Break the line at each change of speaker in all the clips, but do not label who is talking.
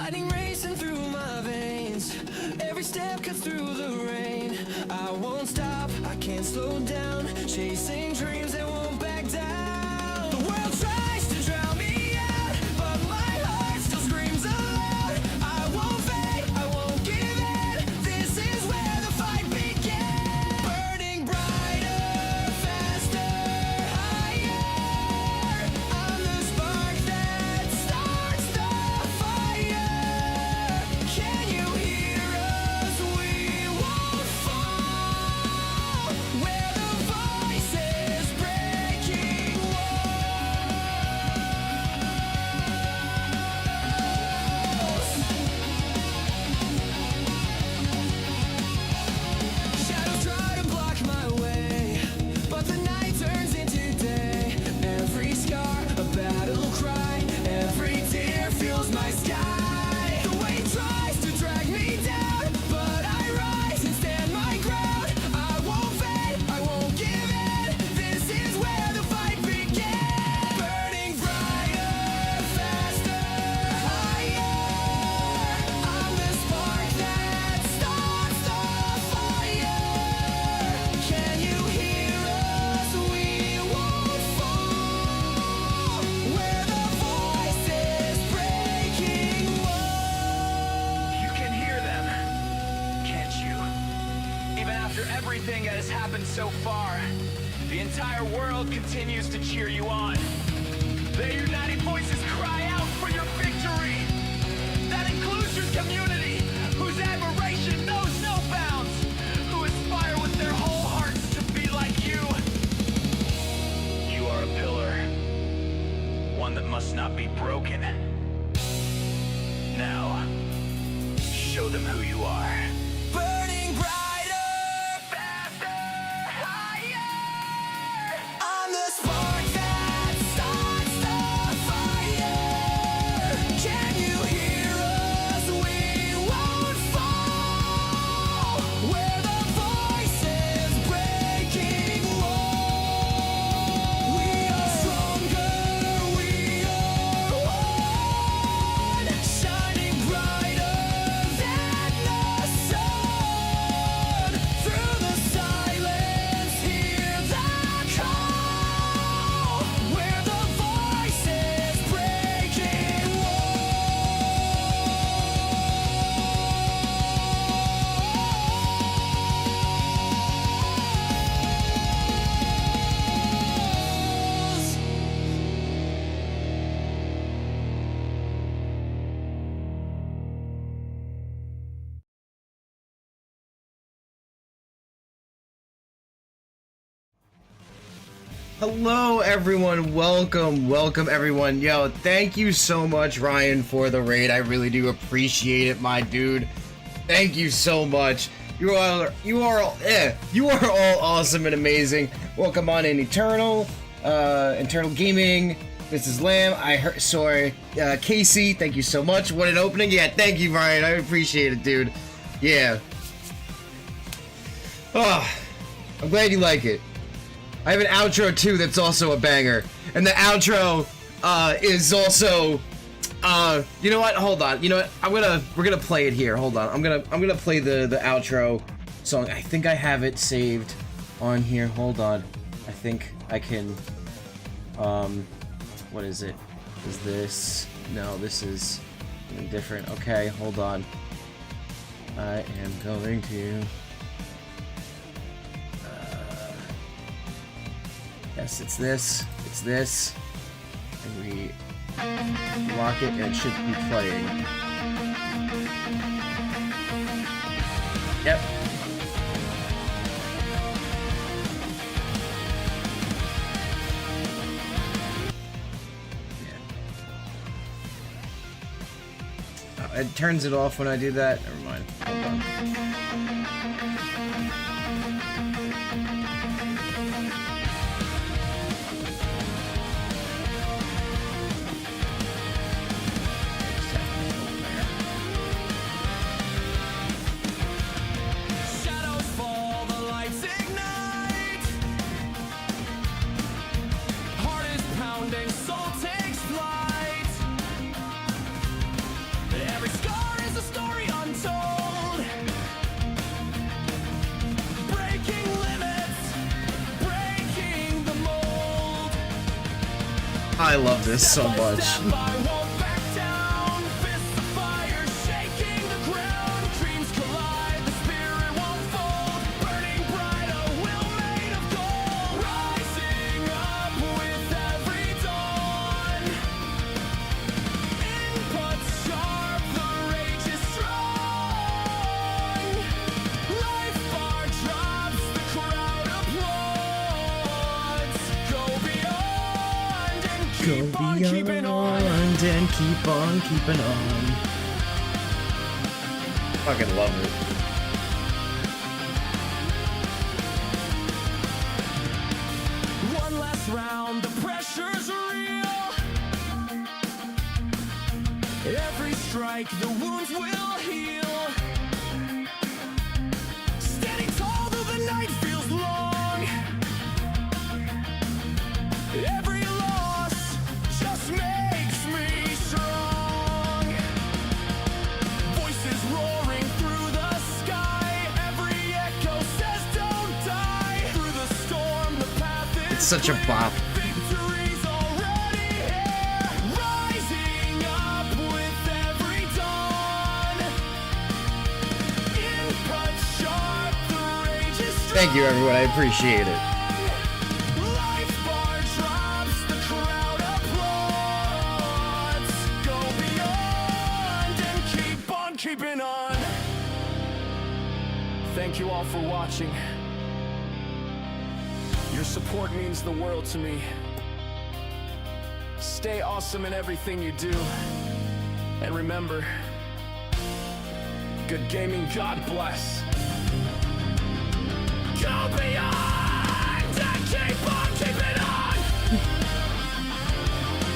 Lightning racing through my veins. Every step cuts through the rain. I won't stop, I can't slow down. Chasing dreams that won't back down. The world tries to drown me out, but my heart still screams aloud. I won't fade, I won't give in. This is where the fight begins. Burning brighter, faster, higher. I'm the spark that starts the fire. Can you hear us? We won't fall. Where the voices breaking walls. Shadows try to block my way, but the night turns into day. Every scar, a battle cry. Every tear fills my sky. The weight tries to drag me down, but I rise and stand my ground. I won't fade, I won't give in. This is where the fight begins. Burning brighter, faster, higher. I'm the spark that starts the fire. Can you hear us? We won't fall. Where the voices breaking walls. You can hear them, can't you? Even after everything that has happened so far, the entire world continues to cheer you on. Their united voices cry out for your victory. That includes your community, whose admiration knows no bounds, who aspire with their whole hearts to be like you. You are a pillar, one that must not be broken. Now, show them who you are. Burning brighter, faster, higher. I'm the spark that starts the fire. Can you hear us? We won't fall. Where the voices breaking walls. We are stronger, we are one. Shining brighter than the sun. Through the silence, hear the call. Where the voices breaking walls.
Hello everyone, welcome everyone. Yo, thank you so much Ryan for the raid. I really do appreciate it, my dude. Thank you so much. You are all awesome and amazing. Welcome on in Eternal Gaming. This is Lamb. Casey, thank you so much. What an opening. Yeah, thank you Ryan. I appreciate it, dude. Yeah. Oh, I'm glad you like it. I have an outro too that's also a banger, and the outro is also you know what, hold on, you know what, we're gonna play it here. Hold on, I'm gonna play the outro song. I think I have it saved on here. Hold on, I think I can. What is it? Is this? No, this is something different. Okay, hold on, I am going to yes, it's this, and we lock it, and it should be playing. Yep. Yeah. It turns it off when I do that. Never mind. Hold on.
Shadows fall, the lights ignite. Heart is pounding, soul takes flight. Every
I love this so much. Go beyond and keep on keeping on. Fucking love it.
One last round, the pressure's real. Every strike, the wounds will heal. Standing tall though the night feels long. Every loss just makes me strong. Voices roaring through the sky. Every echo says don't die. Through the storm, the path is
It's such a bop.
victory's already here. Rising up with every dawn. Input sharp, the rage is strong.
Thank you, everyone. I appreciate it.
Life bar drops, the crowd applauds. Go beyond and keep on keeping on. Thank you all for watching. Your support means the world to me. Stay awesome in everything you do. And remember, good gaming, God bless. Go beyond and keep on keeping on.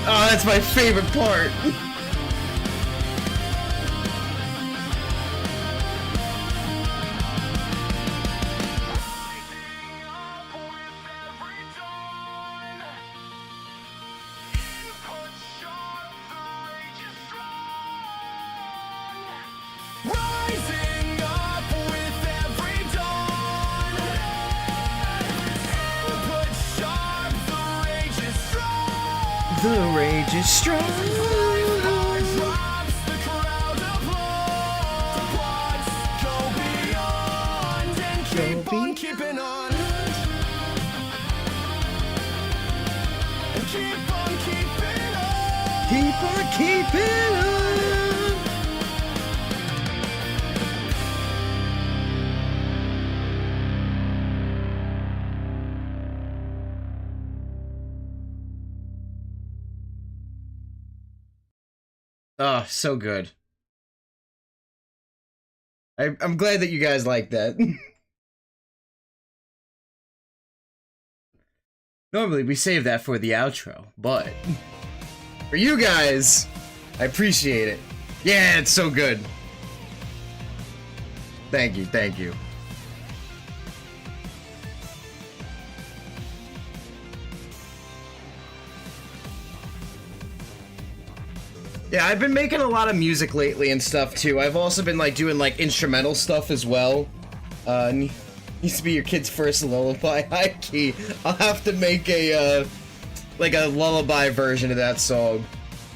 Oh, that's my favorite part.
Rising up with every dawn. Input sharp, the rage is strong.
The rage is strong.
Drops, the crowd applauds. Go beyond and keep on keeping on. And keep on keeping on.
Keep on keeping on. Oh, so good. I'm glad that you guys like that. Normally we save that for the outro, but for you guys, I appreciate it. Yeah, it's so good. Thank you, thank you. Yeah, I've been making a lot of music lately and stuff too. I've also been like doing like instrumental stuff as well. Needs to be your kid's first lullaby. High key. I'll have to make a like a lullaby version of that song.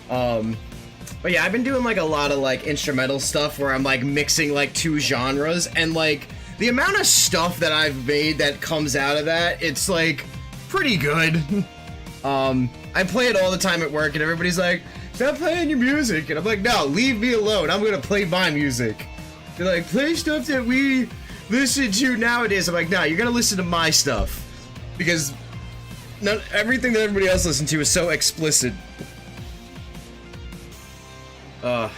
But yeah, I've been doing like a lot of like instrumental stuff where I'm like mixing like two genres, and like the amount of stuff that I've made that comes out of that, it's like pretty good. I play it all the time at work, and everybody's like, "Stop playing your music," and I'm like, "No, leave me alone. I'm gonna play my music." They're like, "Play stuff that we listen to nowadays." I'm like, "No, you're gonna listen to my stuff, because not everything that everybody else listens to is so explicit." Yeah,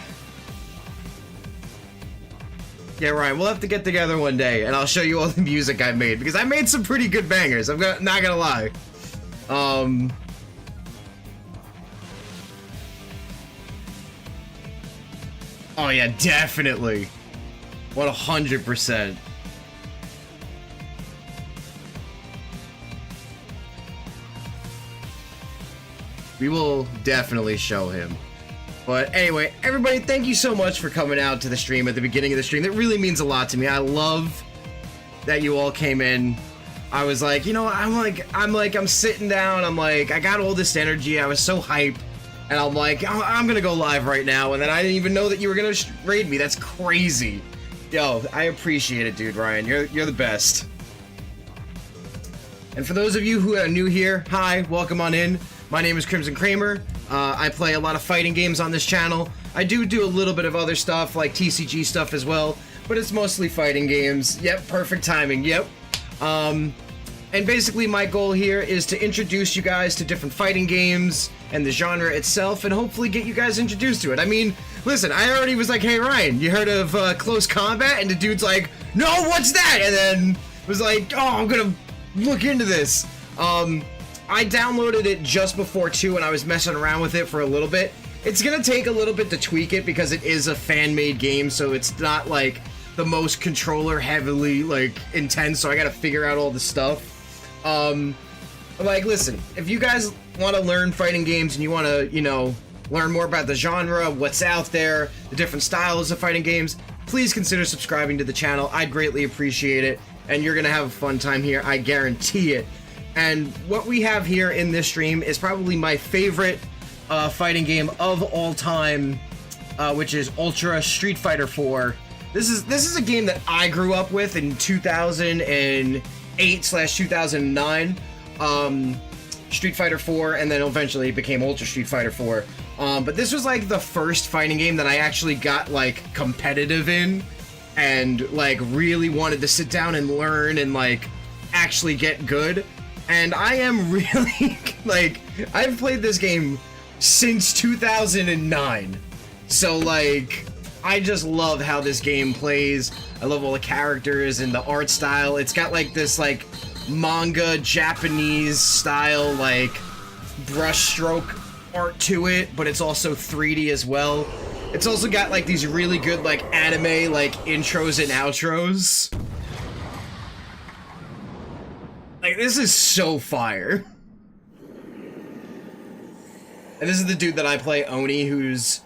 Ryan, we'll have to get together one day, and I'll show you all the music I made, because I made some pretty good bangers. I'm not gonna lie. Oh yeah, definitely. 100%. We will definitely show him. But anyway, everybody, thank you so much for coming out to the stream at the beginning of the stream. That really means a lot to me. I love that you all came in. I was like, you know, I'm sitting down, I'm like, I got all this energy, I was so hyped, and I'm like, I'm gonna go live right now, and then I didn't even know that you were gonna raid me. That's crazy. Yo, I appreciate it, dude, Ryan. You're the best. And for those of you who are new here, hi, welcome on in. My name is Crimson Kramer. I play a lot of fighting games on this channel. I do a little bit of other stuff, like TCG stuff as well, but it's mostly fighting games. Yep, perfect timing, yep. And basically my goal here is to introduce you guys to different fighting games and the genre itself, and hopefully get you guys introduced to it. I mean, listen, I already was like, hey Ryan, you heard of Close Combat? And the dude's like, no, what's that? And then was like, oh, I'm gonna look into this. I downloaded it just before 2 and I was messing around with it for a little bit. It's gonna take a little bit to tweak it because it is a fan-made game, so it's not like the most controller heavily like intense, so I gotta figure out all the stuff. Like, listen, if you guys want to learn fighting games and you want to, you know, learn more about the genre, what's out there, the different styles of fighting games, please consider subscribing to the channel. I'd greatly appreciate it, and you're gonna have a fun time here, I guarantee it. And what we have here in this stream is probably my favorite fighting game of all time, which is Ultra Street Fighter 4. This is a game that I grew up with in 2008/2009. Street Fighter 4, and then eventually it became Ultra Street Fighter 4. But this was like the first fighting game that I actually got like competitive in, and like really wanted to sit down and learn and like actually get good. And I am really like, I've played this game since 2009. So like, I just love how this game plays. I love all the characters and the art style. It's got like this like manga Japanese style like brushstroke art to it, but it's also 3D as well. It's also got like these really good like anime like intros and outros. Like, this is so fire. And this is the dude that I play, Oni, who's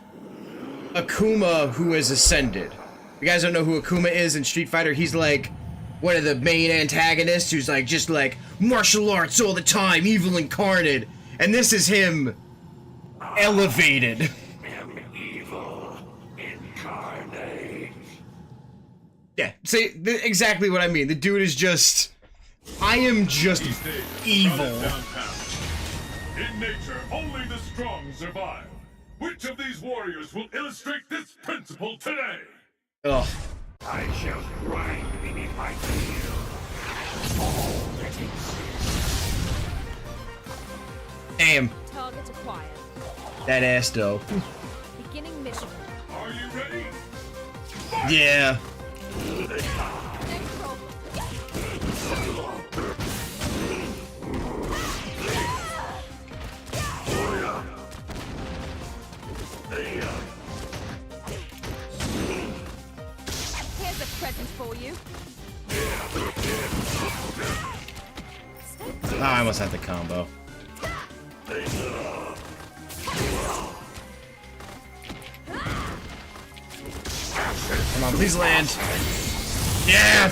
Akuma, who has ascended. If you guys don't know who Akuma is in Street Fighter, he's like one of the main antagonists who's like just like martial arts all the time, evil incarnate. And this is him elevated.
Evil incarnate.
Yeah, see, exactly what I mean. The dude is just, I am just evil.
In nature, only the strong survive. Which of these warriors will illustrate this principle today?
Ugh.
I shall grind beneath my heel. All that exists.
Damn.
Target acquired.
That ass though.
Beginning mission.
Are you ready?
Yeah.
No problem. Here's a present for you.
Oh, I almost had the combo. Come on, please land. Yeah! I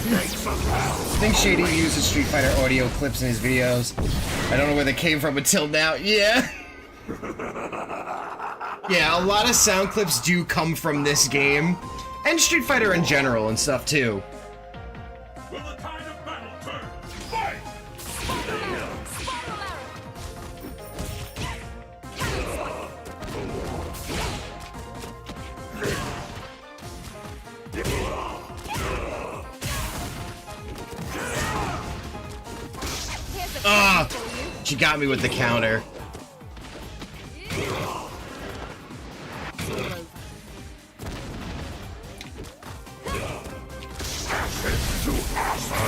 think Shady uses Street Fighter audio clips in his videos. I don't know where they came from until now. Yeah! Yeah, a lot of sound clips do come from this game. And Street Fighter in general and stuff, too.
Will the tide of battle turn? Fight!
Ah! She got me with the counter.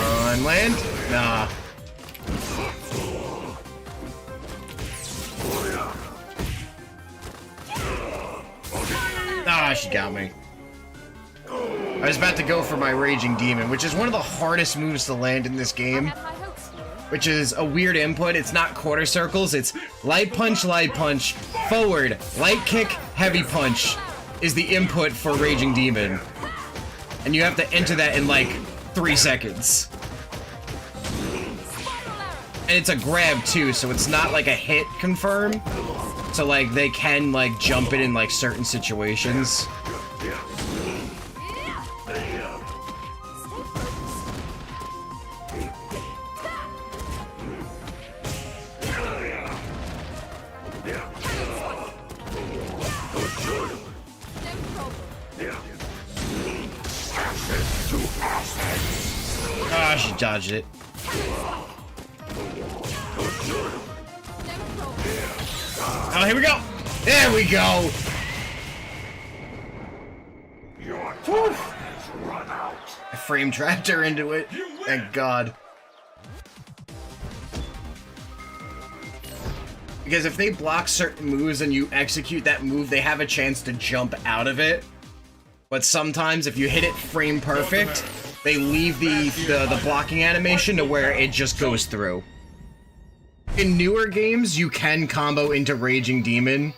On land? Nah. Ah, she got me. I was about to go for my Raging Demon, which is one of the hardest moves to land in this game. Which is a weird input. It's not quarter circles, it's light punch, forward, light kick, heavy punch is the input for Raging Demon. And you have to enter that in like 3 seconds. And it's a grab too, so it's not like a hit confirm. So like they can like jump it in like certain situations. Ah, she dodged it. Oh, here we go! There we go! Whew. I frame trapped her into it. Thank God. Because if they block certain moves and you execute that move, they have a chance to jump out of it. But sometimes if you hit it frame perfect, they leave the blocking animation to where it just goes through. In newer games, you can combo into Raging Demon.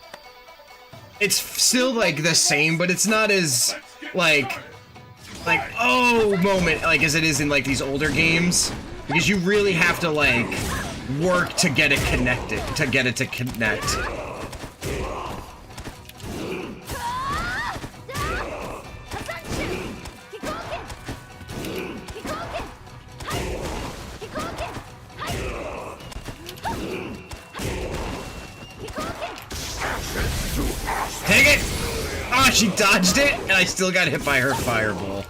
It's still like the same, but it's not as like oh moment like as it is in like these older games, because you really have to like work to get it connected, to get it to connect. Take it! Oh, she dodged it, and I still got hit by her fireball.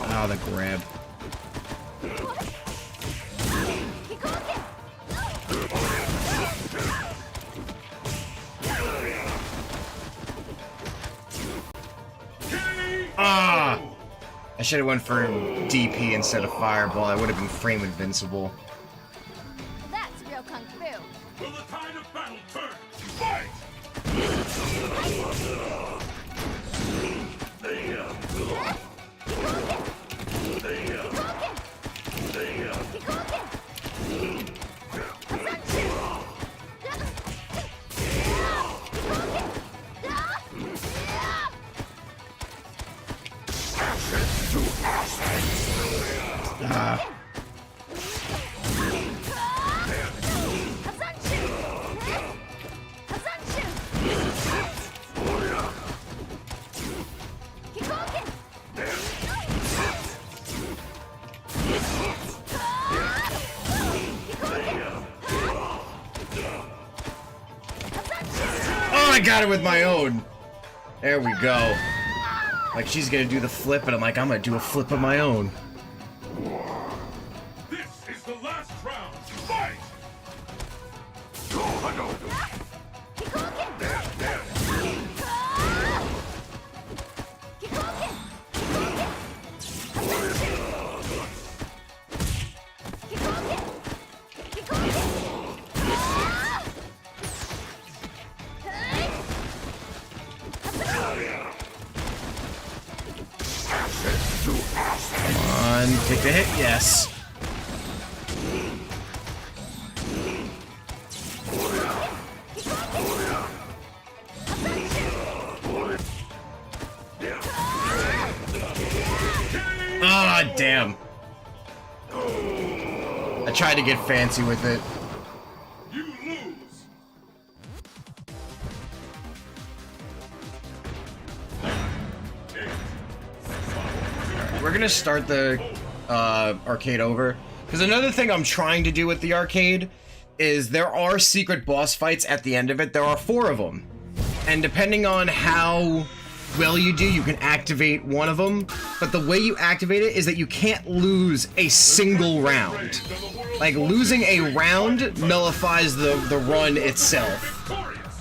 Oh, the grab. Ah! I should have went for DP instead of fireball. I would have been frame invincible.
That's real kung fu.
Will the tide of battle turn? Fight!
I got it with my own. There we go. Like she's gonna do the flip, and I'm like, I'm gonna do a flip of my own.
This is the last round. Fight!
Come on, take the hit, yes. Ah, damn. I tried to get fancy with it.
You lose.
We're gonna start the arcade over, because another thing I'm trying to do with the arcade is there are secret boss fights at the end of it. There are 4 of them, and depending on how well you do, you can activate one of them, but the way you activate it is that you can't lose a single round. Like, losing a round nullifies the run itself.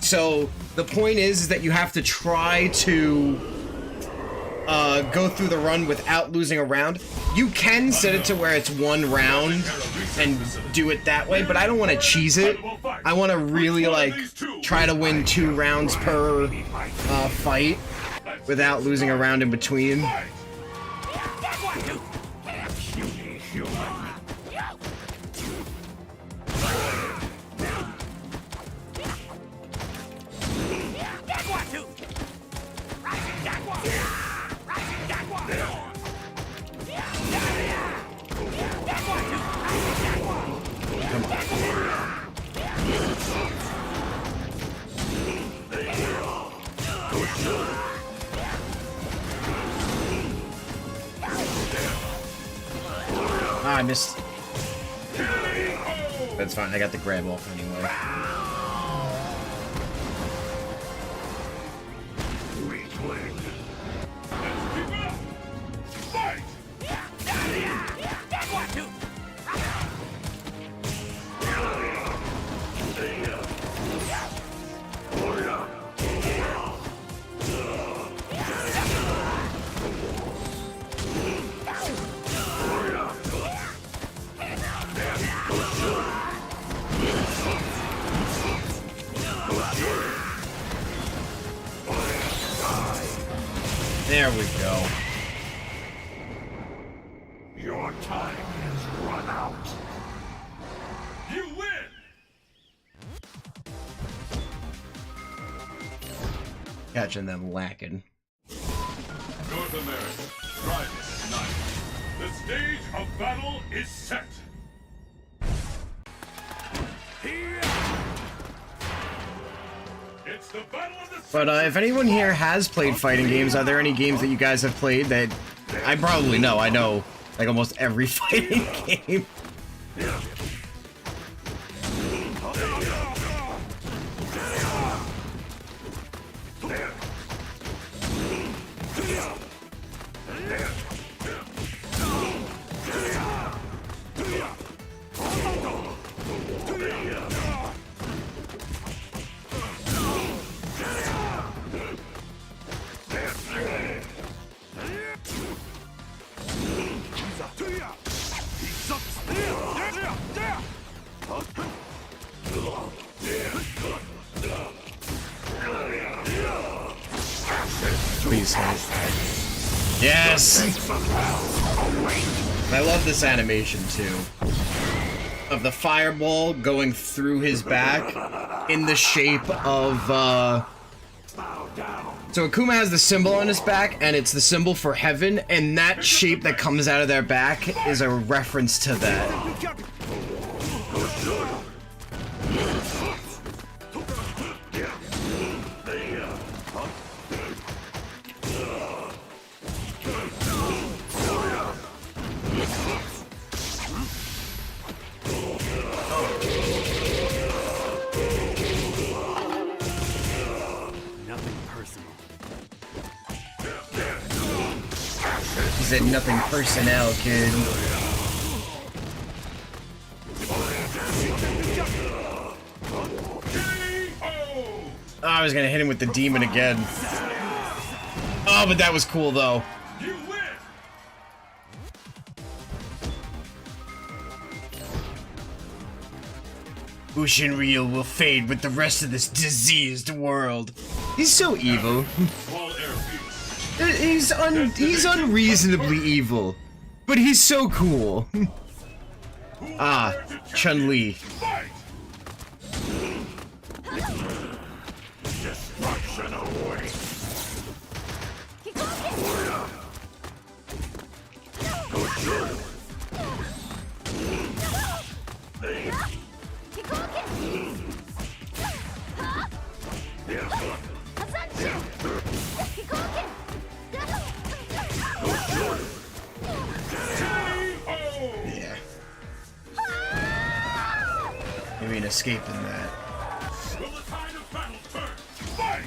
So the point is that you have to try to go through the run without losing a round. You can set it to where it's 1 round and do it that way, but I don't want to cheese it. I want to really like try to win 2 rounds per fight without losing a round in between. Ah, I missed. That's fine. I got the grab off anyway. There we go.
Your time has run out. You win!
Catching them lacking.
North America, Private 9. The stage of battle is set. It's the battle of the
But if anyone here has played fighting games, are there any games that you guys have played that I probably know? I know like almost every fighting game. Please help. Yes! I love this animation too. Of the fireball going through his back in the shape of, So Akuma has the symbol on his back, and it's the symbol for heaven, and that shape that comes out of their back is a reference to that. He said nothing personnel, kid. Oh, I was gonna hit him with the demon again. Oh, but that was cool though. Ushinryu will fade with the rest of this diseased world. He's so evil. He's unreasonably evil, but he's so cool. Ah, Chun-Li.
Destruction awaits.
Yeah. Maybe an escape in that.
Will the tide of battle turn? Fight!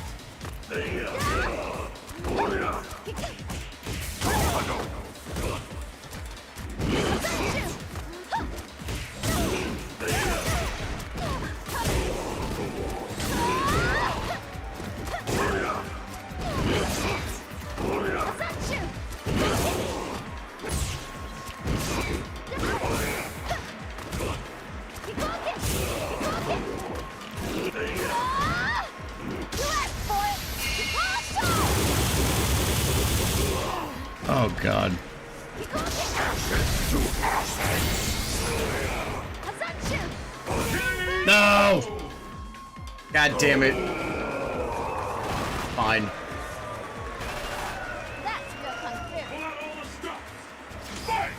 Oh god. No! God damn it. Fine.
That's real kung fu.
Pull out all the stops! Fight!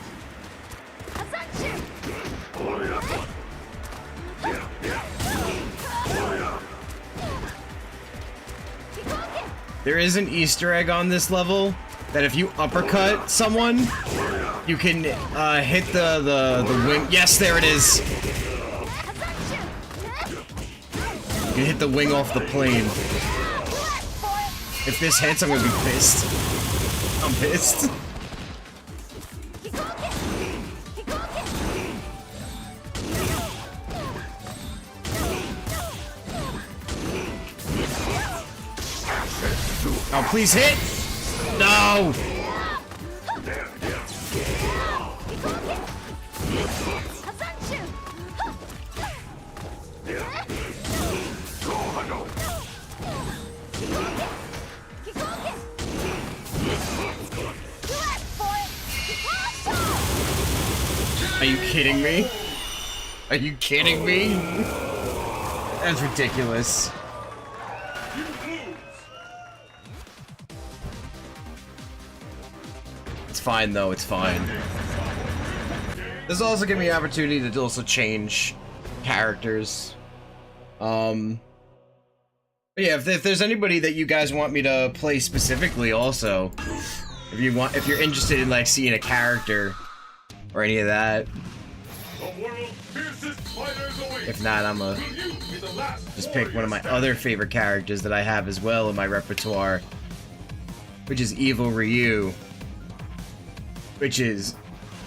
there is an Easter egg on this level that if you uppercut someone, you can hit the wing. Yes, there it is. You can hit the wing off the plane. If this hits, I'm gonna be pissed. I'm pissed. Oh, please hit! No! Are you kidding me? Are you kidding me? That's ridiculous. It's fine though, it's fine. This will also give me an opportunity to also change characters. But yeah, if there's anybody that you guys want me to play specifically also, if you're interested in like seeing a character or any of that. If not, I'm gonna just pick one of my other favorite characters that I have as well in my repertoire, which is Evil Ryu. Which is,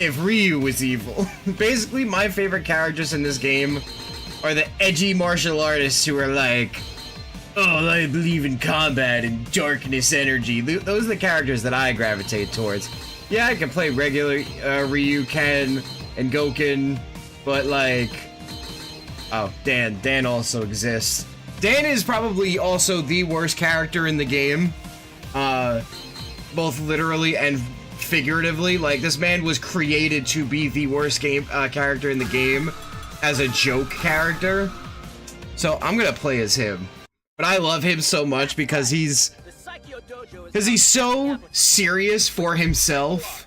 if Ryu was evil. Basically, my favorite characters in this game are the edgy martial artists who are like, oh, I believe in combat and darkness energy. Those are the characters that I gravitate towards. Yeah, I can play regular Ryu, Ken, and Goken, but like... Oh, Dan also exists. Dan is probably also the worst character in the game. Both literally and figuratively. Like, this man was created to be the worst character in the game as a joke character. So I'm gonna play as him. But I love him so much because he's so serious for himself.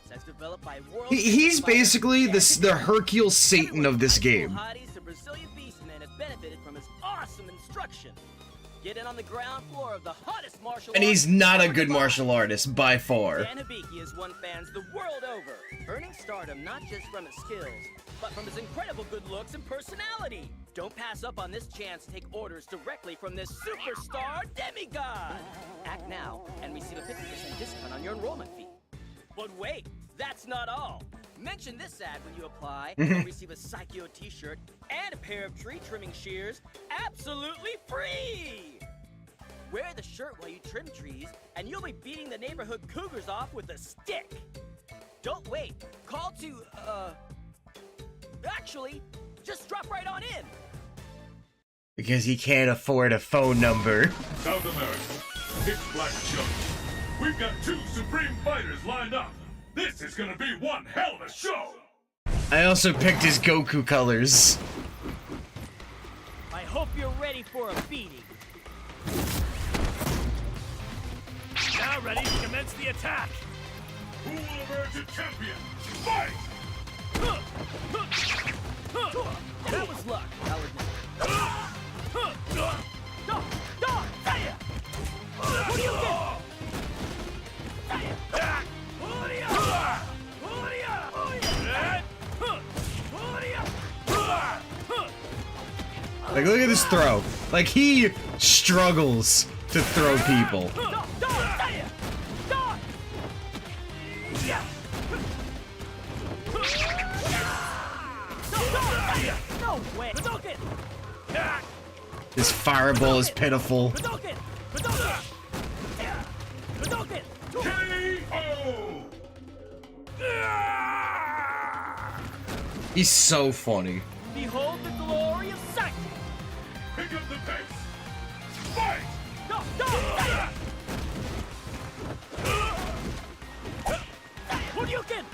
He's basically the Hercule Satan of this game.
Get in on the ground floor of the hottest martial
And he's not a good martial artist, by far.
Dan Hibiki has won fans the world over, earning stardom not just from his skills, but from his incredible good looks and personality. Don't pass up on this chance to take orders directly from this superstar demigod. Act now and receive a 50% discount on your enrollment fee. But wait, that's not all. Mention this ad when you apply and receive a Psycho t-shirt and a pair of tree trimming shears absolutely free! Wear the shirt while you trim trees and you'll be beating the neighborhood cougars off with a stick! Don't wait, call to, actually, just drop right on in!
Because he can't afford a phone number.
South America, Pitch Black Show. We've got 2 supreme fighters lined up. This is gonna be one hell of a show!
I also picked his Goku colors.
I hope you're ready for a beating.
Now ready to commence the attack!
Who will emerge a champion? Fight!
That was luck, I'll admit. What do you get?
Like, look at this throw. Like, he struggles to throw people.
No way!
This fireball is pitiful.
K.O.
He's so funny.
Behold the glory of sight!
Pick up the pace! Fight!
Hadouken!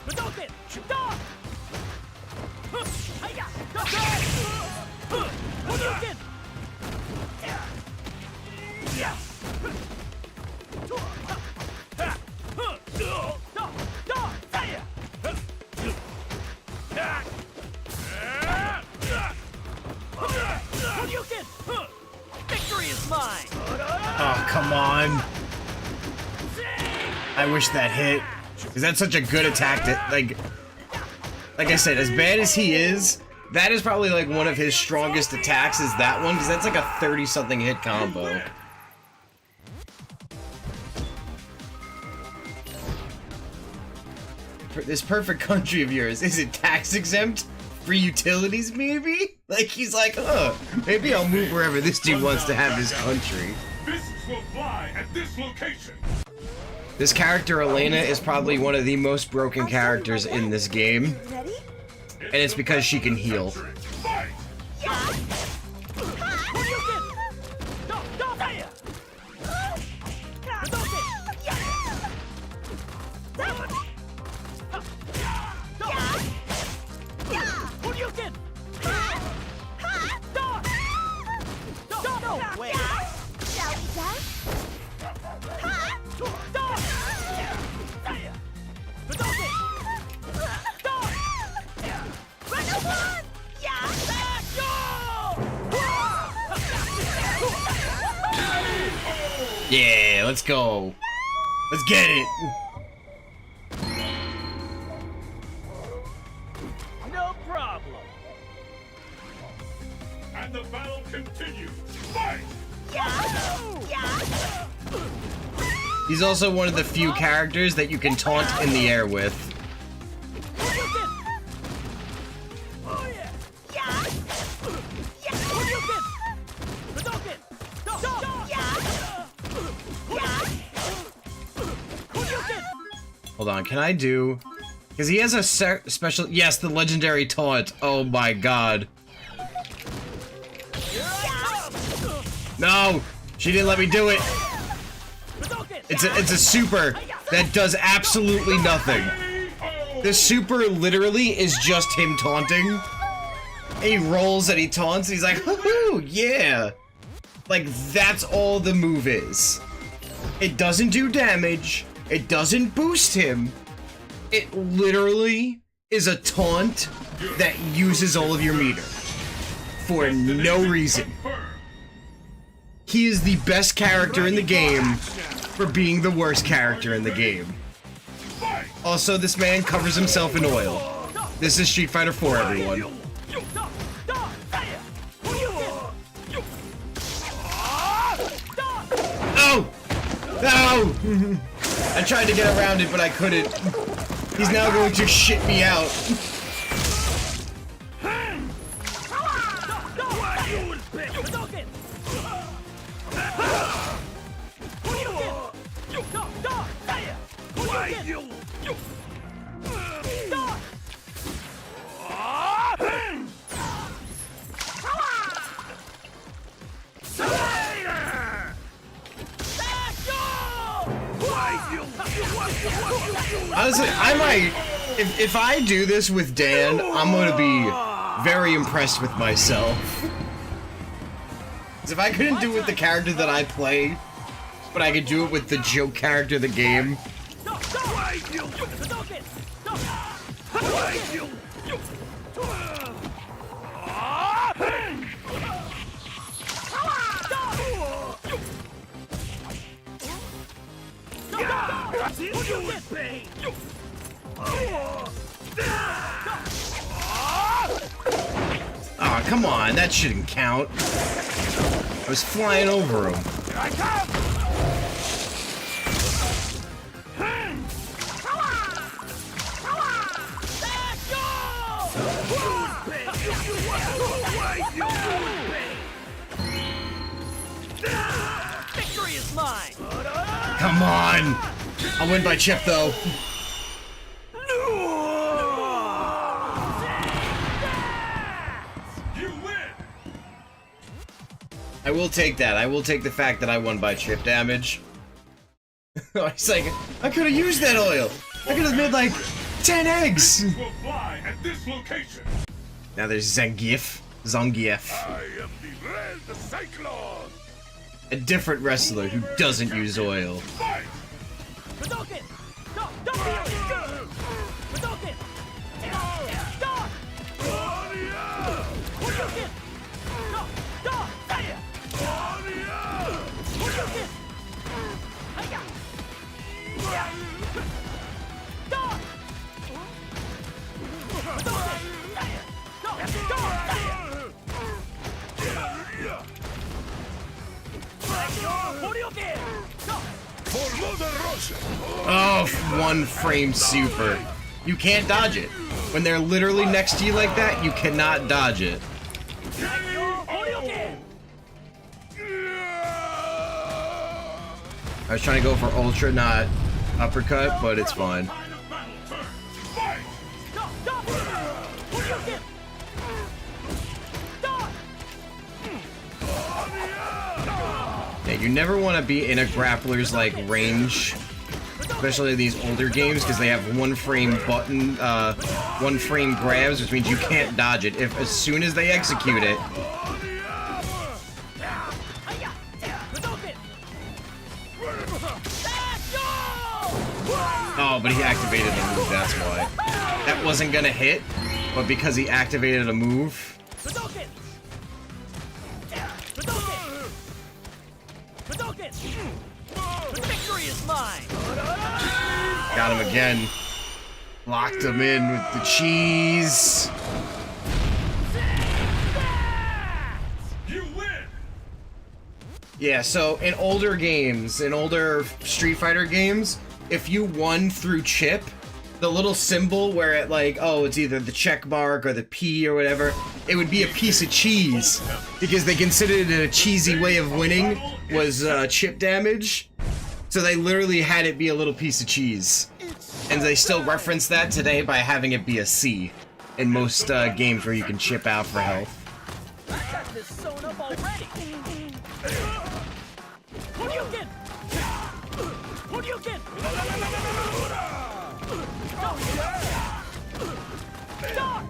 Hadouken! Hiya! Hadouken!
Oh, come on. I wish that hit. Because that's such a good attack that, like I said, as bad as he is, that is probably like one of his strongest attacks is that one, because that's like a 30-something hit combo. This perfect country of yours, is it tax exempt? Free utilities, maybe? Like, he's like, maybe I'll move wherever this dude wants to have his country.
Fists will fly at this location.
This character, Elena, is probably one of the most broken characters in this game.
Ready?
And it's because she can heal.
Fight!
Yeah, let's go. Let's get it.
No problem.
And the battle continues. Fight!
He's also one of the few characters that you can taunt in the air with. Hold on, can I do... Because he has a special... Yes, the legendary taunt. Oh my god. No! She didn't let me do it! It's a super that does absolutely nothing. The super literally is just him taunting. He rolls and he taunts and he's like, woohoo, yeah! Like, that's all the move is. It doesn't do damage. It doesn't boost him. It literally is a taunt that uses all of your meter. For no reason. He is the best character in the game for being the worst character in the game. Also, this man covers himself in oil. This is Street Fighter 4, everyone. Oh! No! I tried to get around it, but I couldn't. He's now going to shit me out. Honestly, I might, if I do this with Dan, I'm gonna be very impressed with myself. Because if I couldn't do it with the character that I play, but I could do it with the joke character of the game. Aw, come on, that shouldn't count. I was flying over him.
Victory is mine.
Come on! I'll win by chip, though.
You win!
I will take that. I will take the fact that I won by chip damage. It's like, I could have used that oil. I could have made like 10 eggs.
Fists will fly at this location.
Now there's Zangief. Zangief.
I am the Red Cyclone.
A different wrestler who doesn't use oil.
Fight!
Oh, one frame super. You can't dodge it. When they're literally next to you like that, you cannot dodge it. I was trying to go for ultra, not uppercut, but it's fine. Yeah, you never want to be in a grappler's like range, especially these older games, because they have one frame button, one frame grabs, which means you can't dodge it. If as soon as they execute it. Oh, but he activated a move, that's why. That wasn't gonna hit, but because he activated a move.
Victory is mine.
Got him again. Locked him in with the cheese.
You win!
Yeah, so in older games, in older Street Fighter games, if you won through chip, the little symbol where it like, oh, it's either the check mark or the P or whatever, it would be a piece of cheese. Because they considered it a cheesy way of winning was chip damage. So they literally had it be a little piece of cheese. And they still reference that today by having it be a C in most games where you can chip out for health.
I got this sewn up already. What do you get? What do you get? Oh yeah! Stop!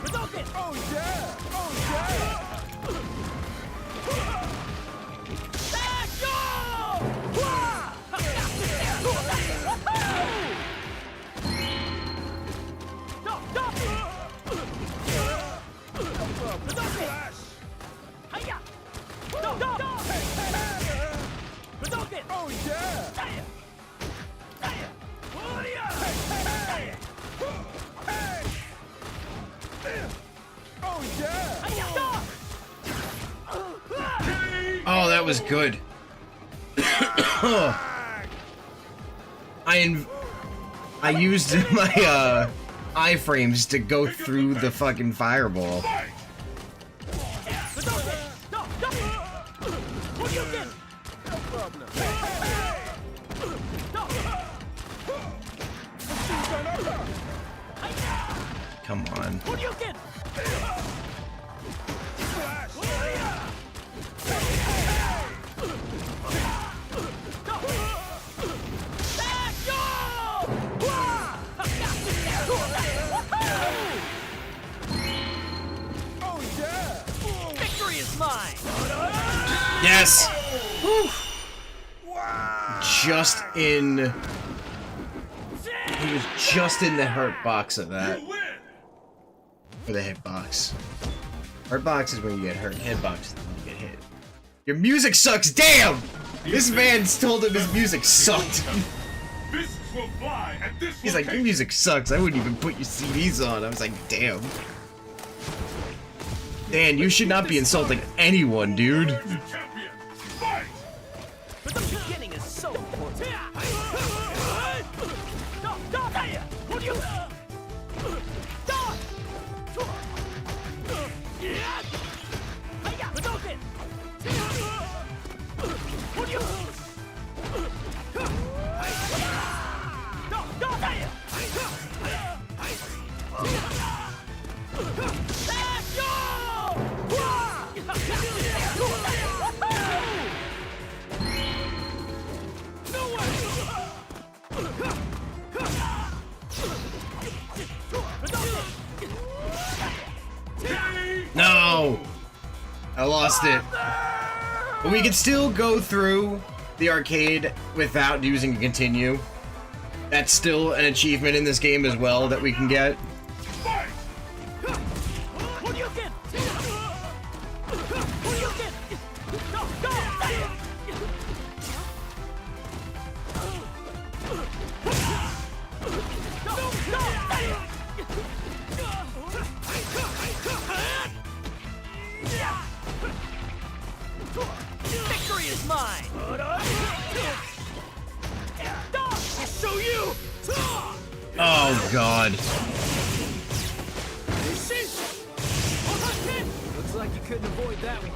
Hadouken! Oh yeah! Oh yeah! Oh yeah!
Oh, that was good. I used my iframes to go through the fucking fireball. Come on.
Victory is mine.
Yes. Whew. Just in. He was just in the hurt box of that.
You win!
Or the hitbox. Hurt box is when you get hurt. Hitbox is when you get hit. Your music sucks. Damn. This man's told him his music sucked.
Fists will fly at this
He's like, your music sucks. I wouldn't even put your CDs on. I was like, damn. Dan, you should not be insulting anyone, dude.
Champion, fight!
But the beginning is so important. What do you?
No! I lost it. But we can still go through the arcade without using a continue. That's still an achievement in this game as well that we can get.
What do you get? What do you get? Victory is mine! I'll show you!
Oh god.
Looks like you couldn't avoid that one.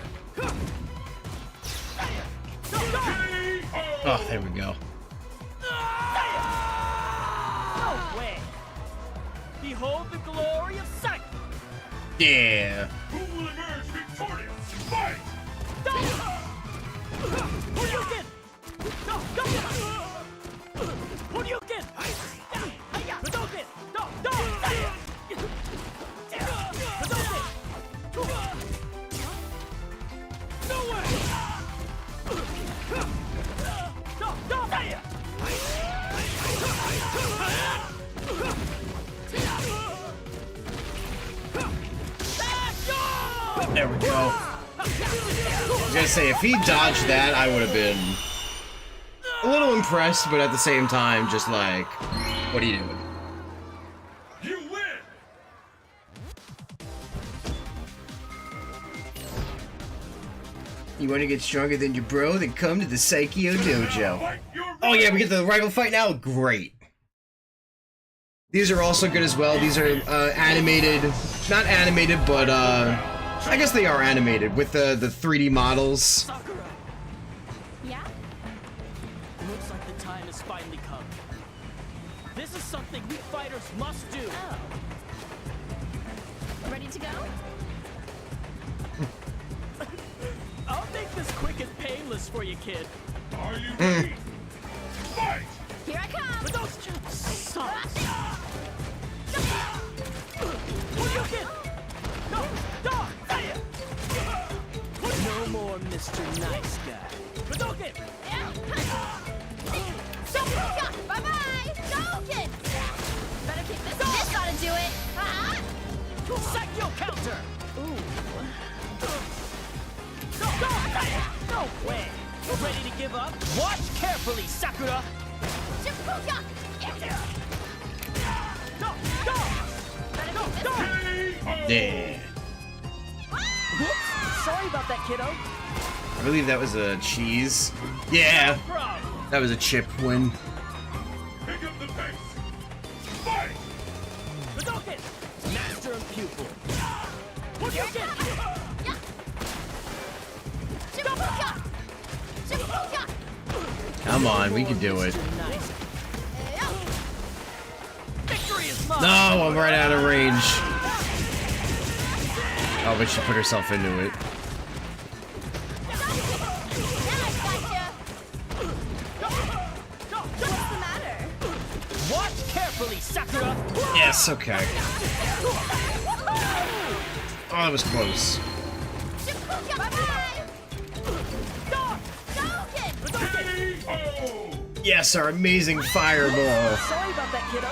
Oh, there we go.
No way! Behold the glory of sight!
Yeah.
Who will emerge victorious? Fight!
Hadouken! Hadouken! Hadouken! No way!
There we go. I was gonna say, if he dodged that, I would have been a little impressed, but at the same time, just like, what are you doing?
You win!
You want to get stronger than your bro? Then come to the Psycho Dojo.
Fight your
Oh yeah, we get the rival fight now? Great. These are also good as well. These are animated, not animated, but I guess they are animated with the 3D models.
Sakura!
Yeah?
Looks like the time has finally come. This is something we fighters must do.
Oh. Ready to go?
I'll make this quick and painless for you, kid.
Are you ready? Fight!
Here I come!
But those sons. Hadouken! No more Mr. Nice Guy. Hadouken!
Bye-bye! Hadouken! Better keep this. This ought to do it!
Psycho counter! Ooh. No way! Ready to give up? Watch carefully, Sakura!
Yeah.
Whoops! Sorry about that, kiddo.
I believe that was a cheese. Yeah,
No problem.
that was a chip win.
Pick up the pace! Fight!
Hadouken! Master and pupil. Hadouken!
Come on, we can do it.
Mr. Nice. Victory is mine!
No, I'm right out of range. Oh, but she put herself into it.
What's the matter?
Watch carefully, Sakura!
Yes, okay. Oh, that was close.
Bye-bye!
K.O.
Yes, our amazing fireball.
Sorry about that, kiddo.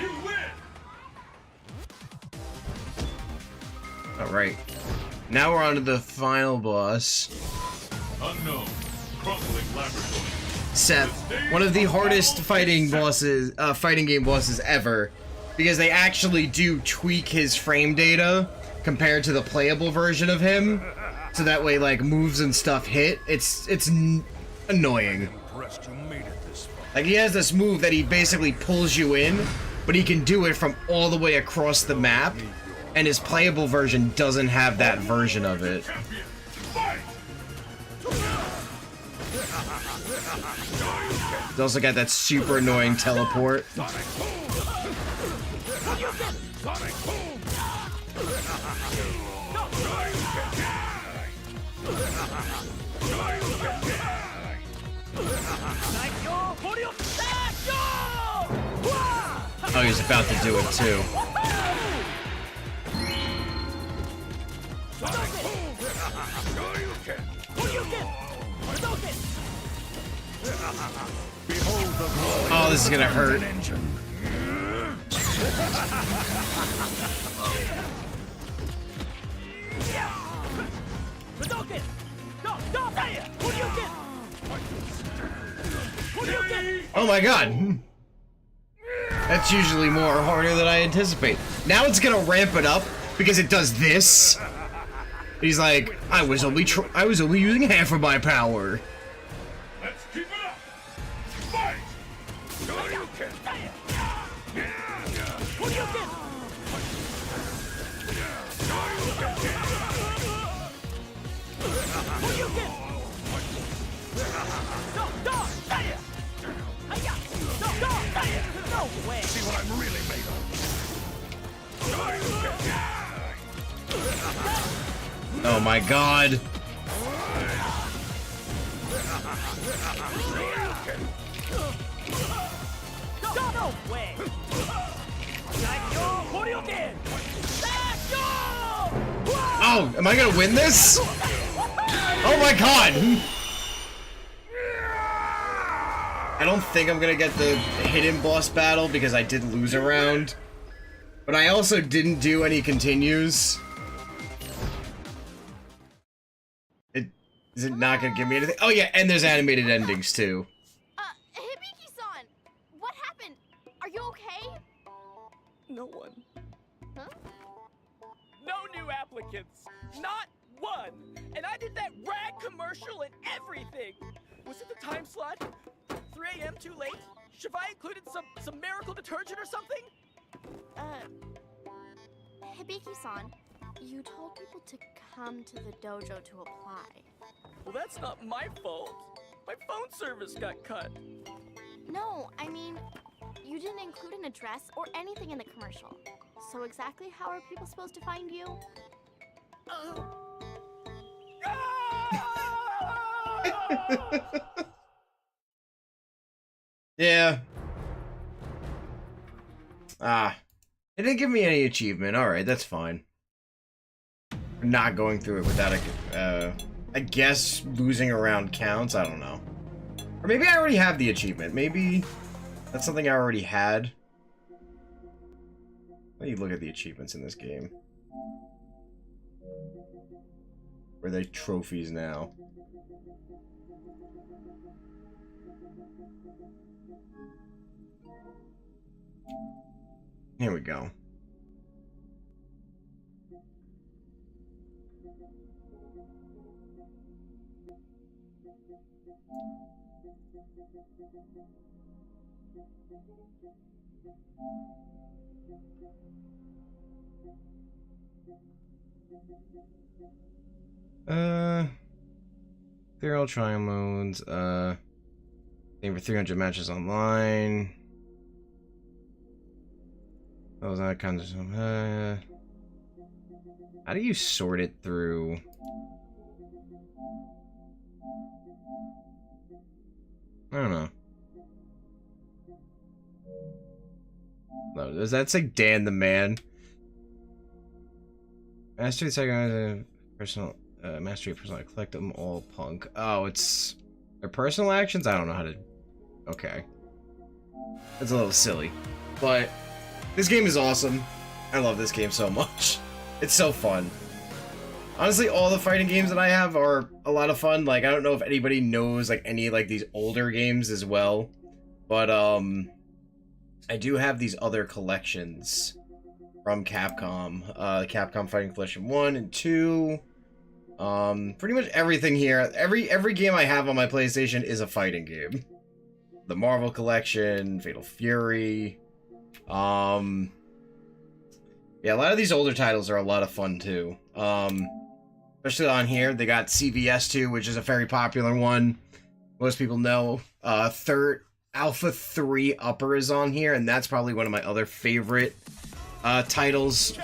You win!
Alright. Now we're on to the final boss.
Unknown. Crumbling laboratory.
Seth, one of the hardest fighting game bosses ever, because they actually do tweak his frame data compared to the playable version of him, so that way like moves and stuff hit. It's annoying. Like he has this move that he basically pulls you in, but he can do it from all the way across the map, and his playable version doesn't have that version of it.
Champion. Fight!
He's also got that super annoying teleport. Oh, he's about to do it too. Oh, this is gonna hurt. Oh my god. That's usually harder than I anticipate. Now it's gonna ramp it up because it does this. He's like, I was only using half of my power.
Let's keep it up. Fight!
No way!
See what I'm really made of.
Oh my god.
No way!
Oh, am I gonna win this? Oh my god! I don't think I'm gonna get the hidden boss battle because I did lose a round. But I also didn't do any continues. Is it not gonna give me anything? Oh yeah, and there's animated endings too.
Hibiki-san! What happened? Are you okay?
No one.
Huh?
No new applicants. Not one. And I did that rad commercial and everything. Was it the time slot? 3 a.m. too late? Should I included some miracle detergent or something?
Hibiki-san, you told people to come to the dojo to apply.
Well, that's not my fault. My phone service got cut.
No, I mean, you didn't include an address or anything in the commercial. So exactly how are people supposed to find you?
Yeah. Ah. It didn't give me any achievement. Alright, that's fine. We're not going through it without a, I guess losing a round counts. I don't know. Or maybe I already have the achievement. Maybe that's something I already had. Let me look at the achievements in this game. Where are they trophies now? Here we go. They're all trial modes. Aim for 300 matches online. Those icons. How do you sort it through? I don't know. No, does that say Dan the Man? Mastery second personal mastery of personal. Collect them all, punk. Oh, it's their personal actions. I don't know how to. Okay, that's a little silly, but this game is awesome. I love this game so much. It's so fun. Honestly, all the fighting games that I have are a lot of fun. Like, I don't know if anybody knows like any like these older games as well, but I do have these other collections from Capcom. Capcom Fighting Collection 1 and 2. Pretty much everything here. Every game I have on my PlayStation is a fighting game. The Marvel Collection, Fatal Fury. Yeah, a lot of these older titles are a lot of fun too. Especially on here, they got CVS2, which is a very popular one. Most people know. Third Alpha 3 Upper is on here, and that's probably one of my other favorite titles.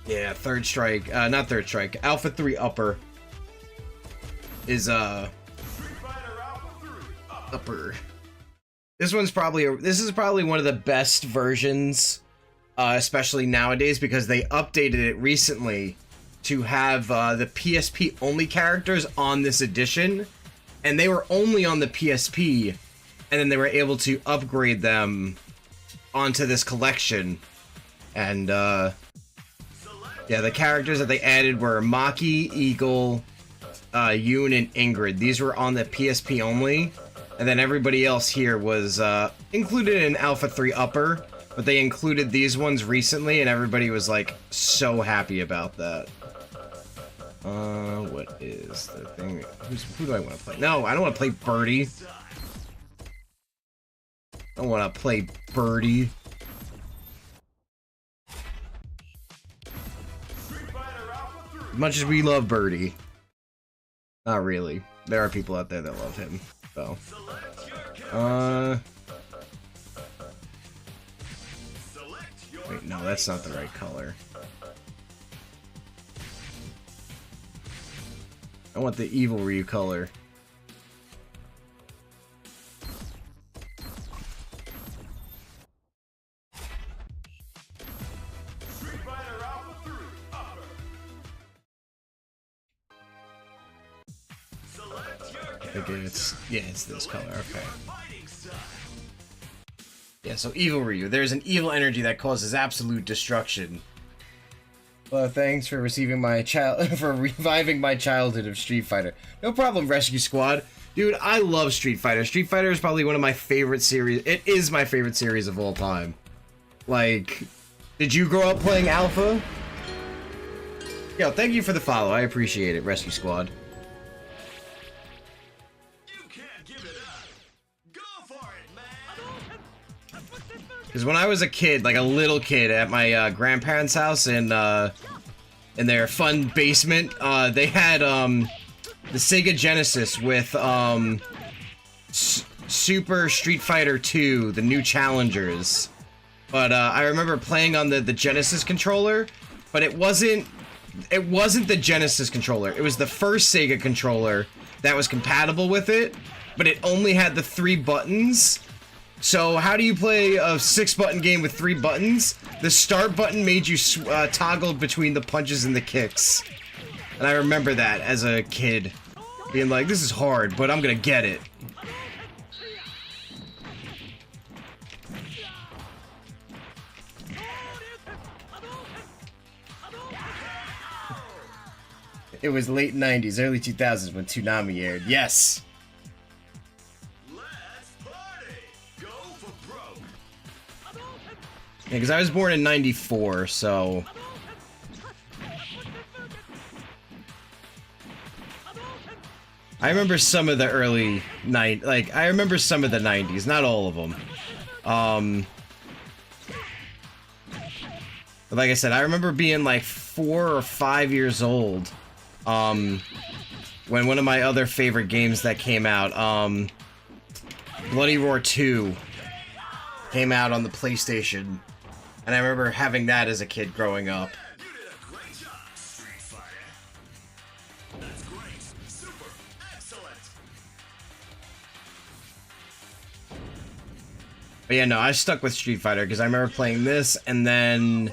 Yeah, Third Strike, not Third Strike, Alpha 3 Upper is Upper. This is probably one of the best versions, especially nowadays, because they updated it recently to have the PSP only characters on this edition, and they were only on the PSP, and then they were able to upgrade them onto this collection. And yeah, the characters that they added were Maki, Eagle, Yoon, and Ingrid. These were on the PSP only. And then everybody else here was included in Alpha 3 Upper, but they included these ones recently, and everybody was like so happy about that. What is the thing? Who do I want to play? No, I don't want to play Birdie. I don't want to play Birdie. As much as we love Birdie. Not really. There are people out there that love him, though. Wait, no, that's not the right color. I want the evil Ryu color. It's this color, okay. Yeah, so evil Ryu. There's an evil energy that causes absolute destruction. Well, thanks for receiving my for reviving my childhood of Street Fighter. No problem, Rescue Squad. Dude, I love Street Fighter. Street Fighter is probably one of my favorite series. It is my favorite series of all time. Like, did you grow up playing Alpha? Yo, thank you for the follow. I appreciate it, Rescue Squad. Because when I was a kid, like a little kid, at my grandparents' house in their fun basement, they had the Sega Genesis with Super Street Fighter 2, the new challengers. But I remember playing on the Genesis controller, but it wasn't the Genesis controller. It was the first Sega controller that was compatible with it, but it only had the 3 buttons. So how do you play a 6-button game with 3 buttons? The start button made you toggle between the punches and the kicks. And I remember that as a kid, being like, this is hard, but I'm gonna get it. It was late 90s, early 2000s when Toonami aired. Yes! Yeah, because I was born in 94, so... I remember some of the early I remember some of the 90s, not all of them. But like I said, I remember being like 4 or 5 years old, when one of my other favorite games that came out, Bloody Roar 2, came out on the PlayStation. And I remember having that as a kid growing up. But yeah, no, I stuck with Street Fighter because I remember playing this, and then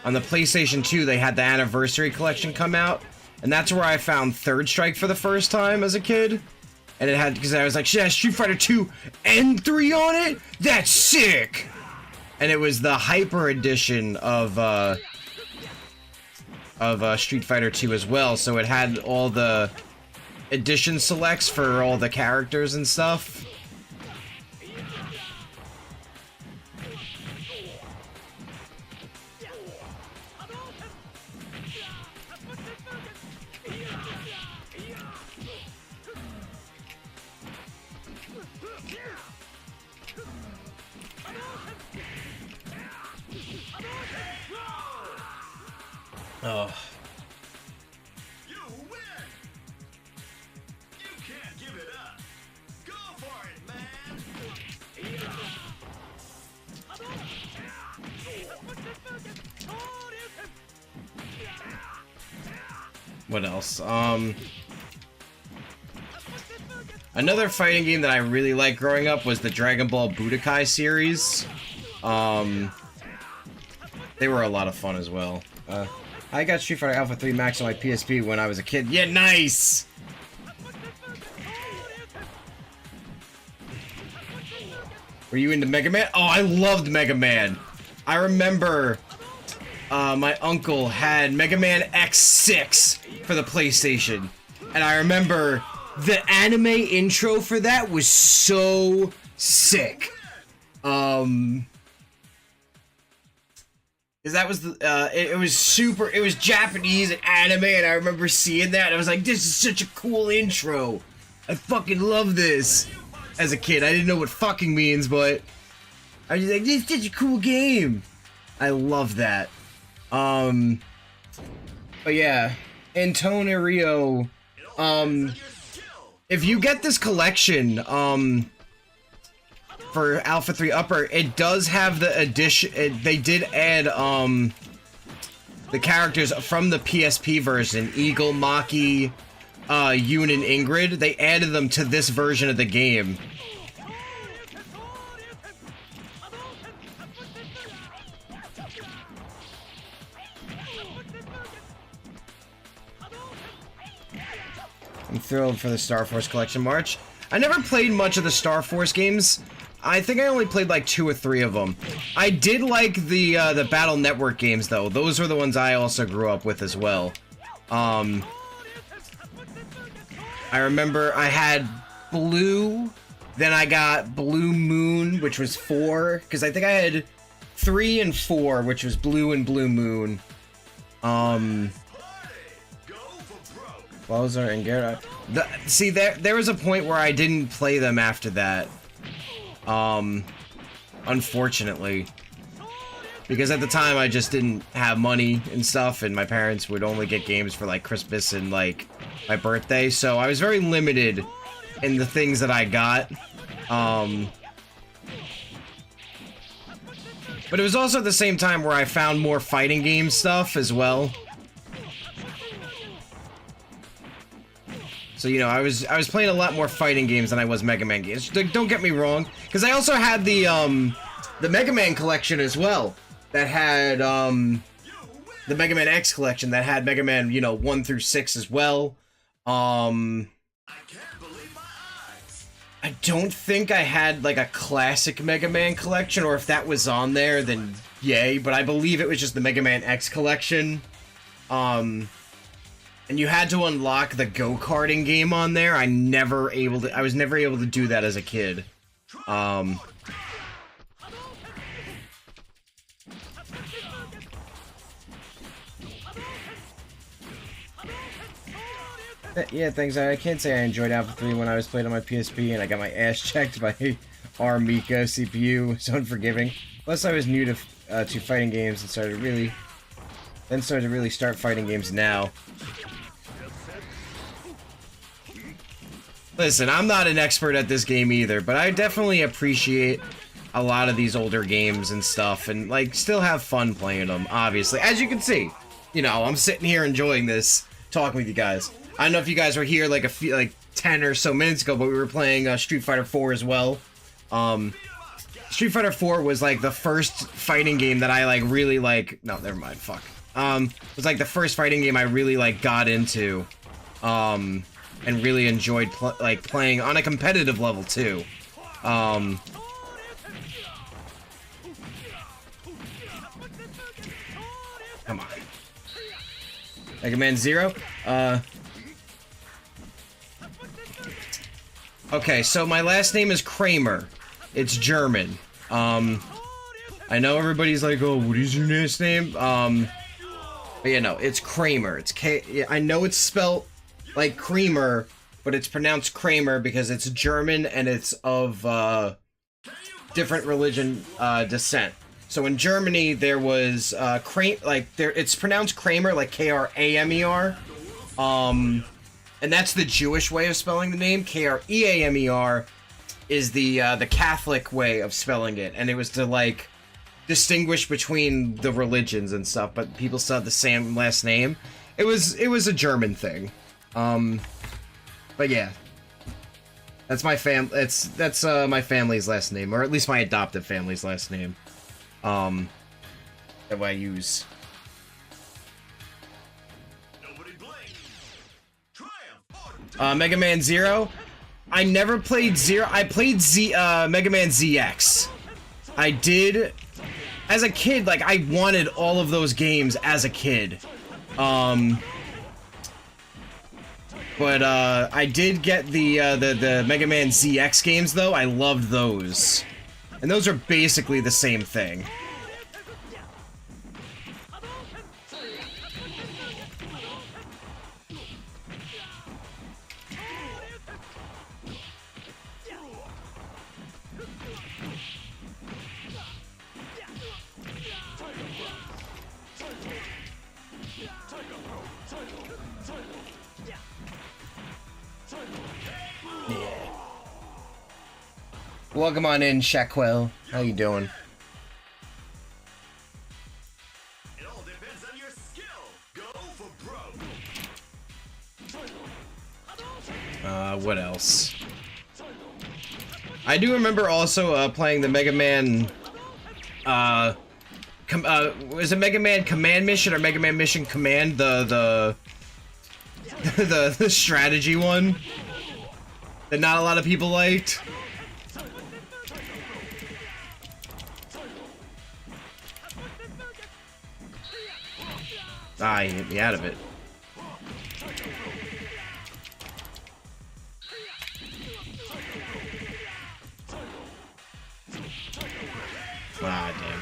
on the PlayStation 2 they had the Anniversary Collection come out, and that's where I found Third Strike for the first time as a kid. And it had, because I was like, yeah, Street Fighter 2 and 3 on it? That's sick! And it was the Hyper Edition of Street Fighter 2 as well, so it had all the edition selects for all the characters and stuff. Oh.
You win! You can't give it up! Go for it, man!
What else? Another fighting game that I really liked growing up was the Dragon Ball Budokai series. They were a lot of fun as well. I got Street Fighter Alpha 3 Max on my PSP when I was a kid. Yeah, nice! Were you into Mega Man? Oh, I loved Mega Man. I remember my uncle had Mega Man X6 for the PlayStation. And I remember the anime intro for that was so sick. Because that was the, it was super, it was Japanese and anime, and I remember seeing that, and I was like, this is such a cool intro. I fucking love this. As a kid, I didn't know what fucking means, but I was like, this is such a cool game. I love that. But yeah, Antone R.E.V.O, if you get this collection, for Alpha 3 Upper, it does have the addition, they did add, the characters from the PSP version, Eagle, Maki, Yoon, and Ingrid. They added them to this version of the game. I'm thrilled for the Star Force Collection March. I never played much of the Star Force games. I think I only played like 2 or 3 of them. I did like the Battle Network games though. Those were the ones I also grew up with as well. I remember I had Blue, then I got Blue Moon, which was 4, because I think I had 3 and 4, which was Blue and Blue Moon. Bowser and Gyara. See, there was a point where I didn't play them after that. Unfortunately. Because at the time I just didn't have money and stuff, and my parents would only get games for like Christmas and like my birthday, so I was very limited in the things that I got. But it was also at the same time where I found more fighting game stuff as well. So, you know, I was playing a lot more fighting games than I was Mega Man games. Don't get me wrong, because I also had the Mega Man collection as well, that had, the Mega Man X collection that had Mega Man, you know, 1 through 6 as well. I don't think I had, like, a classic Mega Man collection, or if that was on there, then yay, but I believe it was just the Mega Man X collection. And you had to unlock the go-karting game on there. I was never able to do that as a kid. Yeah, thanks. I can't say I enjoyed Alpha 3 when I was playing on my PSP, and I got my ass checked by R.E.V.O CPU. It's unforgiving. Plus, I was new to fighting games and started to really start fighting games now. Listen, I'm not an expert at this game either, but I definitely appreciate a lot of these older games and stuff, and, like, still have fun playing them, obviously. As you can see, you know, I'm sitting here enjoying this, talking with you guys. I don't know if you guys were here, like, 10 or so minutes ago, but we were playing Street Fighter 4 as well. Street Fighter 4 was, like, the first fighting game that I, like, really, like... No, never mind, fuck. It was, like, the first fighting game I really, like, got into. And really enjoyed playing on a competitive level too. Come on. Mega Man Zero? Okay, so my last name is Kramer. It's German. I know everybody's like, oh, what is your last name? But yeah, no, it's Kramer. It's I know it's spelled like creamer, but it's pronounced Kramer because it's German and it's of different religion descent. So in Germany there was it's pronounced Kramer, like K-R-A-M-E-R, and that's the Jewish way of spelling the name. K-R-E-A-M-E-R is the Catholic way of spelling it, and it was to like distinguish between the religions and stuff, but people still had the same last name. It was a German thing. But yeah, that's my that's my family's last name, or at least my adoptive family's last name. That I use. Mega Man Zero. I never played Zero. I played Mega Man ZX. I did, as a kid. Like, I wanted all of those games as a kid. But I did get the Mega Man ZX games though. I loved those, and those are basically the same thing. Yeah. Welcome on in, Shaquille. How you doing?
It all depends on your skill. Go for broke.
What else? I do remember also playing the Mega Man. Was it Mega Man Command Mission or Mega Man Mission Command? The the strategy one that not a lot of people liked. Ah, he hit me out of it. Ah, damn.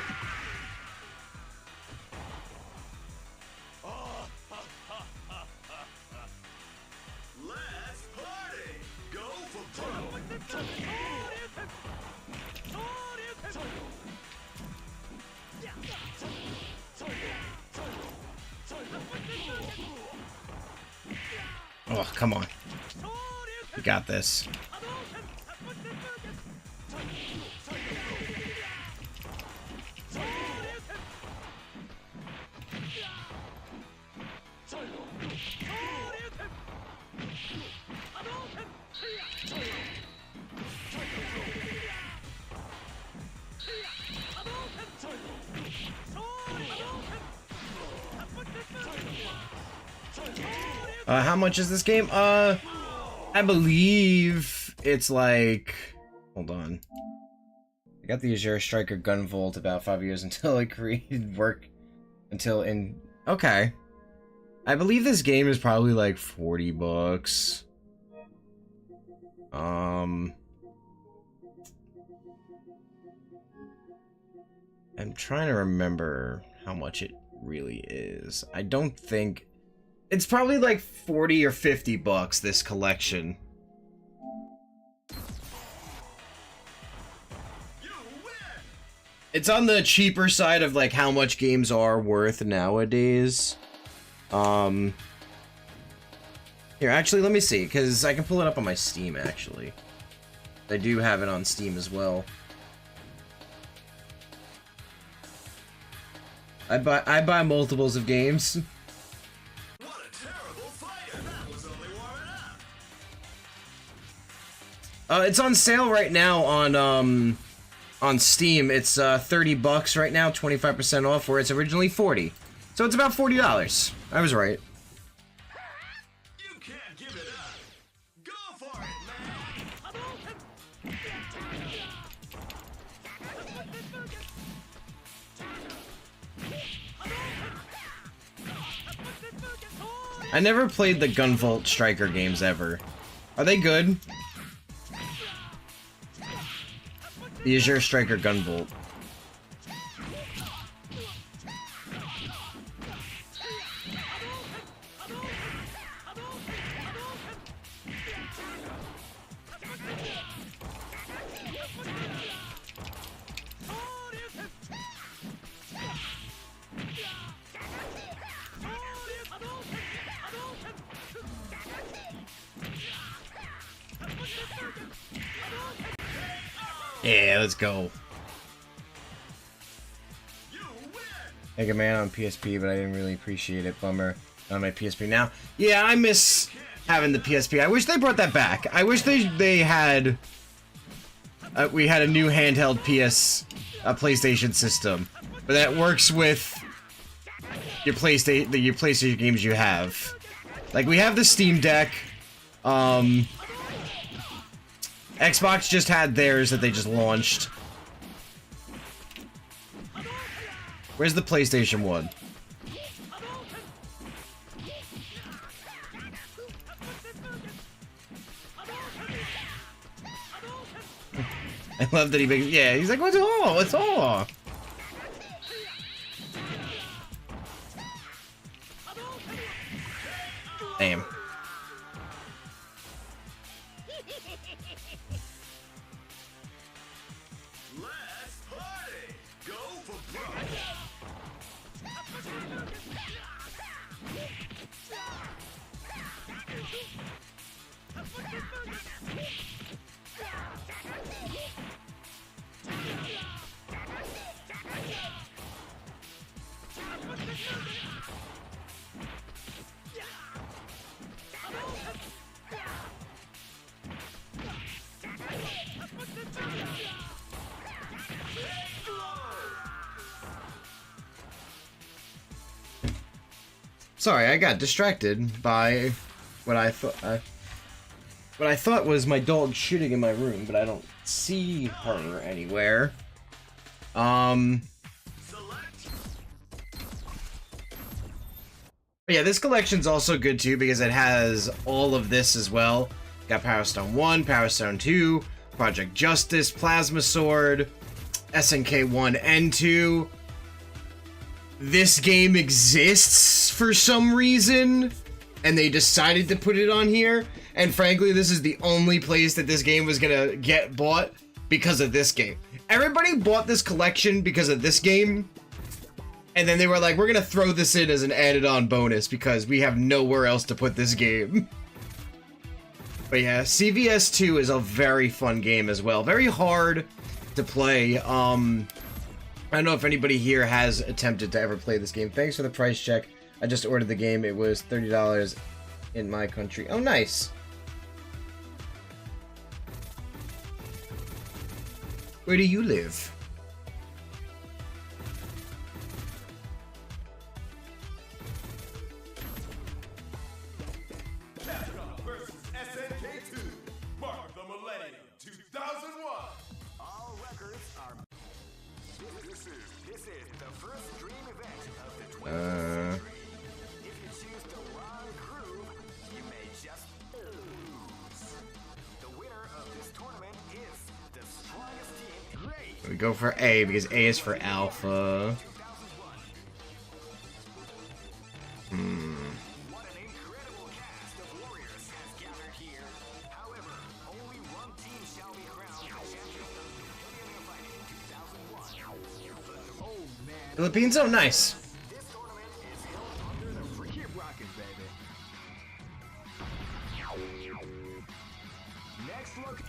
Let's party. Go for broke.
Oh, come on. You got this. How much is this game? I believe it's like... Hold on. I got the Azure Striker Gun Vault about 5 years until I created work... Okay. I believe this game is probably like 40 bucks. I'm trying to remember how much it really is. I don't think... It's probably like 40 or 50 bucks, this collection. It's on the cheaper side of like how much games are worth nowadays. Here, actually, let me see, because I can pull it up on my Steam, actually. I do have it on Steam as well. I buy multiples of games. It's on sale right now on Steam. It's 30 bucks right now, 25% off, where it's originally 40. So it's about $40. I was right.
You can't give it up. Go for it, man.
I never played the Gunvolt Striker games ever. Are they good? The Azure Striker Gunvolt. Yeah, let's go. Mega Man on PSP, but I didn't really appreciate it. Bummer. On my PSP now. Yeah, I miss having the PSP. I wish they brought that back. I wish they had... we had a new handheld PlayStation system. But that works with your PlayStation games you have. Like, we have the Steam Deck. Xbox just had theirs that they just launched. Where's the PlayStation 1? I love that he makes... Yeah, he's like, what's all? What's all? Damn.
Let's party. Go for broke.
Sorry, I got distracted by what I thought was my dog shitting in my room, but I don't see her anywhere. But yeah, this collection's also good too because it has all of this as well. Got Power Stone 1, Power Stone 2, Project Justice, Plasma Sword, SNK 1 and 2. This game exists for some reason, and they decided to put it on here. And frankly, this is the only place that this game was gonna get bought because of this game. Everybody bought this collection because of this game. And then they were like, we're gonna throw this in as an added-on bonus because we have nowhere else to put this game. But yeah, CVS 2 is a very fun game as well. Very hard to play. I don't know if anybody here has attempted to ever play this game. Thanks for the price check. I just ordered the game. It was $30 in my country. Oh, nice. Where do you live?
Versus SNK2. Mark the Millennium 2001.
All records are. This is the first dream event of the 20th century. If you choose the wrong groove, you may just lose. The winner of this tournament is the strongest team. Great.
We go for A because A is for Alpha.
2001. What an incredible cast of warriors has gathered here. However, only one team shall be crowned champion of the Millionaire Fighting 2001. Oh man.
Philippines, oh nice.
This tournament is held under the freaking rocket, baby. Next look.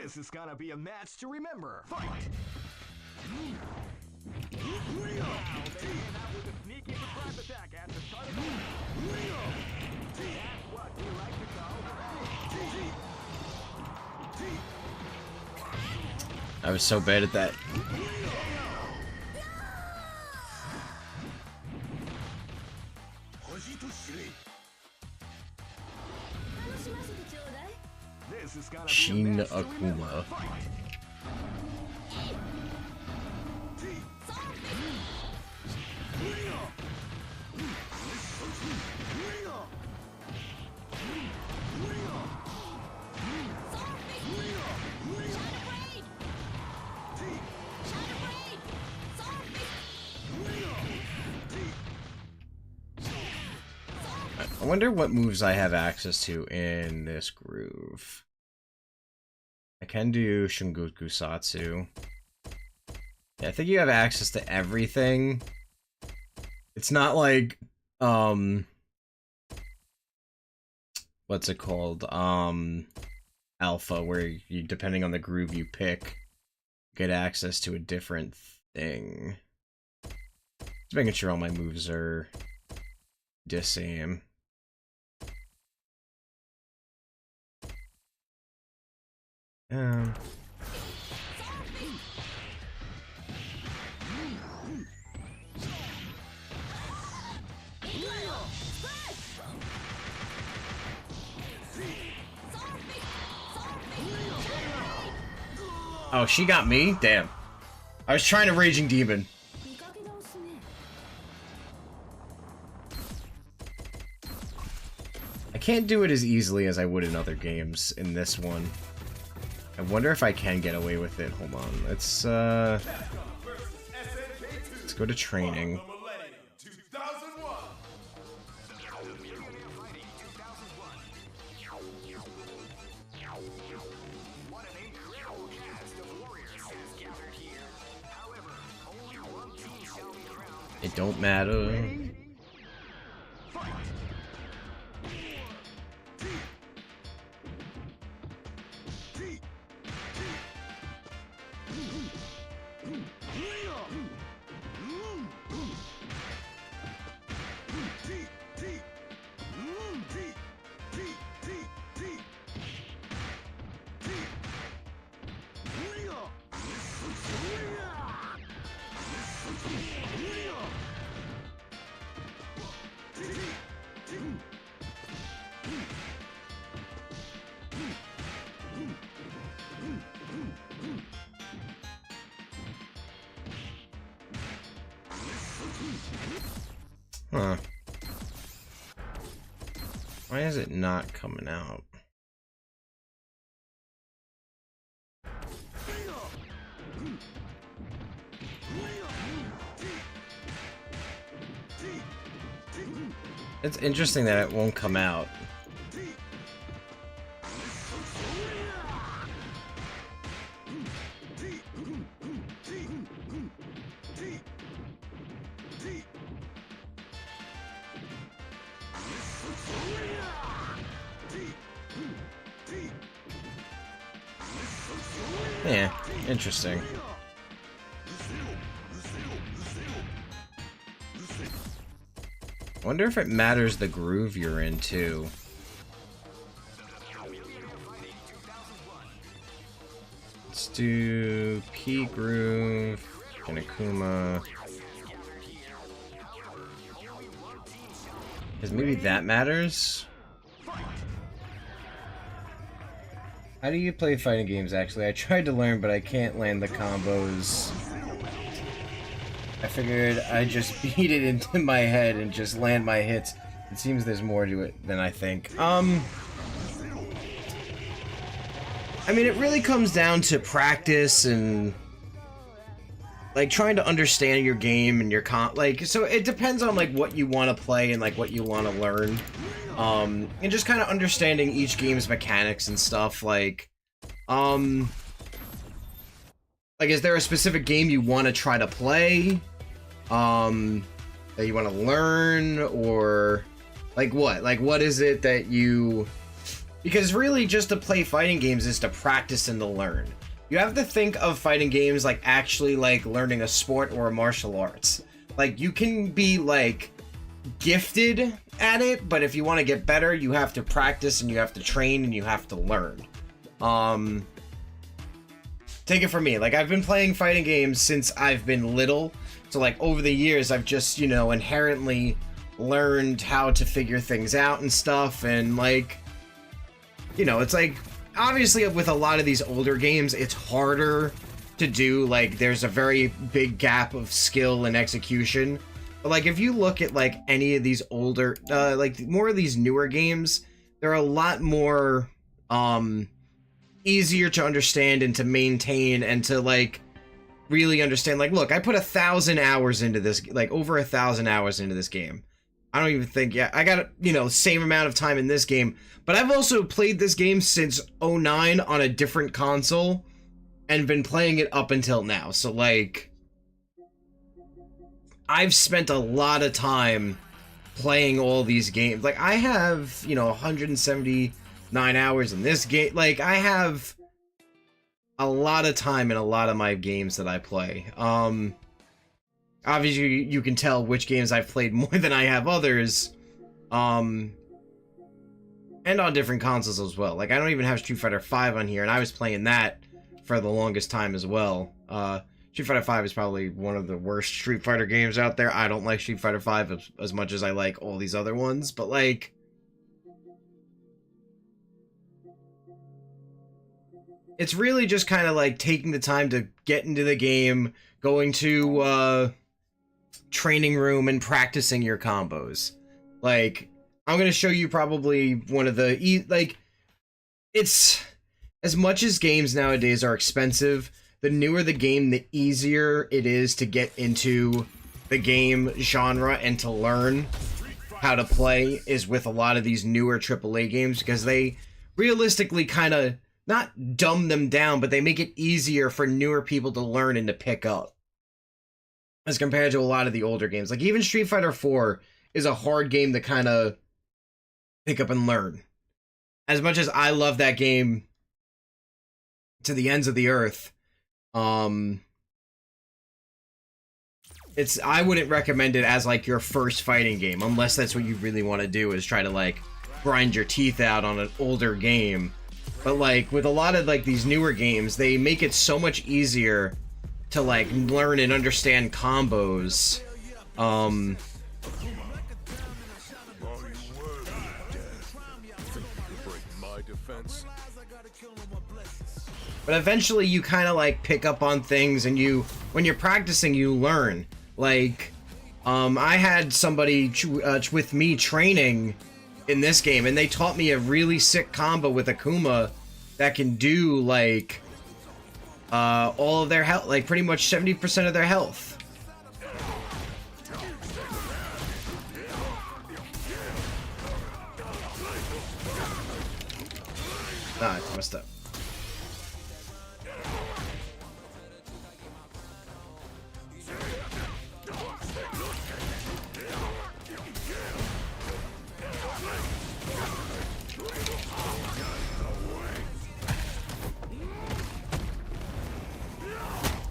This is gonna be a match to remember. Fight! That was a sneaky surprise attack at the start of the That's what we like to call
I was so bad at that.
This is gonna
Shin
be a match to remember.
Akuma.
Fight!
I wonder what moves I have access to in this groove. I can do Shungoku Satsu. Yeah, I think you have access to everything. It's not like, what's it called? Alpha, where you, depending on the groove you pick, get access to a different thing. Just making sure all my moves are the same. Oh, she got me? Damn. I was trying to Raging Demon. I can't do it as easily as I would in other games in this one. I wonder if I can get away with it. Hold on. Let's go to training. It don't matter. Huh. Why is it not coming out? It's interesting that it won't come out. Yeah, interesting. Wonder if it matters the groove you're in too. Let's do P groove, Akuma. Because maybe that matters. How do you play fighting games, actually? I tried to learn, but I can't land the combos. I figured I'd just beat it into my head and just land my hits. It seems there's more to it than I think. I mean, it really comes down to practice and like trying to understand your game and your so it depends on like what you want to play and like what you want to learn. And just kind of understanding each game's mechanics and stuff. Like is there a specific game you want to try to play? That you want to learn, or like what? Like what is it that you? Because really, just to play fighting games is to practice and to learn. You have to think of fighting games like actually like learning a sport or a martial arts. Like you can be like gifted at it, but if you want to get better, you have to practice and you have to train and you have to learn. Take it from me, like I've been playing fighting games since I've been little, so like over the years I've just, you know, inherently learned how to figure things out and stuff, and like, you know, it's like obviously with a lot of these older games it's harder to do, like there's a very big gap of skill and execution. But like if you look at like any of these older like more of these newer games, they're a lot more easier to understand and to maintain and to like really understand. Like look, I put 1,000 hours into this, like over 1,000 hours into this game. I don't even think, yeah, I got, you know, same amount of time in this game, but I've also played this game since 2009 on a different console and been playing it up until now. So like I've spent a lot of time playing all these games. Like I have, you know, 179 hours in this game. Like I have a lot of time in a lot of my games that I play. Obviously you can tell which games I've played more than I have others. And on different consoles as well. Like I don't even have Street Fighter V on here, and I was playing that for the longest time as well. Street Fighter V is probably one of the worst Street Fighter games out there. I don't like Street Fighter V as much as I like all these other ones, but like it's really just kind of like taking the time to get into the game, going to training room and practicing your combos. Like I'm going to show you probably one of the like it's as much as games nowadays are expensive, the newer the game, the easier it is to get into the game genre and to learn how to play is with a lot of these newer AAA games, because they realistically kind of not dumb them down, but they make it easier for newer people to learn and to pick up as compared to a lot of the older games. Like even Street Fighter 4 is a hard game to kind of pick up and learn. As much as I love that game to the ends of the earth, I wouldn't recommend it as like your first fighting game, unless that's what you really want to do, is try to like grind your teeth out on an older game. But like with a lot of like these newer games, they make it so much easier to like learn and understand combos. But eventually you kind of like pick up on things, and when you're practicing, you learn. Like I had somebody with me training in this game, and they taught me a really sick combo with Akuma that can do, like, all of their health, like, pretty much 70% of their health. Ah, I messed up.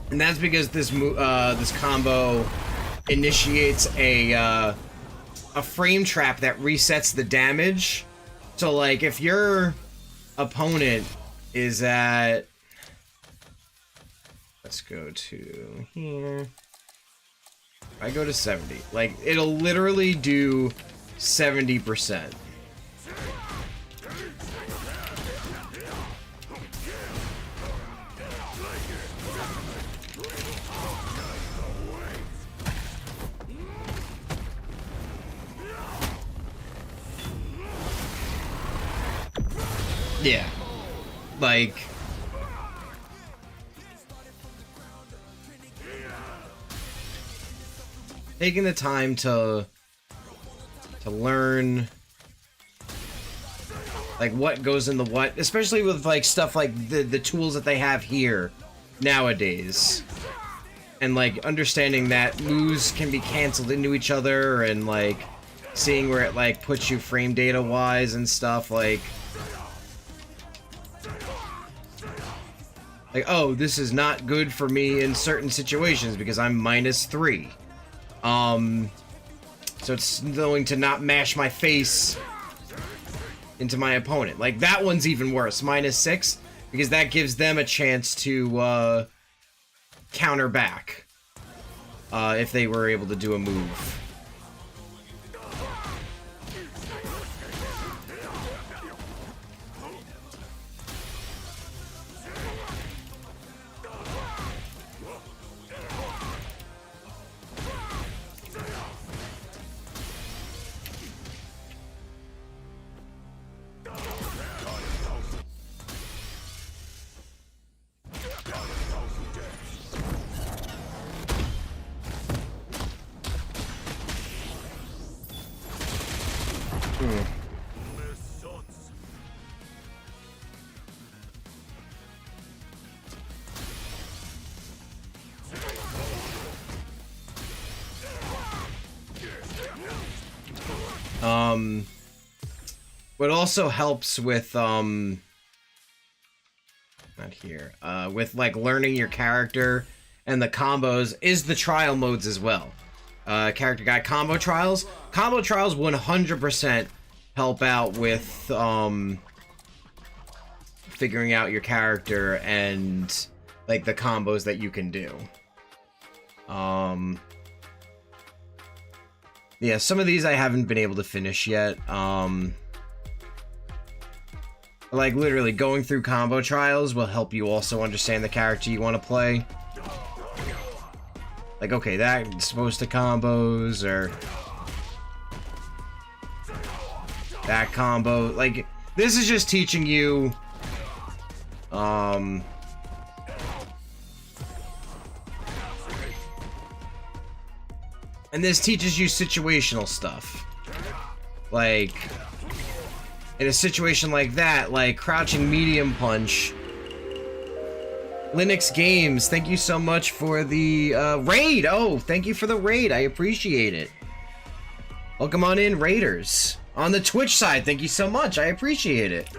And that's because this this combo initiates a frame trap that resets the damage. So, like, if your opponent is at, let's go to here. I go to 70. Like, it'll literally do 70%. Yeah, like, taking the time to learn, like, what goes in the what, especially with, like, stuff like the tools that they have here nowadays, and, like, understanding that moves can be canceled into each other, and, like, seeing where it, like, puts you frame data wise and stuff, like, oh, this is not good for me in certain situations because I'm -3. So it's going to not mash my face into my opponent. Like, that one's even worse, -6, because that gives them a chance to counter back if they were able to do a move. What also helps with, not here, with, like, learning your character and the combos is the trial modes as well. Character guide combo trials. Combo trials 100% help out with, figuring out your character and, like, the combos that you can do. Yeah, some of these I haven't been able to finish yet. Like, literally, going through combo trials will help you also understand the character you want to play. Like, okay, that's supposed to combos, or that combo. Like, this is just teaching you, and this teaches you situational stuff. Like, in a situation like that, like crouching medium punch. Linux Games, thank you so much for the raid. Oh, thank you for the raid. I appreciate it. Welcome on in, raiders. On the Twitch side, thank you so much. I appreciate it.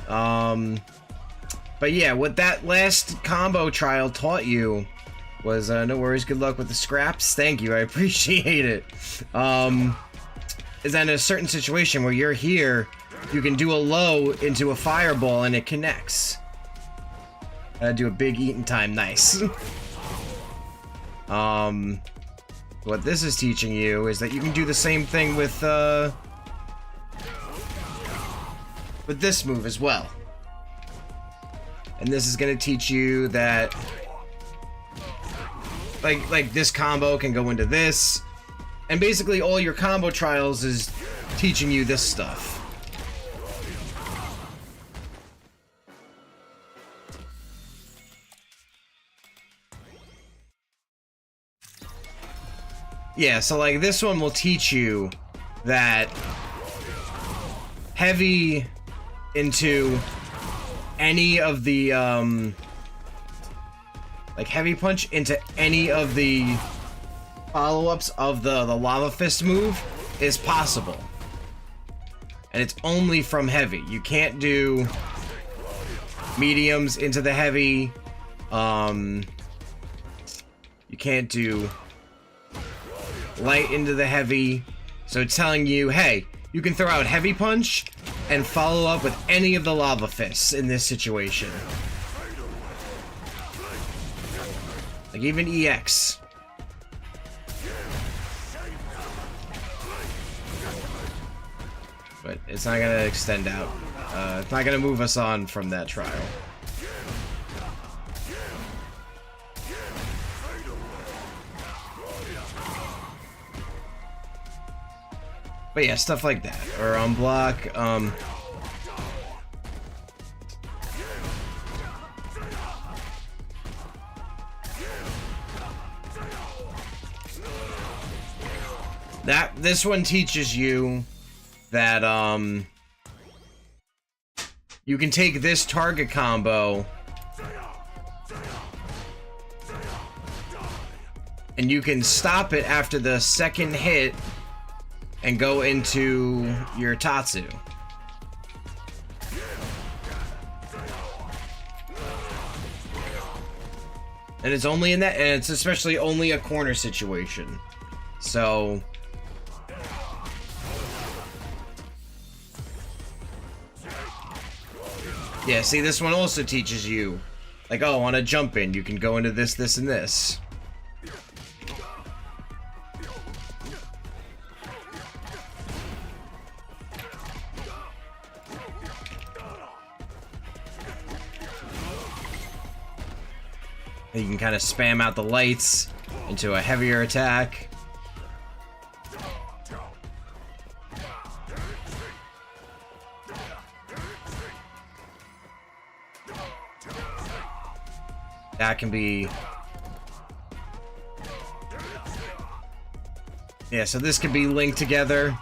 But yeah, what that last combo trial taught you was, no worries, good luck with the scraps. Thank you, I appreciate it. Is that in a certain situation where you're here, you can do a low into a fireball and it connects. Do a big eating time, nice. What this is teaching you is that you can do the same thing with this move as well. And this is going to teach you that like this combo can go into this, and basically all your combo trials is teaching you this stuff. Yeah, so like this one will teach you that heavy into any of the like heavy punch into any of the follow-ups of the lava fist move is possible, and it's only from heavy. You can't do mediums into the heavy. You can't do light into the heavy. So it's telling you, hey, you can throw out heavy punch and follow up with any of the lava fists in this situation. Like even EX. But it's not gonna extend out. It's not gonna move us on from that trial. But yeah, stuff like that. Or on block, this one teaches you that you can take this target combo and you can stop it after the second hit and go into your Tatsu. And it's only in that, and it's especially only a corner situation. So yeah, see, this one also teaches you, like, oh, on a jump in, you can go into this, this, and this. You can kind of spam out the lights into a heavier attack. That can be... yeah, so this could be linked together.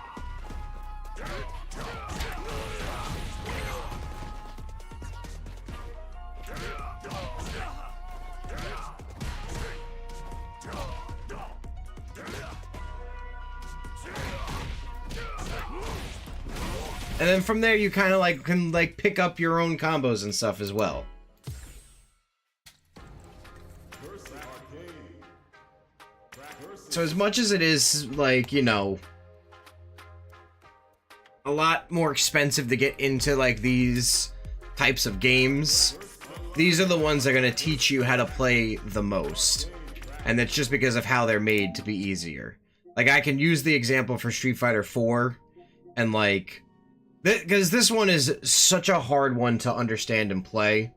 And then from there, you kind of like can like pick up your own combos and stuff as well. So as much as it is like, you know, a lot more expensive to get into like these types of games, these are the ones that are going to teach you how to play the most. And that's just because of how they're made to be easier. Like I can use the example for Street Fighter 4 and like, because this one is such a hard one to understand and play.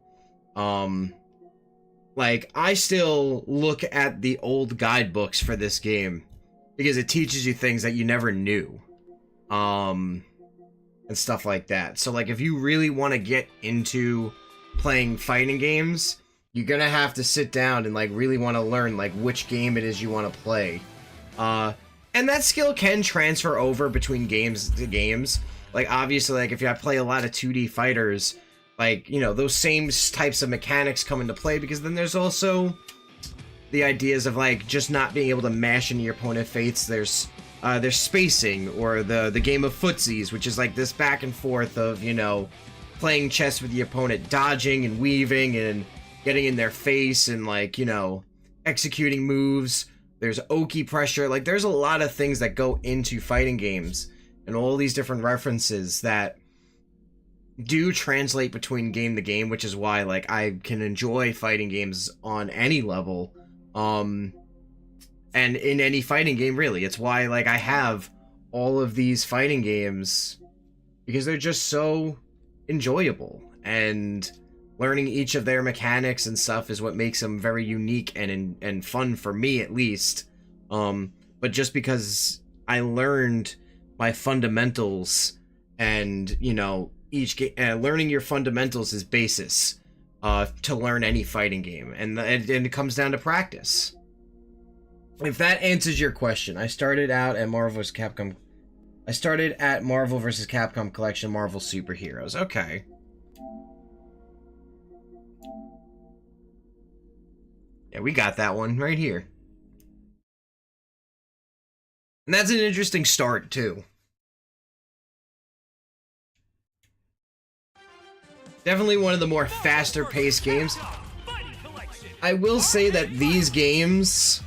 Like, I still look at the old guidebooks for this game because it teaches you things that you never knew. And stuff like that. So, like, if you really want to get into playing fighting games, you're gonna have to sit down and, like, really want to learn, like, which game it is you want to play. And that skill can transfer over between games to games. Like, obviously, like, if I play a lot of 2D fighters, like, you know, those same types of mechanics come into play, because then there's also the ideas of, like, just not being able to mash into your opponent fates. There's spacing, or the game of footsies, which is, like, this back and forth of, you know, playing chess with the opponent, dodging and weaving and getting in their face and, like, you know, executing moves. There's Oki pressure. Like, there's a lot of things that go into fighting games, and all these different references that do translate between game to game, which is why, like, I can enjoy fighting games on any level, and in any fighting game, really. It's why, like, I have all of these fighting games, because they're just so enjoyable, and learning each of their mechanics and stuff is what makes them very unique and fun for me, at least. But just because I learned my fundamentals, and you know, learning your fundamentals is basis to learn any fighting game, and it comes down to practice. If that answers your question, I started out at Marvel vs. Capcom. I started at Marvel vs. Capcom Collection, Marvel Superheroes. Okay. Yeah, we got that one right here. And that's an interesting start, too. Definitely one of the more faster-paced games. I will say that these games...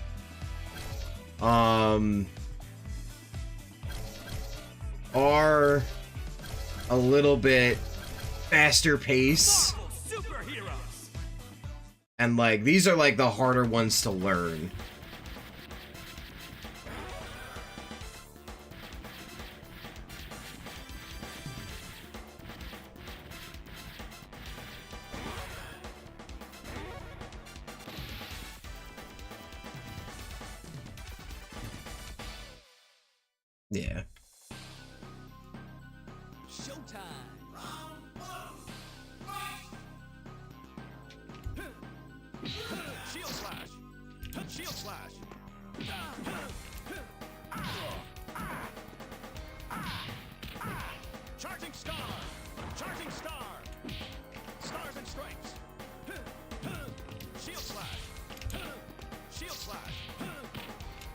are a little bit faster pace, and like these are like the harder ones to learn. Yeah.
Shield slash. Charging star. Charging star. Stars and stripes. Shield slash. Shield slash.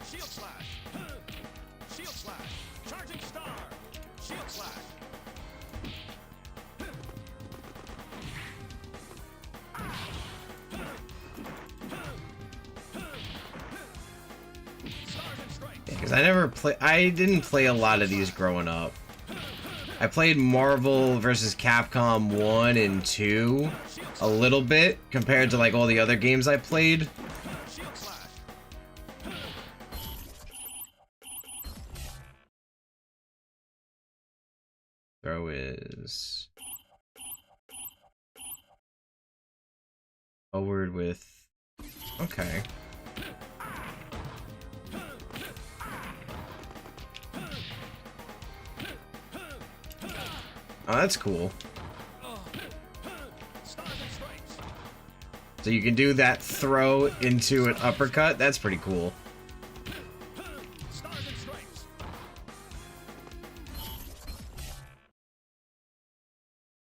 Shield slash. Shield slash. Charging star. Shield slash.
Because I didn't play a lot of these growing up. I played Marvel vs. Capcom 1 and 2 a little bit compared to like all the other games I played. Throw is forward with, okay. Oh, that's cool. So you can do that throw into an uppercut? That's pretty cool.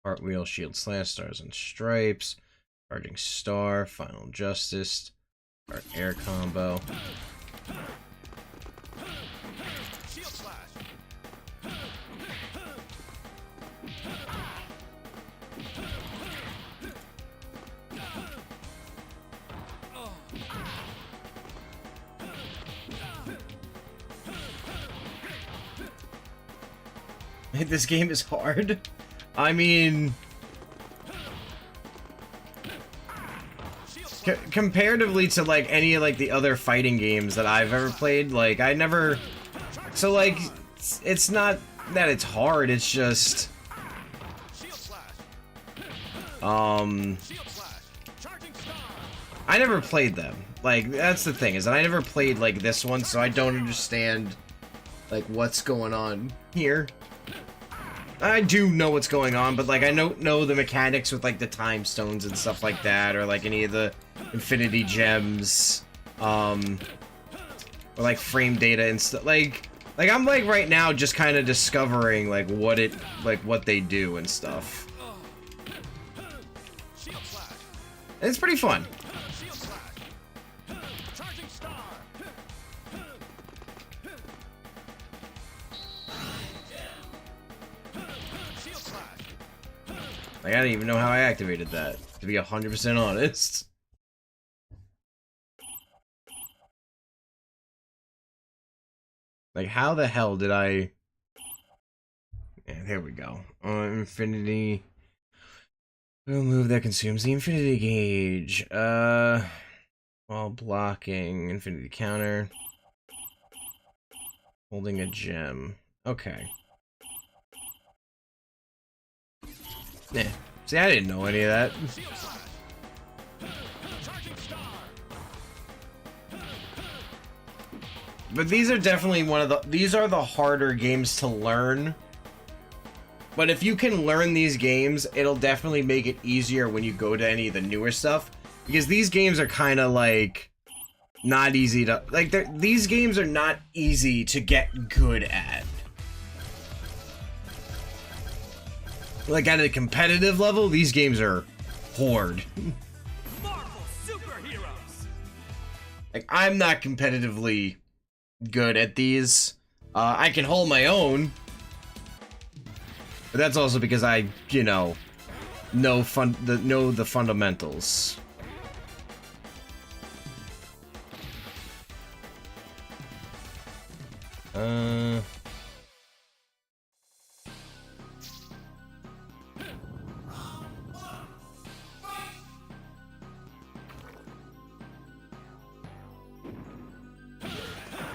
Cartwheel, shield slash, stars and stripes. Charging star, final justice. Our air combo. This game is hard. I mean, comparatively to like any of like the other fighting games that I've ever played, like I never. So like, it's not that it's hard. It's just, I never played them. Like that's the thing, is that I never played like this one, so I don't understand like what's going on here. I do know what's going on, but like I don't know the mechanics with like the time stones and stuff like that, or like any of the infinity gems, or like frame data and stuff. Like I'm like right now just kind of discovering like what they do and stuff. And it's pretty fun. Like, I don't even know how I activated that, to be 100% honest. Like, how the hell did I... Yeah, there we go. Infinity... We'll move that consumes the infinity gauge. While blocking, infinity counter. Holding a gem. Okay. Yeah, See, I didn't know any of that. But these are definitely these are the harder games to learn. But if you can learn these games, it'll definitely make it easier when you go to any of the newer stuff. Because these games are kind of like not easy to like. These games are not easy to get good at. Like at a competitive level, these games are hard.
Marvel superheroes.
Like I'm not competitively good at these. I can hold my own, but that's also because I, you know the fundamentals.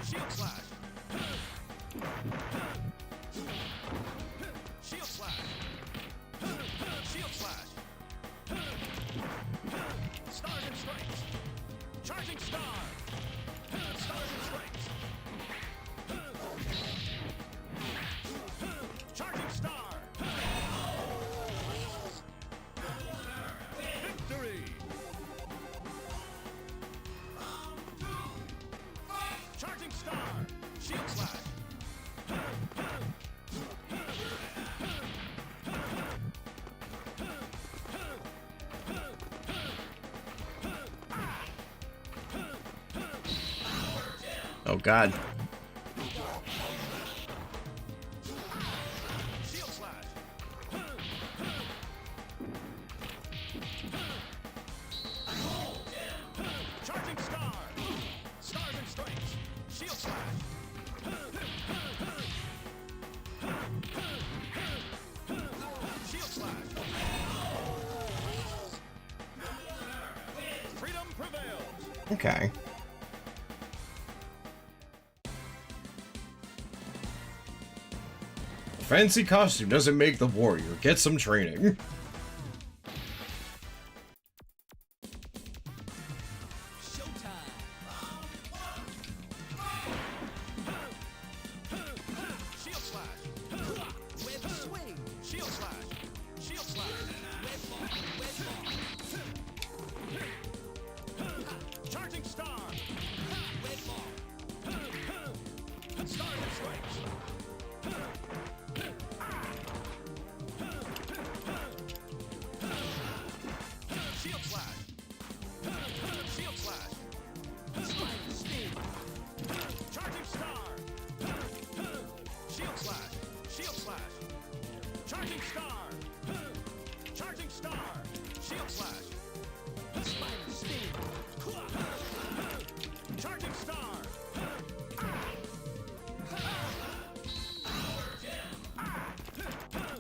Shield slash. Shield slash. Shield slash. Stars and stripes. Charging star. Stars and stripes. Charging star. Victory. Charging star. Shield slash.
Oh God.
Shield slash. Charging star. Stars and stripes. Shield slash. Shield slash. Freedom prevails.
Okay. Fancy costume doesn't make the warrior. Get some training.
Shield slash. Web swing. Shield slash. Shield slash. Web ball. Charging star. Web ball. Stars and stripes. Shield slash. Shield slash. Spider sting. Charging star. Shield slash. Shield slash. Charging star. Charging star. Shield slash. Spider sting. Charging star.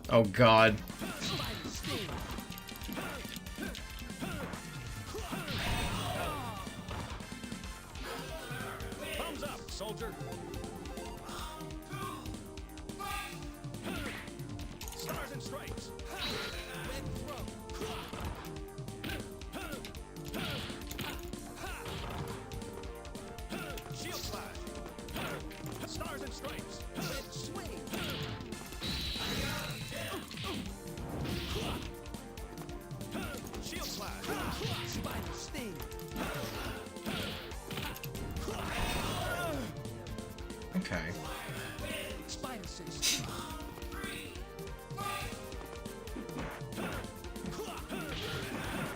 Oh God.
Spider sting. Thumbs up, soldier. Stars and stripes. Web throw. Shield slash. Stars and stripes. Web swing. Shield slash. Spider sting.
Okay.
Spider six.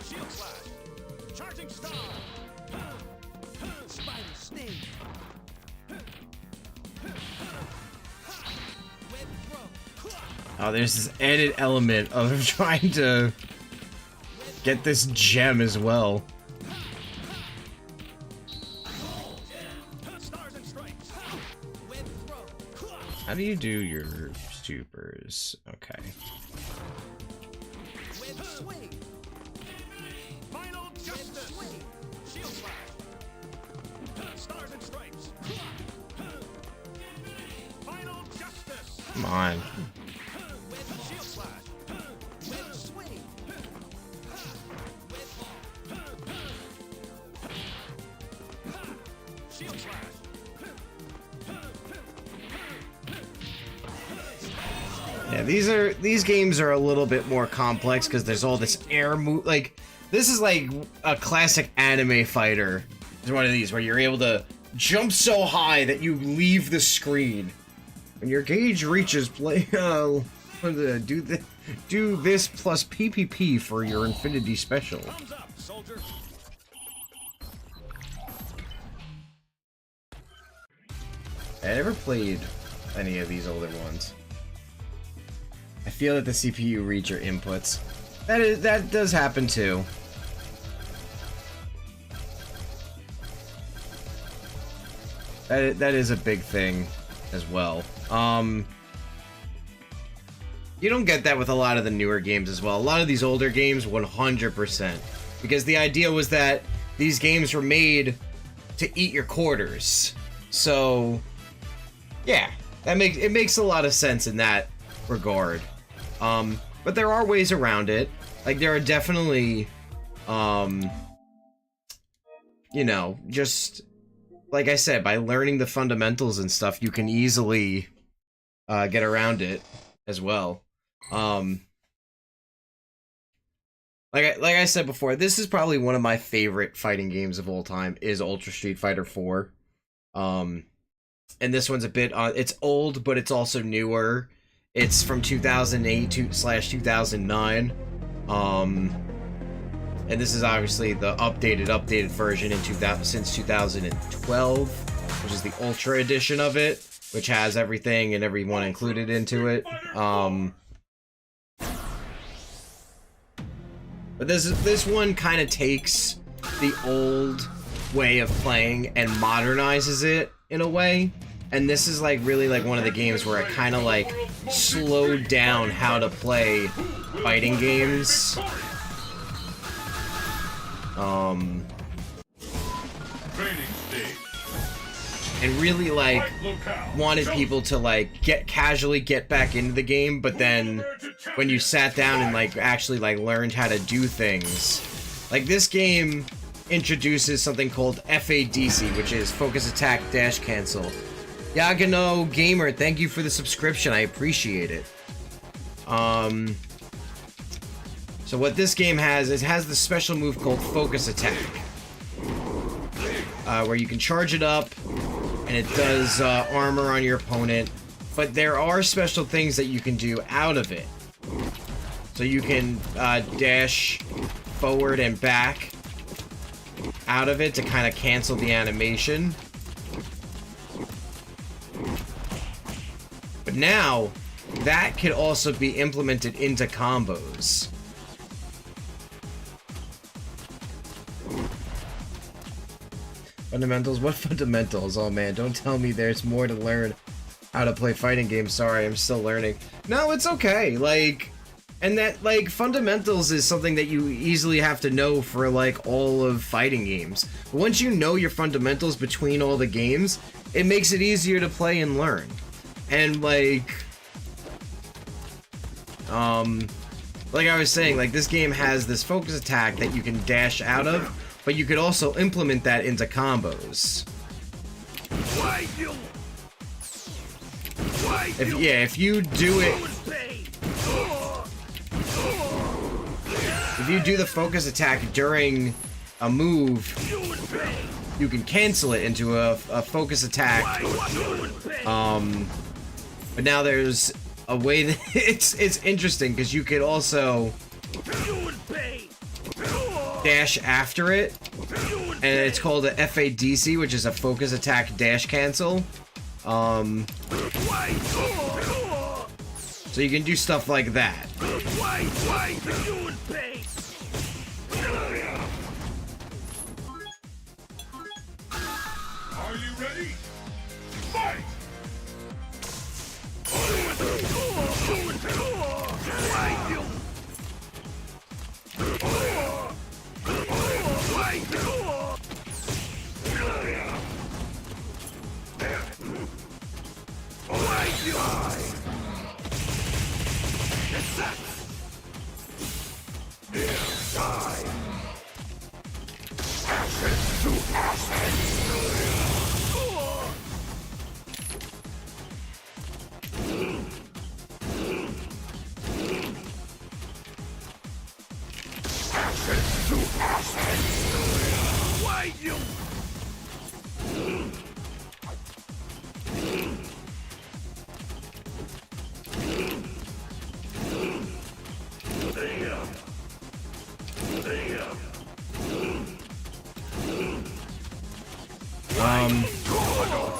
Shield slash. Charging star. Spider sting. Web throw.
Oh, there's this added element of trying to get this gem as well.
Stars and stripes. Web throw.
How do you do your supers? Okay.
Web swing. Final justice. Swing. Shield slash. Stars and stripes. Final justice.
Come on.
Web shield slash. Web swing.
Yeah, these games are a little bit more complex because there's all this air move. Like, this is like a classic anime fighter. It's one of these where you're able to jump so high that you leave the screen. When your gauge reaches do this plus PPP for your Infinity Special.
Thumbs up, soldier.
I never played any of these older ones. I feel that the CPU reads your inputs. That does happen too. That is a big thing as well. You don't get that with a lot of the newer games as well. A lot of these older games, 100%. Because the idea was that these games were made to eat your quarters. So, yeah, it makes a lot of sense in that regard. But there are ways around it. Like, there are definitely, you know, just, like I said, by learning the fundamentals and stuff, you can easily get around it as well. Like I said before, this is probably one of my favorite fighting games of all time, is Ultra Street Fighter 4. And this one's a bit, it's old, but it's also newer. It's from 2008/2009. And this is obviously the updated version in since 2012, which is the Ultra edition of it, which has everything and everyone included into it. But this one kind of takes the old way of playing and modernizes it in a way. And this is like really like one of the games where it kind of like slowed down how to play fighting games. And really like wanted people to like casually get back into the game, but then when you sat down and like actually like learned how to do things, like this game introduces something called FADC, which is Focus Attack Dash Cancel. Yagano Gamer, thank you for the subscription. I appreciate it. So what this game has is the special move called Focus Attack, where you can charge it up, and it does armor on your opponent. But there are special things that you can do out of it. So you can dash forward and back out of it to kind of cancel the animation. But now, that could also be implemented into combos. Fundamentals? What fundamentals? Oh man, don't tell me there's more to learn how to play fighting games. Sorry, I'm still learning. No, it's okay. Like, and that, like, fundamentals is something that you easily have to know for, like, all of fighting games. But once you know your fundamentals between all the games, it makes it easier to play and learn. And, like I was saying, like, this game has this focus attack that you can dash out of, but you could also implement that into combos. If you do it... If you do the focus attack during a move, you can cancel it into a focus attack. But now there's a way that it's interesting because you could also dash after it, and it's called a FADC, which is a focus attack dash cancel. So you can do stuff like that.
Are you ready? Fight!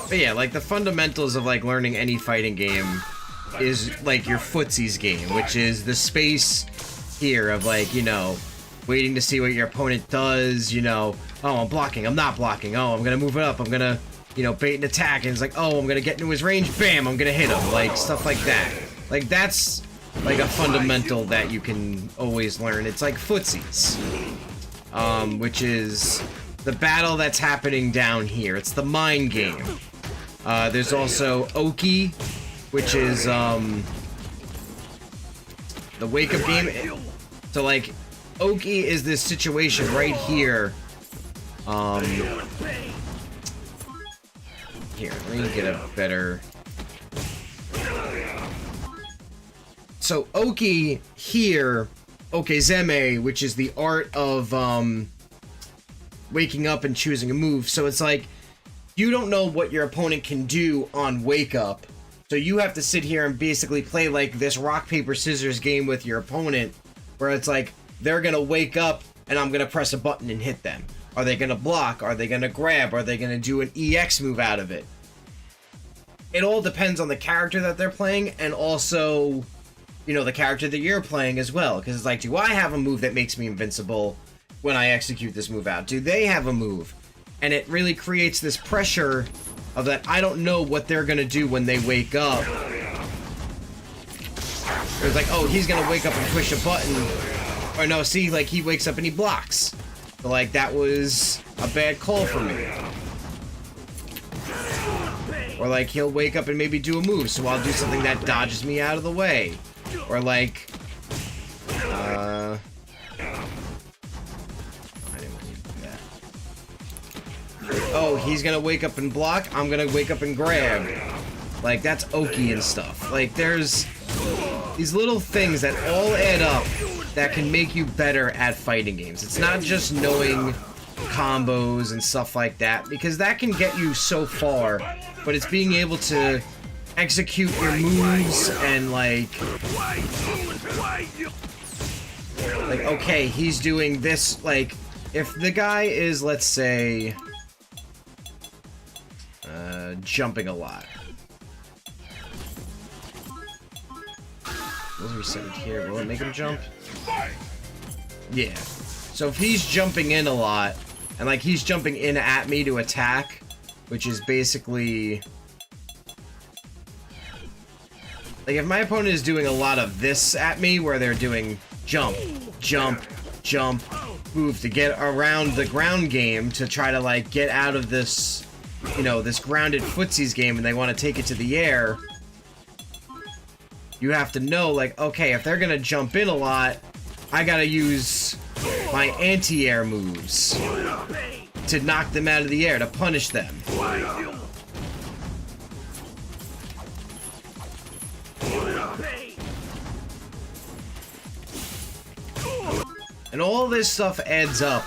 But yeah, like the fundamentals of like learning any fighting game is like your footsies game, which is the space here of like, you know, waiting to see what your opponent does, you know, oh, I'm blocking, I'm not blocking, oh, I'm gonna move it up, I'm gonna, you know, bait an attack, and it's like, oh, I'm gonna get into his range, bam, I'm gonna hit him, like, stuff like that. Like, that's like a fundamental that you can always learn. It's like footsies, which is the battle that's happening down here. It's the mind game. There's also Oki, which is the wake up game. So like, Oki is this situation right here. Here, let me get a better. So Oki here, Okezeme, which is the art of waking up and choosing a move. So it's like, you don't know what your opponent can do on wake up. So you have to sit here and basically play like this rock, paper, scissors game with your opponent, where it's like, they're gonna wake up and I'm gonna press a button and hit them. Are they gonna block? Are they gonna grab? Are they gonna do an EX move out of it? It all depends on the character that they're playing, and also, you know, the character that you're playing as well. Because it's like, do I have a move that makes me invincible when I execute this move out? Do they have a move? And it really creates this pressure of that I don't know what they're gonna do when they wake up. It's like, oh, he's gonna wake up and push a button. Or no, see, like, he wakes up and he blocks. So, like, that was a bad call for me. Or, like, he'll wake up and maybe do a move, so I'll do something that dodges me out of the way. Or, like, I didn't want to do that. Oh, he's gonna wake up and block, I'm gonna wake up and grab. Like, that's Oki and stuff. Like, there's these little things that all add up that can make you better at fighting games. It's not just knowing combos and stuff like that, because that can get you so far, but it's being able to execute your moves and like, okay, he's doing this, like, if the guy is, let's say, jumping a lot. Let's reset it here. Will it make him jump? Yeah. So if he's jumping in a lot, and like he's jumping in at me to attack, which is basically... Like if my opponent is doing a lot of this at me, where they're doing jump, jump, jump, move to get around the ground game to try to like get out of this, you know, this grounded footsies game, and they want to take it to the air, you have to know, like, okay, if they're gonna jump in a lot, I gotta use my anti-air moves to knock them out of the air, to punish them. And all this stuff adds up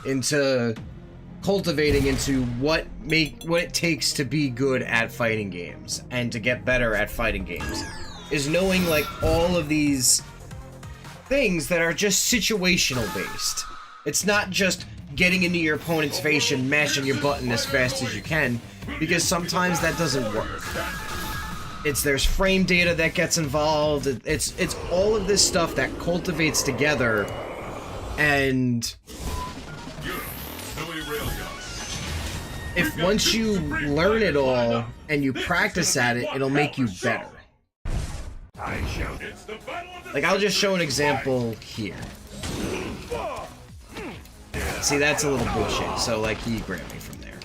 into cultivating into what it takes to be good at fighting games and to get better at fighting games. Is knowing like all of these things that are just situational based. It's not just getting into your opponent's face and mashing your button as fast as you can, because sometimes that doesn't work. There's frame data that gets involved. It's all of this stuff that cultivates together, and if once you learn it all and you practice at it, it'll make you better. Like, I'll just show an example here. See, that's a little bullshit. So, like, he grabbed me from there.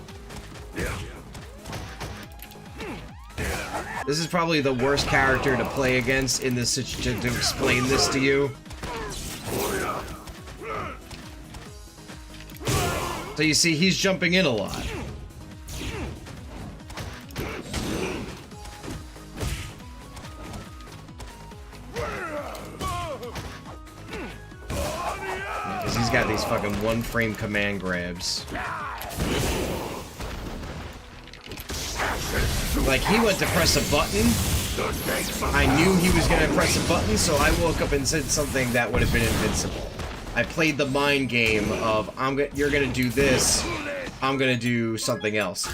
This is probably the worst character to play against in this situation, to explain this to you. So you see, he's jumping in a lot. He's got these fucking one-frame command grabs. Like, he went to press a button. I knew he was gonna press a button, so I woke up and said something that would have been invincible. I played the mind game of, you're gonna do this, I'm gonna do something else.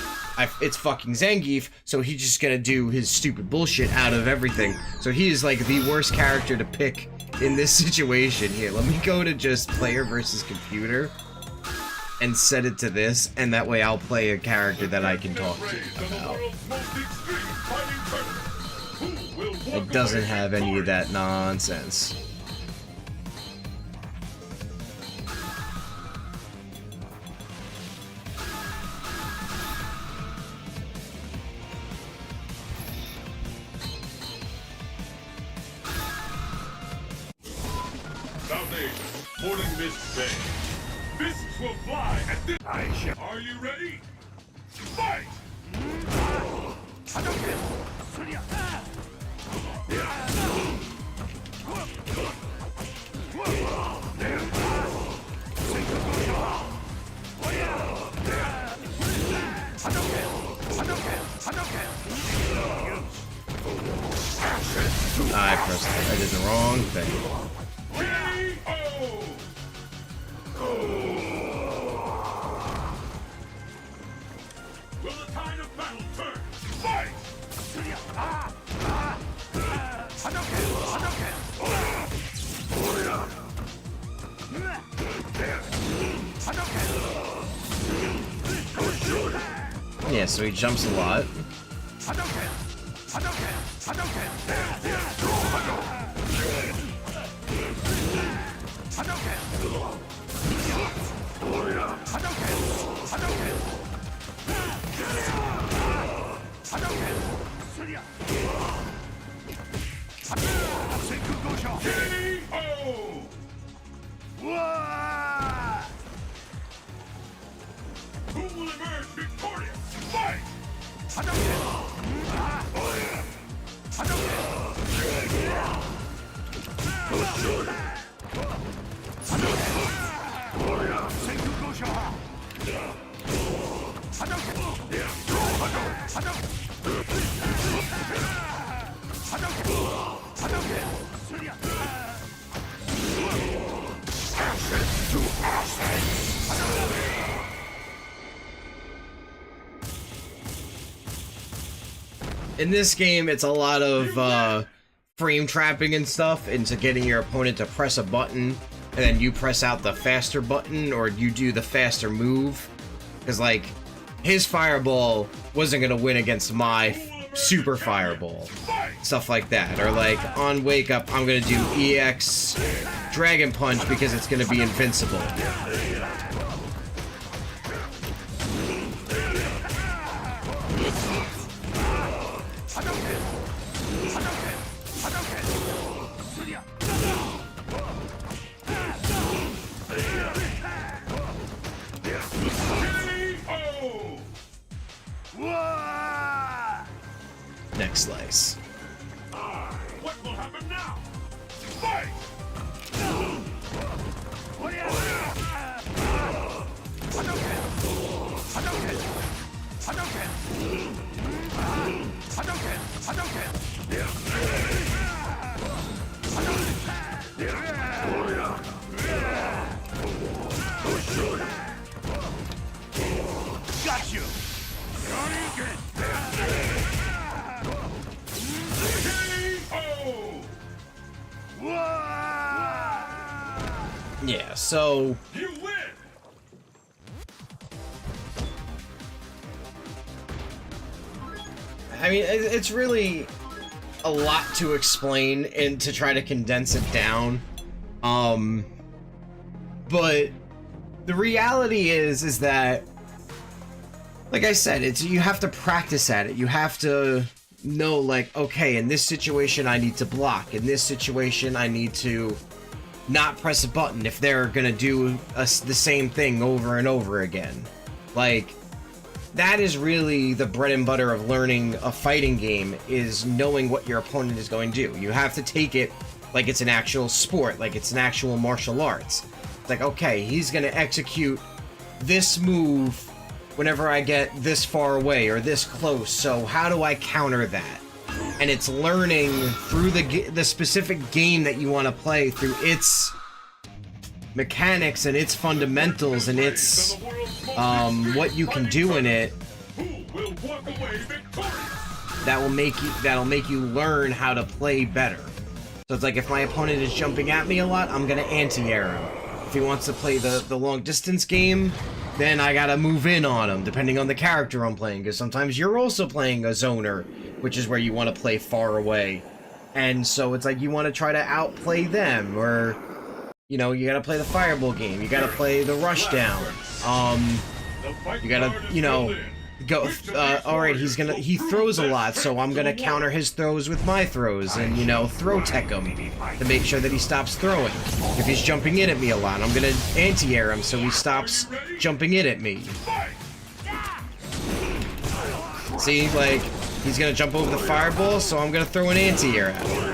it's fucking Zangief, so he's just gonna do his stupid bullshit out of everything. So he is like the worst character to pick in this situation. Here, let me go to just player versus computer and set it to this, and that way I'll play a character that I can talk to about. It doesn't have any of that nonsense.
Foundation, Morning Mist Bay. Fists will fly at this. Are you ready? Fight!
I did the wrong thing.
Will the tide of battle turn? Fight!
Yeah, so he jumps a lot.
Who will emerge victorious? Fight!
In this game, it's a lot of frame trapping and stuff into getting your opponent to press a button, and then you press out the faster button, or you do the faster move. Because, like, his fireball wasn't going to win against my super fireball. Stuff like that. Or, like, on Wake Up, I'm going to do EX Dragon Punch because it's going to be invincible. Next slice.
What will happen now? Fight!
Got you!
Yeah, so
You win!
I mean, it's really a lot to explain and to try to condense it down. But the reality is that, like I said, you have to practice at it. You have to know, like, okay, in this situation I need to block. In this situation I need to not press a button if they're gonna do the same thing over and over again. Like, that is really the bread and butter of learning a fighting game, is knowing what your opponent is going to do. You have to take it like it's an actual sport, like it's an actual martial arts. It's like, okay, he's gonna execute this move whenever I get this far away or this close, so how do I counter that? And it's learning through the specific game that you want to play, through its mechanics and its fundamentals and its what you can do in it,
Who will walk away victorious.
that'll make you learn how to play better. So it's like if my opponent is jumping at me a lot, I'm gonna anti-air him. If he wants to play the long distance game, then I gotta move in on him, depending on the character I'm playing, because sometimes you're also playing a zoner, which is where you want to play far away. And so it's like you want to try to outplay them, or, you know, you gotta play the fireball game, you gotta play the rush down. You gotta, you know, go, alright, he throws a lot, so I'm gonna counter his throws with my throws, and, you know, throw tech him to make sure that he stops throwing. If he's jumping in at me a lot, I'm gonna anti-air him so he stops jumping in at me. See, like, he's gonna jump over the fireball, so I'm gonna throw an anti-air at him.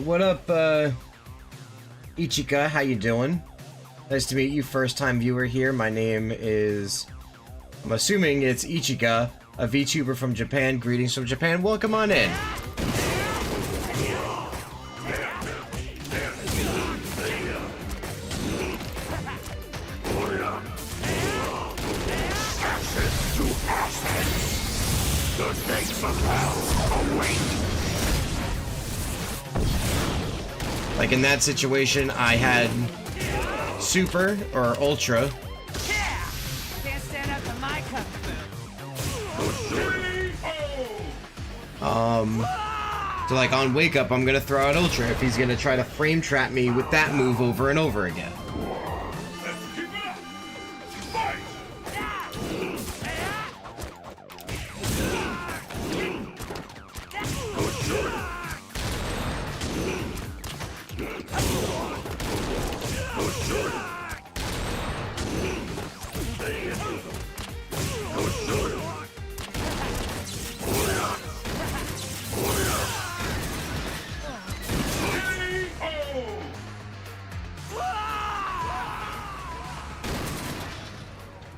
What up, Ichika? How you doing? Nice to meet you, first-time viewer here. My name is... I'm assuming it's Ichika, a VTuber from Japan. Greetings from Japan. Welcome on in. Like in that situation, I had Super or Ultra.
Can't stand up to my
So like on Wake Up, I'm gonna throw out Ultra if he's gonna try to frame trap me with that move over and over again.
Let's keep it up. Fight.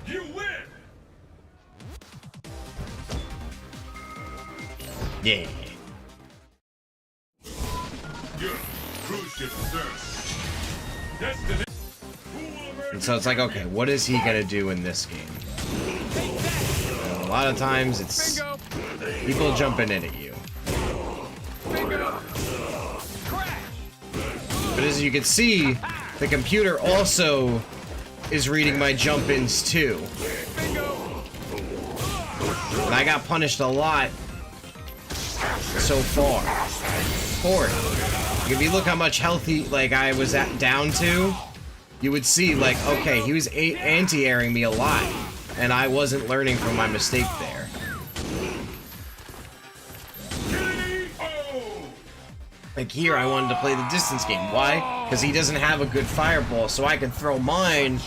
You win.
Yeah.
Good. Cruise ship served. Destination.
And so it's like, okay, what is he gonna do in this game? And a lot of times it's people jumping in at you. But as you can see, the computer also is reading my jump-ins too. And I got punished a lot so far for it. If you look how much health I was down to, you would see, like, okay, he was anti-airing me a lot, and I wasn't learning from my mistake there. Like here, I wanted to play the distance game. Why? Because he doesn't have a good fireball, so I can throw mine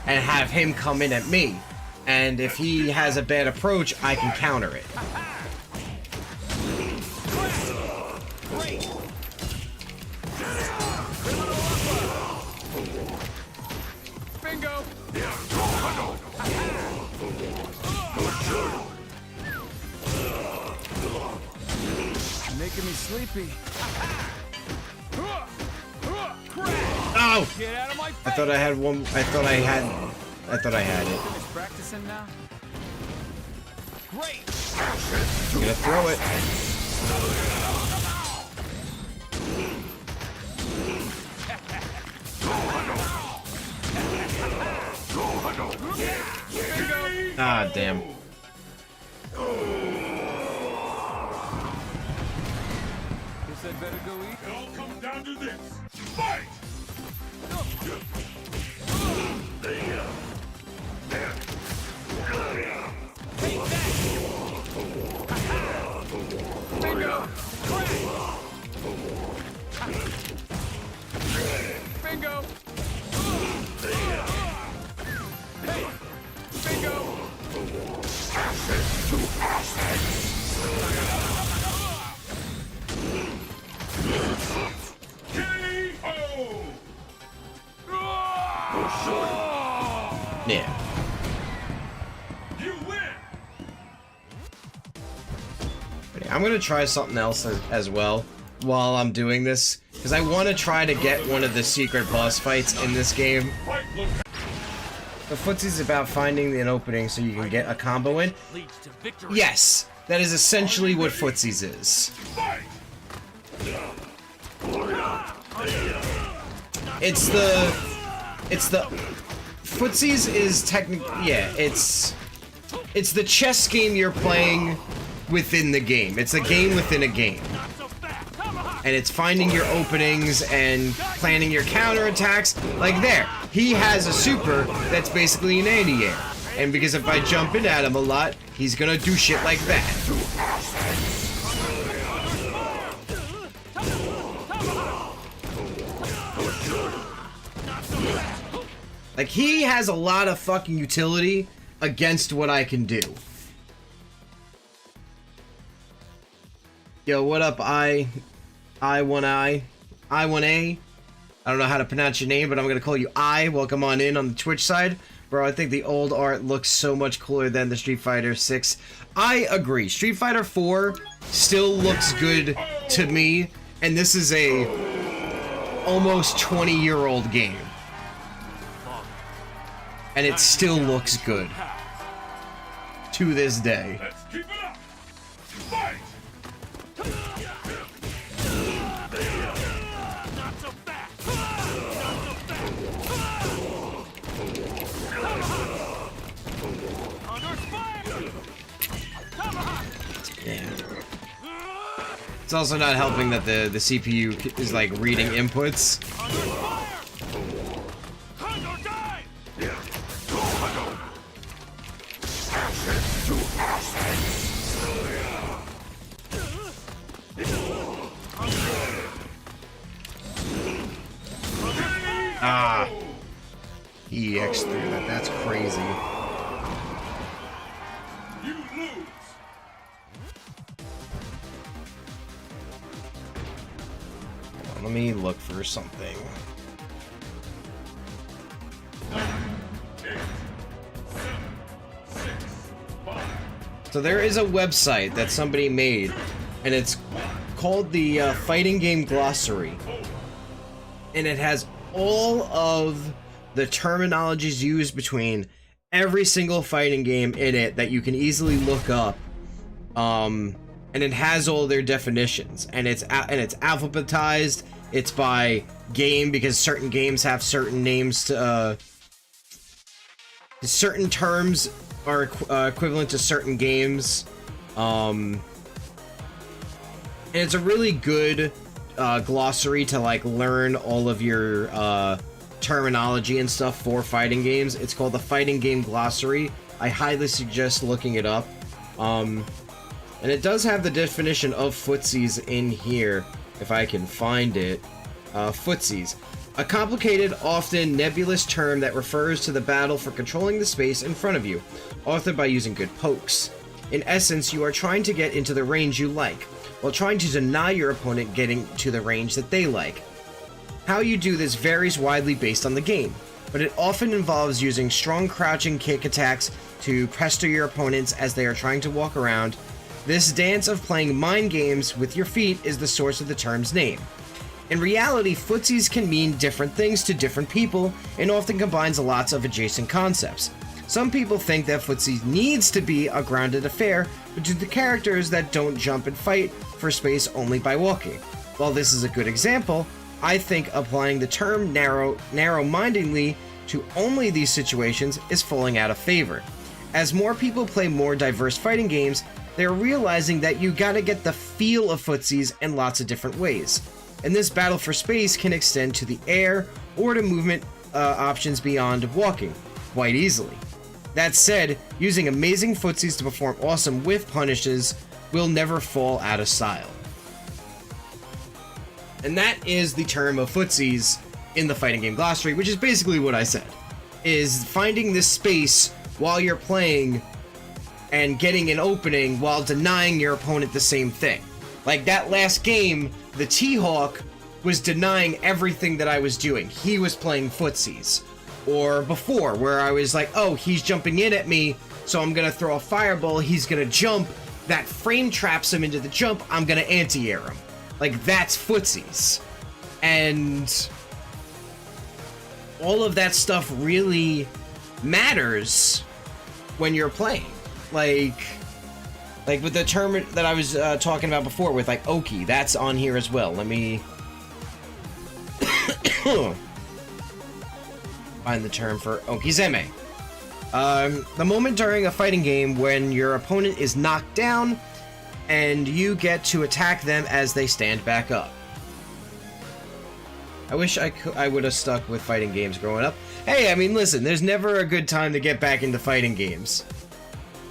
and have him come in at me. And if he has a bad approach, I can counter it.
Bingo! Making me sleepy.
Oh!
Get out of my face!
I thought I had one. I thought I had it.
Finish practicing now. Great!
I'm gonna throw it. Ah, damn.
Guess I'd better go eat.
It all comes down to this. Fight.
Bingo! Bingo! Hey! Bingo!
KO.
Yeah.
You
I'm gonna try something else as well while I'm doing this, because I want to try to get one of the secret boss fights in this game. The footsie is about finding an opening so you can get a combo in.
Leads to victory.
Yes, that is essentially what footsies is. It's the footsies is technically, yeah, it's the chess game you're playing within the game. It's a game within a game. And it's finding your openings and planning your counterattacks. Like there, he has a super that's basically an anti-air. And because if I jump in at him a lot, he's gonna do shit like that. Like, he has a lot of fucking utility against what I can do. Yo, what up, I1A? I don't know how to pronounce your name, but I'm gonna call you I. Welcome on in on the Twitch side. Bro, I think the old art looks so much cooler than the Street Fighter 6. I agree. Street Fighter 4 still looks good to me, and this is a almost 20-year-old game. And it still looks good to this day.
Let's keep it up. Fight!
Not so fast. Not so fast. Under fire.
Yeah. It's also not helping that the CPU is like reading inputs.
Under fire. Hunt or die.
Ah. EX through that. That's crazy.
You lose.
Let me look for something.
9, 8, 7, 6, 5.
So there is a website that somebody made, and it's called the Fighting Game Glossary. And it has all of the terminologies used between every single fighting game in it that you can easily look up. And it has all their definitions, and it's alphabetized. It's by game, because certain games have certain names to certain terms are equivalent to certain games. And it's a really good glossary to like learn all of your terminology and stuff for fighting games. It's called the Fighting Game Glossary. I highly suggest looking it up. And it does have the definition of footsies in here, if I can find it. Footsies. A complicated, often nebulous term that refers to the battle for controlling the space in front of you, authored by using good pokes. In essence, you are trying to get into the range you like, while trying to deny your opponent getting to the range that they like. How you do this varies widely based on the game, but it often involves using strong crouching kick attacks to pester your opponents as they are trying to walk around. This dance of playing mind games with your feet is the source of the term's name. In reality, footsies can mean different things to different people and often combines lots of adjacent concepts. Some people think that footsies needs to be a grounded affair between the characters that don't jump and fight for space only by walking. While this is a good example, I think applying the term narrow-mindedly to only these situations is falling out of favor. As more people play more diverse fighting games, they're realizing that you gotta get the feel of footsies in lots of different ways. And this battle for space can extend to the air or to movement options beyond walking, quite easily. That said, using amazing footsies to perform awesome whiff punishes will never fall out of style. And that is the term of footsies in the Fighting Game Glossary, which is basically what I said. Is finding this space while you're playing and getting an opening while denying your opponent the same thing. Like that last game, the T-Hawk was denying everything that I was doing. He was playing footsies. Or before, where I was like, oh, he's jumping in at me, so I'm gonna throw a fireball, he's gonna jump, that frame traps him into the jump, I'm gonna anti-air him. Like, that's footsies. And all of that stuff really matters when you're playing. Like with the term that I was talking about before with like Oki, that's on here as well. Let me find the term for Okizeme. The moment during a fighting game when your opponent is knocked down and you get to attack them as they stand back up. I wish I would have stuck with fighting games growing up. Hey, I mean, listen, there's never a good time to get back into fighting games.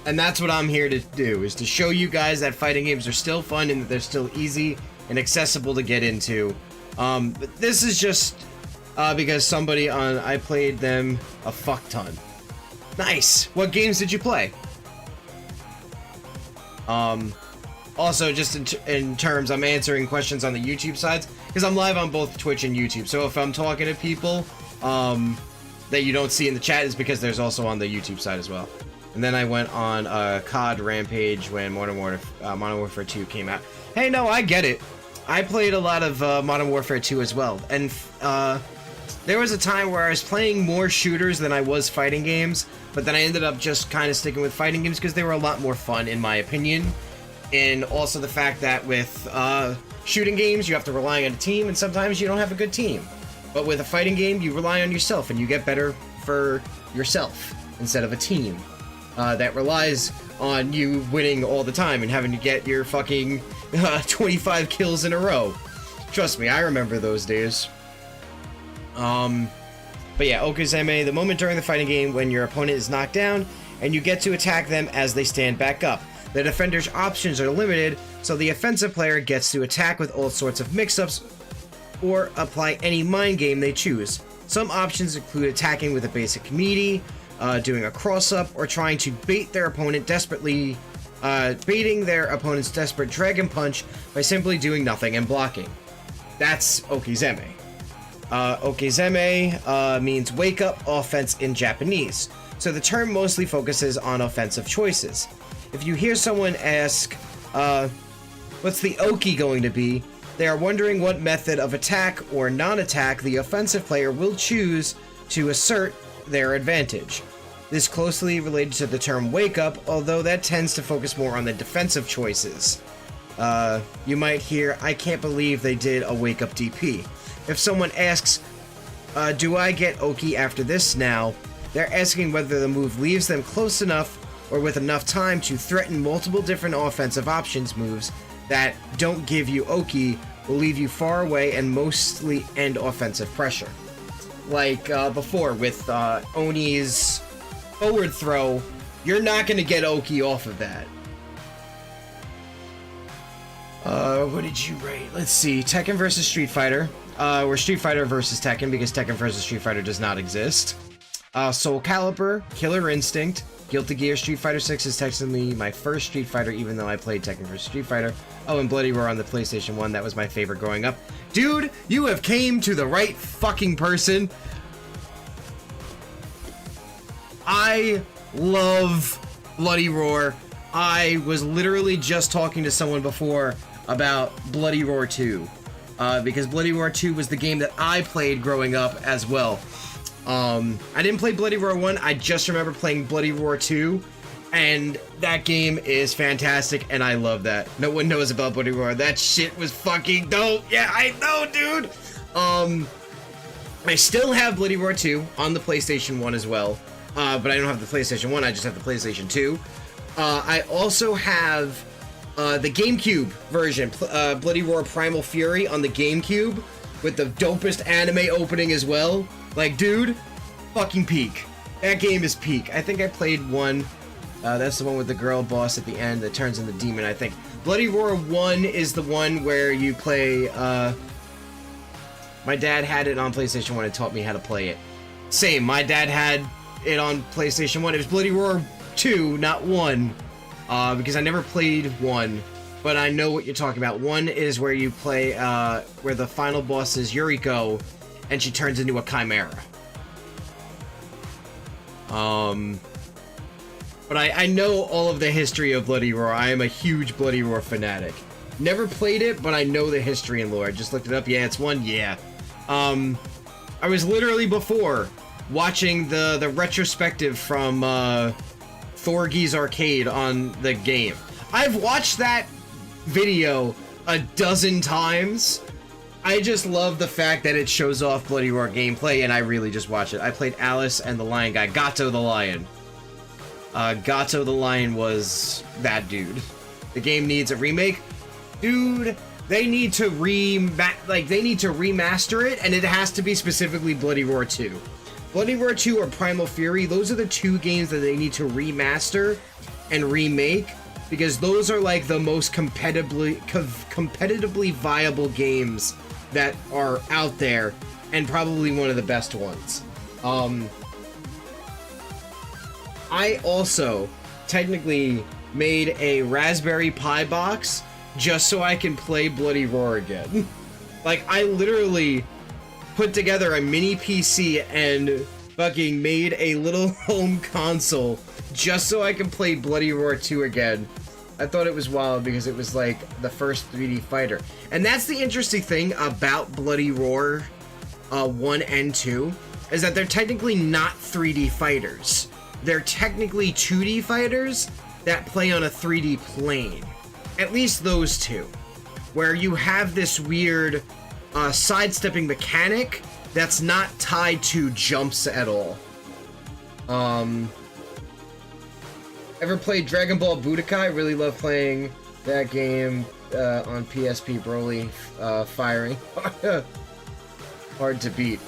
And that's what I'm here to do, is to show you guys that fighting games are still fun and that they're still easy and accessible to get into. But this is just because I played them a fuck ton. Nice! What games did you play? Also, just in terms, I'm answering questions on the YouTube sides, because I'm live on both Twitch and YouTube. So if I'm talking to people that you don't see in the chat, is because there's also on the YouTube side as well. And then I went on COD Rampage when Modern Warfare 2 came out. Hey, no, I get it. I played a lot of Modern Warfare 2 as well. And there was a time where I was playing more shooters than I was fighting games, but then I ended up just kind of sticking with fighting games because they were a lot more fun, in my opinion. And also the fact that with shooting games, you have to rely on a team, and sometimes you don't have a good team. But with a fighting game, you rely on yourself, and you get better for yourself instead of a team that relies on you winning all the time and having to get your fucking 25 kills in a row. Trust me, I remember those days. But yeah, Okizeme, the moment during the fighting game when your opponent is knocked down and you get to attack them as they stand back up. The defender's options are limited, so the offensive player gets to attack with all sorts of mix-ups or apply any mind game they choose. Some options include attacking with a basic meaty, doing a cross-up, or trying to bait their opponent desperately, baiting their opponent's desperate dragon punch by simply doing nothing and blocking. That's Okizeme. Okizeme means wake up offense in Japanese, so the term mostly focuses on offensive choices. If you hear someone ask, what's the Oki going to be, they are wondering what method of attack or non-attack the offensive player will choose to assert their advantage. This closely related to the term wake up, although that tends to focus more on the defensive choices. You might hear, I can't believe they did a wake up DP. If someone asks, do I get Oki after this now, they're asking whether the move leaves them close enough or with enough time to threaten multiple different offensive options moves that don't give you Oki, will leave you far away and mostly end offensive pressure. Like before with Oni's forward throw, you're not going to get Oki off of that. What did you rate? Let's see. Tekken versus Street Fighter. Or Street Fighter versus Tekken, because Tekken versus Street Fighter does not exist. Soul Calibur, Killer Instinct, Guilty Gear. Street Fighter 6 is technically my first Street Fighter, even though I played Tekken vs. Street Fighter. Oh, and Bloody Roar on the PlayStation 1, that was my favorite growing up. Dude, you have came to the right fucking person. I love Bloody Roar. I was literally just talking to someone before about Bloody Roar 2. Because Bloody Roar 2 was the game that I played growing up as well. I didn't play Bloody Roar 1, I just remember playing Bloody Roar 2, and that game is fantastic, and I love that. No one knows about Bloody Roar. That shit was fucking dope. Yeah, I know, dude! I still have Bloody Roar 2 on the PlayStation 1 as well, but I don't have the PlayStation 1, I just have the PlayStation 2. I also have the GameCube version, Bloody Roar Primal Fury on the GameCube, with the dopest anime opening as well. Like, dude, fucking peak. That game is peak. I think I played one. That's the one with the girl boss at the end that turns into demon, I think. Bloody Roar 1 is the one where you play, my dad had it on PlayStation 1 and taught me how to play it. Same, my dad had it on PlayStation 1. It was Bloody Roar 2, not 1, because I never played 1, but I know what you're talking about. 1 is where you play, where the final boss is Yuriko, and she turns into a chimera. But but I know all of the history of Bloody Roar. I am a huge Bloody Roar fanatic. Never played it, but I know the history and lore. I just looked it up. Yeah, it's one. Yeah. I was literally before watching the retrospective from Thorgy's Arcade on the game. I've watched that video a dozen times. I just love the fact that it shows off Bloody Roar gameplay, and I really just watch it. I played Alice and the Lion guy, Gato the Lion. Gato the Lion was that dude. The game needs a remake. Dude, they need to remaster it, and it has to be specifically Bloody Roar 2. Bloody Roar 2 or Primal Fury, those are the two games that they need to remaster and remake, because those are like the most competitively viable games that are out there, and probably one of the best ones. I also technically made a Raspberry Pi box just so I can play Bloody Roar again. Like, I literally put together a mini PC and fucking made a little home console just so I can play Bloody Roar 2 again. I thought it was wild because it was like the first 3D fighter. And that's the interesting thing about Bloody Roar 1 and 2, is that they're technically not 3D fighters. They're technically 2D fighters that play on a 3D plane. At least those two. Where you have this weird sidestepping mechanic that's not tied to jumps at all. Ever played Dragon Ball Budokai? I really love playing that game on PSP. Broly firing. Hard to beat.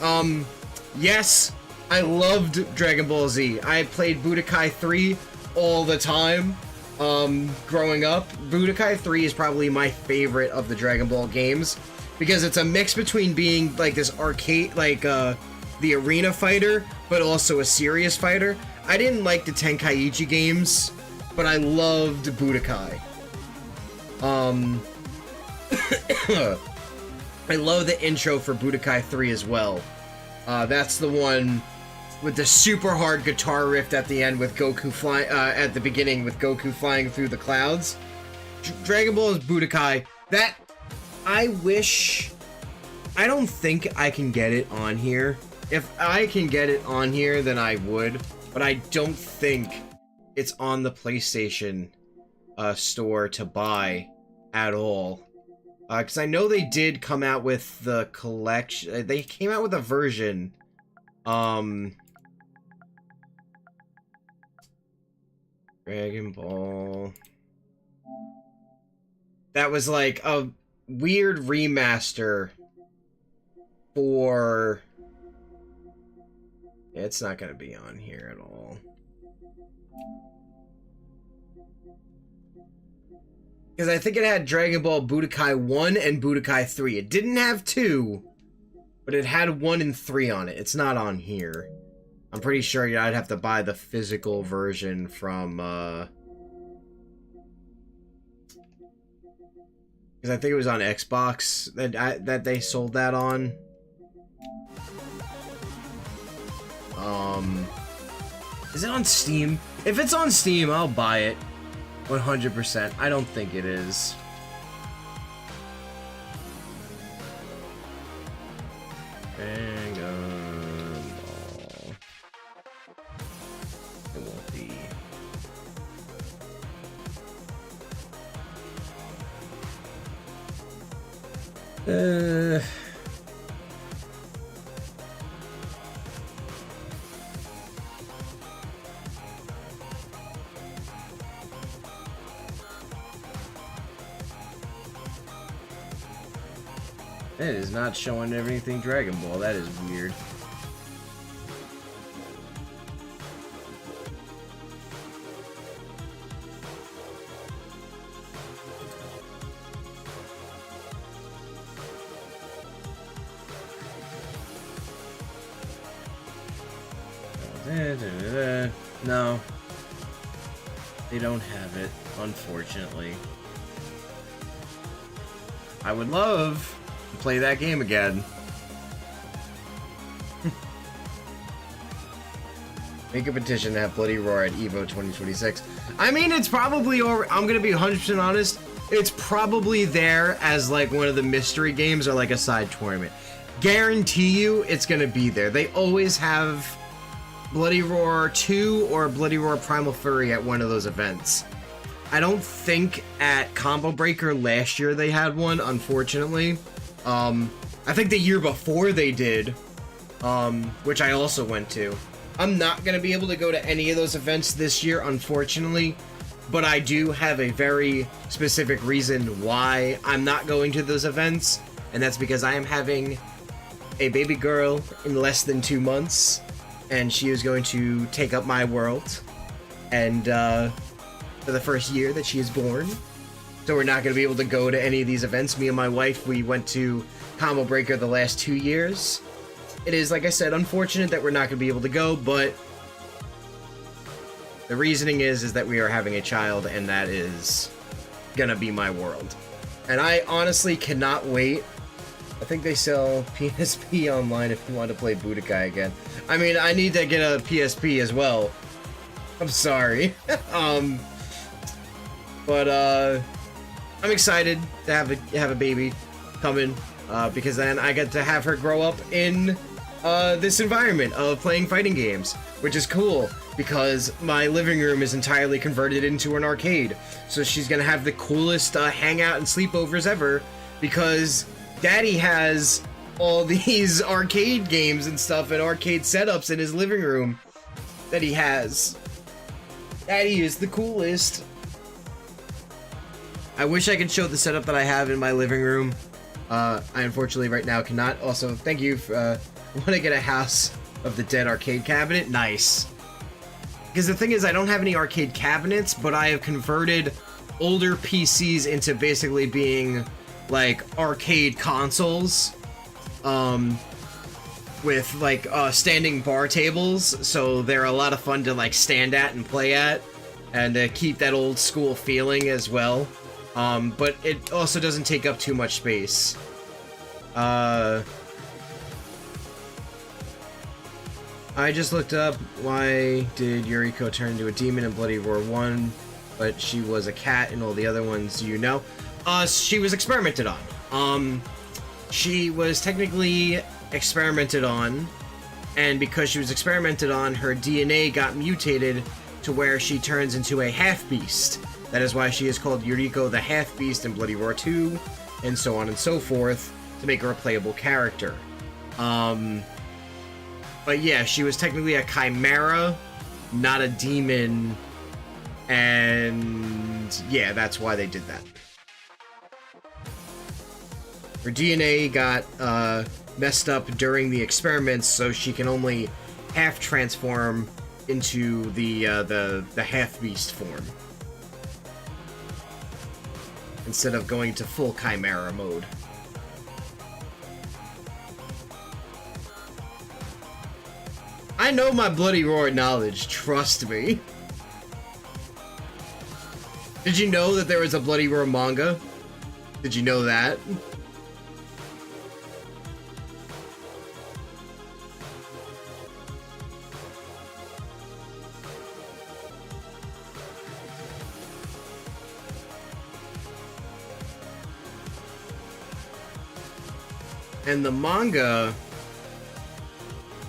Yes, I loved Dragon Ball Z. I played Budokai 3 all the time. Growing up, Budokai 3 is probably my favorite of the Dragon Ball games, because it's a mix between being like this arcade, like the arena fighter, but also a serious fighter. I didn't like the Tenkaichi games, but I loved Budokai. I love the intro for Budokai 3 as well. That's the one with the super hard guitar riff at the end with Goku flying, at the beginning with Goku flying through the clouds. Dragon Ball is Budokai. That, I don't think I can get it on here. If I can get it on here, then I would, but I don't think it's on the PlayStation store to buy at all. Because I know they did come out with the collection. They came out with a version. Dragon Ball. That was like a weird remaster for... It's not going to be on here at all. Because I think it had Dragon Ball Budokai 1 and Budokai 3. It didn't have 2, but it had 1 and 3 on it. It's not on here. I'm pretty sure I'd have to buy the physical version from, because I think it was on Xbox that they sold that on. Is it on Steam? If it's on Steam, I'll buy it. 100%. I don't think it is. Dragon Ball. It won't be. It is not showing everything Dragon Ball. That is weird. No. They don't have it, unfortunately. I would love to play that game again. Make a petition to have Bloody Roar at EVO 2026. I mean, it's probably over. I'm gonna be 100% honest. It's probably there as like one of the mystery games or like a side tournament. Guarantee you it's gonna be there. They always have Bloody Roar 2 or Bloody Roar Primal Fury at one of those events. I don't think at Combo Breaker last year they had one, unfortunately. I think the year before they did, which I also went to. I'm not going to be able to go to any of those events this year, unfortunately, but I do have a very specific reason why I'm not going to those events, and that's because I am having a baby girl in less than 2 months, and she is going to take up my world, and for the first year that she is born, so we're not going to be able to go to any of these events. Me and my wife, we went to Combo Breaker the last 2 years. It is, like I said, unfortunate that we're not going to be able to go, but the reasoning is that we are having a child, and that is gonna be my world. And I honestly cannot wait. I think they sell PSP online if you want to play Budokai again. I mean, I need to get a PSP as well. I'm sorry. But I'm excited to have a baby coming, because then I get to have her grow up in this environment of playing fighting games, which is cool because my living room is entirely converted into an arcade. So she's gonna have the coolest hangout and sleepovers ever because Daddy has all these arcade games and stuff and arcade setups in his living room that he has. Daddy is the coolest. I wish I could show the setup that I have in my living room. I unfortunately right now cannot. Also, thank you for, want to get a House of the Dead arcade cabinet? Nice. Because the thing is, I don't have any arcade cabinets, but I have converted older PCs into basically being like arcade consoles. With like standing bar tables, so they're a lot of fun to like stand at and play at, and keep that old school feeling as well. But it also doesn't take up too much space. I just looked up why did Yuriko turn into a demon in Bloody Roar 1, but she was a cat in all the other ones, you know? She was experimented on. She was technically experimented on, and because she was experimented on, her DNA got mutated to where she turns into a half-beast. That is why she is called Yuriko the Half-Beast in Bloody Roar 2, and so on and so forth, to make her a playable character. But yeah, she was technically a chimera, not a demon, and yeah, that's why they did that. Her DNA got messed up during the experiments, so she can only half transform into the half-beast form instead of going to full chimera mode. I know my Bloody Roar knowledge, trust me. Did you know that there was a Bloody Roar manga? Did you know that? And the manga...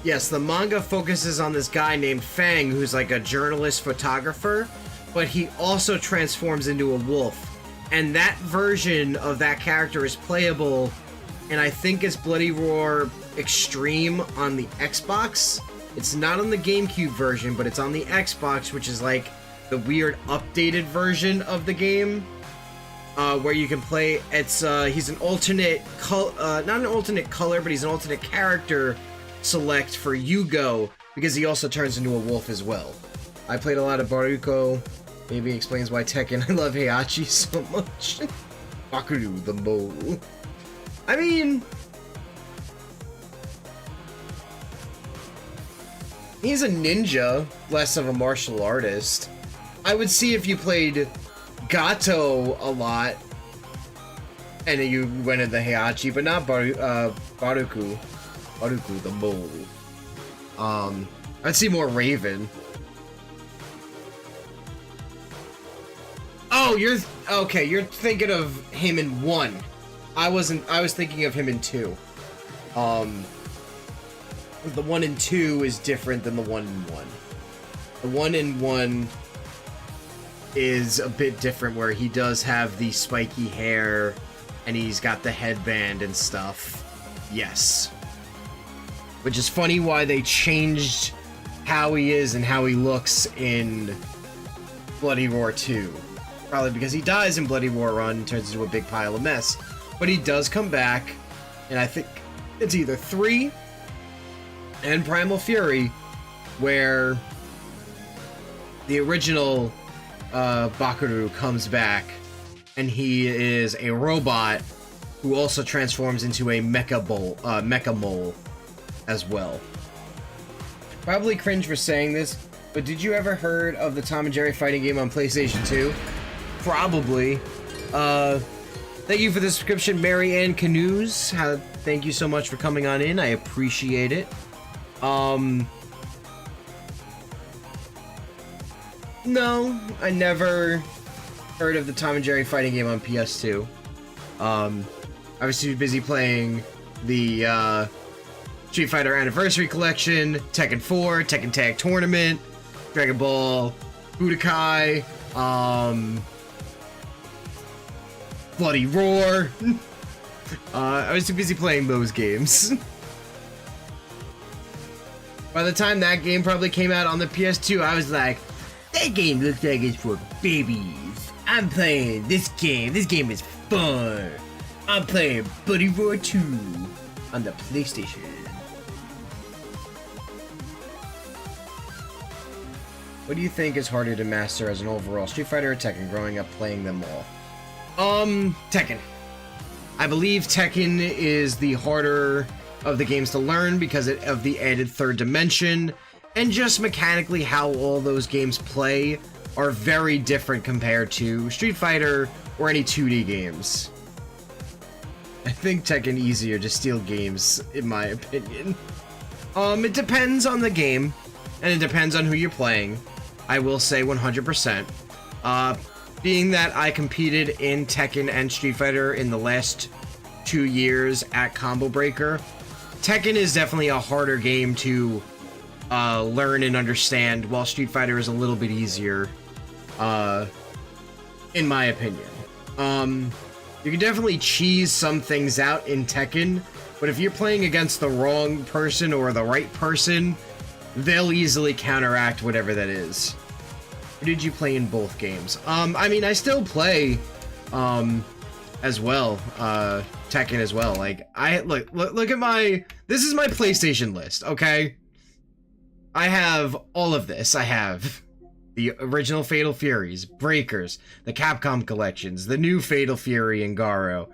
Yes, the manga focuses on this guy named Fang, who's like a journalist photographer, but he also transforms into a wolf. And that version of that character is playable, and I think it's Bloody Roar Extreme on the Xbox. It's not on the GameCube version, but it's on the Xbox, which is like the weird updated version of the game. Where you can play, it's, he's an alternate, not an alternate color, but he's an alternate character select for Yugo, because he also turns into a wolf as well. I played a lot of Baruko, maybe explains why Tekken, I love Heihachi so much. Bakuru the mole. I mean... he's a ninja, less of a martial artist. I would see if you played Gato a lot, and you went into Heihachi, but not Baruku. Baruku the mole. I'd see more Raven. Oh, okay, you're thinking of him in 1. I was thinking of him in 2. The 1 in 2 is different than the 1 in 1. The 1 in 1 is a bit different, where he does have the spiky hair and he's got the headband and stuff. Yes. Which is funny why they changed how he is and how he looks in Bloody Roar 2. Probably because he dies in Bloody Roar Run and turns into a big pile of mess. But he does come back, and I think it's either 3 and Primal Fury, where the original Bakuru comes back, and he is a robot who also transforms into a mecha mole as well. Probably cringe for saying this, but did you ever heard of the Tom and Jerry fighting game on PlayStation 2? Probably. Thank you for the subscription, Mary Ann Canoes. Thank you so much for coming on in. I appreciate it. No, I never heard of the Tom and Jerry fighting game on PS2. I was too busy playing the Street Fighter Anniversary Collection, Tekken 4, Tekken Tag Tournament, Dragon Ball Budokai, Bloody Roar. I was too busy playing those games. By the time that game probably came out on the PS2, I was like, that game looks like it's for babies. I'm playing this game. This game is fun. I'm playing Bloody Roar 2 on the PlayStation. What do you think is harder to master as an overall, Street Fighter or Tekken, growing up playing them all? Tekken. I believe Tekken is the harder of the games to learn because of the added third dimension, and just mechanically how all those games play are very different compared to Street Fighter or any 2D games. I think Tekken easier to steal games, in my opinion. It depends on the game, and it depends on who you're playing. I will say 100%. Being that I competed in Tekken and Street Fighter in the last 2 years at Combo Breaker, Tekken is definitely a harder game to learn and understand, while Street Fighter is a little bit easier, in my opinion. You can definitely cheese some things out in Tekken, but if you're playing against the wrong person or the right person, they'll easily counteract whatever that is. Or did you play in both games? I mean, I still play, as well, Tekken as well. Like, look at this is my PlayStation list, okay? I have all of this. I have the original Fatal Furies, Breakers, the Capcom collections, the new Fatal Fury and Garo,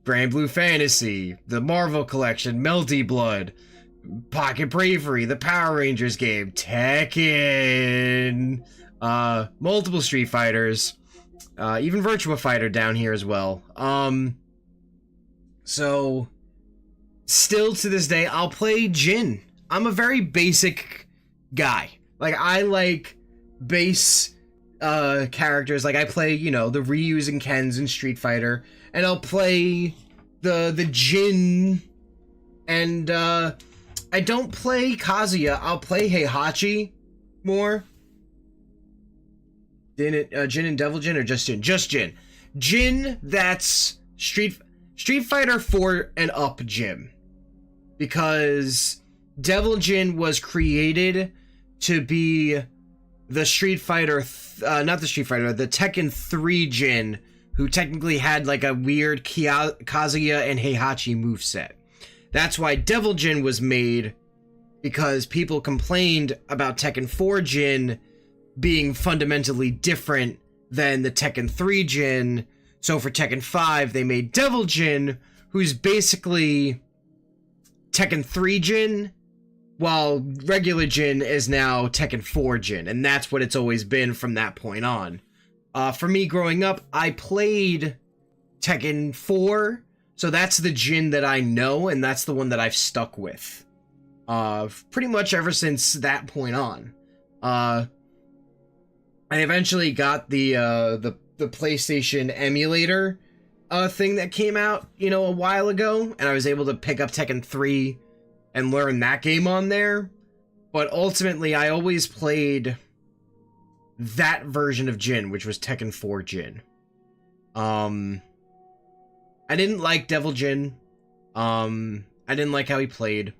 Grand Blue Fantasy, the Marvel collection, Melty Blood, Pocket Bravery, the Power Rangers game, Tekken, multiple Street Fighters, even Virtua Fighter down here as well. So, still to this day, I'll play Jin. I'm a very basic guy. Like, I like base characters. Like, I play, you know, the Ryus and Kens in Street Fighter, and I'll play the Jin, and I don't play Kazuya. I'll play Heihachi more. Jin and Devil Jin, or just Jin? Just Jin. Jin, that's Street Fighter 4 and up Jin. Because Devil Jin was created to be the Street Fighter, not the Street Fighter, the Tekken 3 Jin, who technically had like a weird Kazuya and Heihachi moveset. That's why Devil Jin was made, because people complained about Tekken 4 Jin being fundamentally different than the Tekken 3 Jin. So for Tekken 5, they made Devil Jin, who's basically Tekken 3 Jin, while regular Jin is now Tekken 4 Jin, and that's what it's always been from that point on. For me growing up, I played Tekken 4, so that's the Jin that I know, and that's the one that I've stuck with. pretty much ever since that point on. I eventually got the PlayStation emulator thing that came out, you know, a while ago, and I was able to pick up Tekken 3 and learn that game on there. But ultimately, I always played that version of Jin, which was Tekken 4 Jin. I didn't like Devil Jin. I didn't like how he played.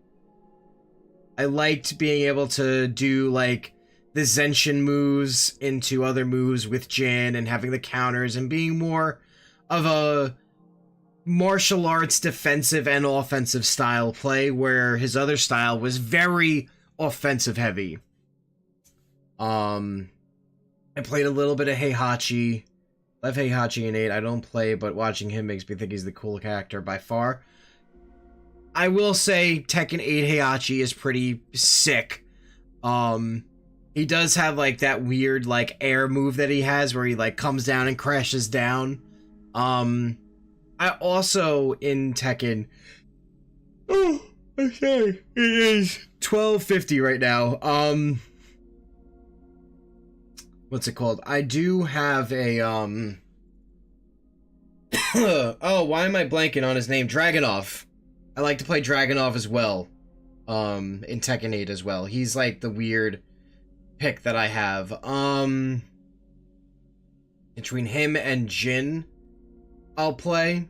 I liked being able to do, like, the Zenshin moves into other moves with Jin and having the counters and being more of a martial arts defensive and offensive style play, where his other style was very offensive heavy. I played a little bit of Heihachi. Love Heihachi in 8. I don't play, but watching him makes me think he's the cool character by far. I will say Tekken 8 Heihachi is pretty sick. He does have, like, that weird, like, air move that he has where he, like, comes down and crashes down. I also, in Tekken... Oh, okay. It is 12:50 right now. What's it called? I do have a, oh, why am I blanking on his name? Dragunov. I like to play Dragunov as well. In Tekken 8 as well. He's, like, the weird pick that I have. Between him and Jin, I'll play.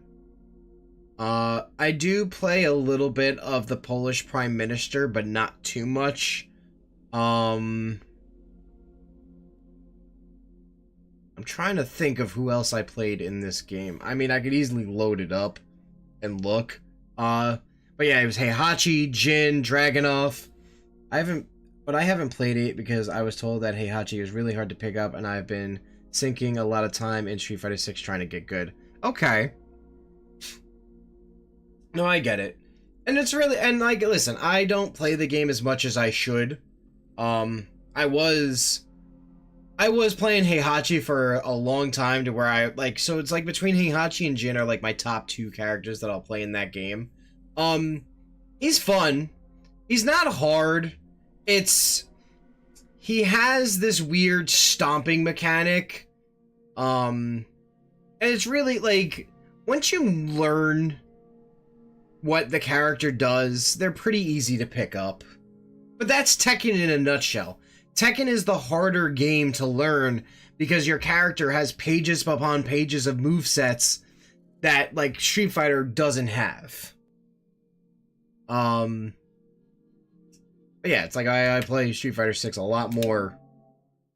I do play a little bit of the Polish Prime Minister, but not too much. I'm trying to think of who else I played in this game. I mean, I could easily load it up and look. But yeah, it was Heihachi, Jin, Dragunov. I haven't played it because I was told that Heihachi is really hard to pick up, and I've been sinking a lot of time in Street Fighter 6 trying to get good. Okay. No, I get it. And it's really, and like, listen, I don't play the game as much as I should. I was playing Heihachi for a long time to where I, like, so it's like between Heihachi and Jin are like my top 2 characters that I'll play in that game. He's fun. He's not hard. He has this weird stomping mechanic. And it's really, like, once you learn what the character does, they're pretty easy to pick up. But that's Tekken in a nutshell. Tekken is the harder game to learn because your character has pages upon pages of movesets that, like, Street Fighter doesn't have. But yeah, it's like I play Street Fighter 6 a lot more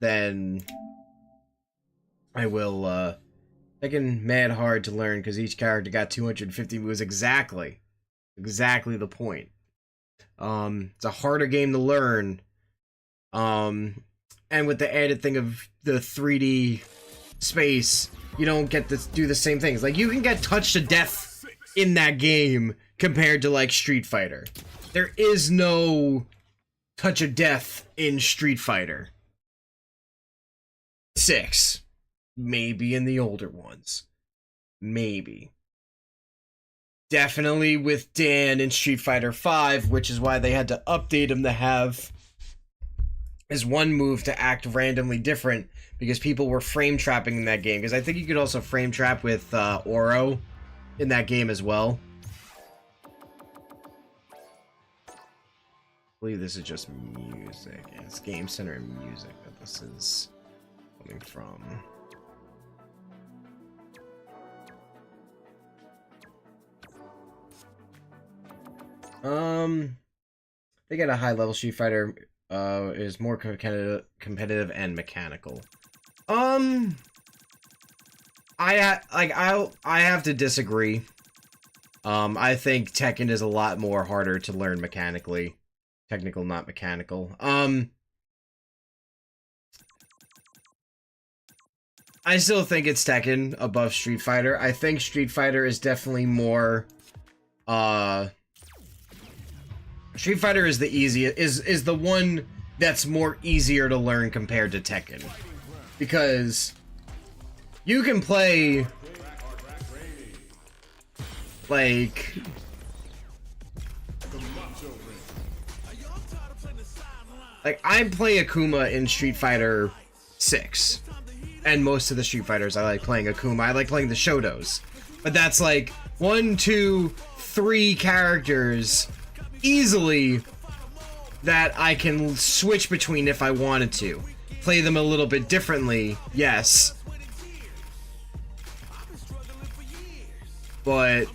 than I will Tekken mad hard to learn because each character got 250 moves exactly. Exactly the point. It's a harder game to learn. And with the added thing of the 3D space, you don't get to do the same things. Like, you can get touched to death in that game compared to, like, Street Fighter. There is no touch of death in Street Fighter 6. Maybe in the older ones. Maybe. Definitely with Dan in Street Fighter 5, which is why they had to update him to have his one move to act randomly different, because people were frame trapping in that game. Because I think you could also frame trap with R.E.V.O in that game as well. I believe this is just music. Yeah, it's Game Center and music that this is coming from. They get a high level Street Fighter is more competitive and mechanical. I have to disagree. I think Tekken is a lot more harder to learn mechanically. Technical, not mechanical. I still think it's Tekken above Street Fighter. I think Street Fighter is definitely more Street Fighter is the easiest, is the one that's more easier to learn compared to Tekken. Because you can play, like, like, I play Akuma in Street Fighter 6. And most of the Street Fighters, I like playing Akuma. I like playing the Shotos. But that's like 1, 2, 3 characters easily that I can switch between if I wanted to. Play them a little bit differently, yes. But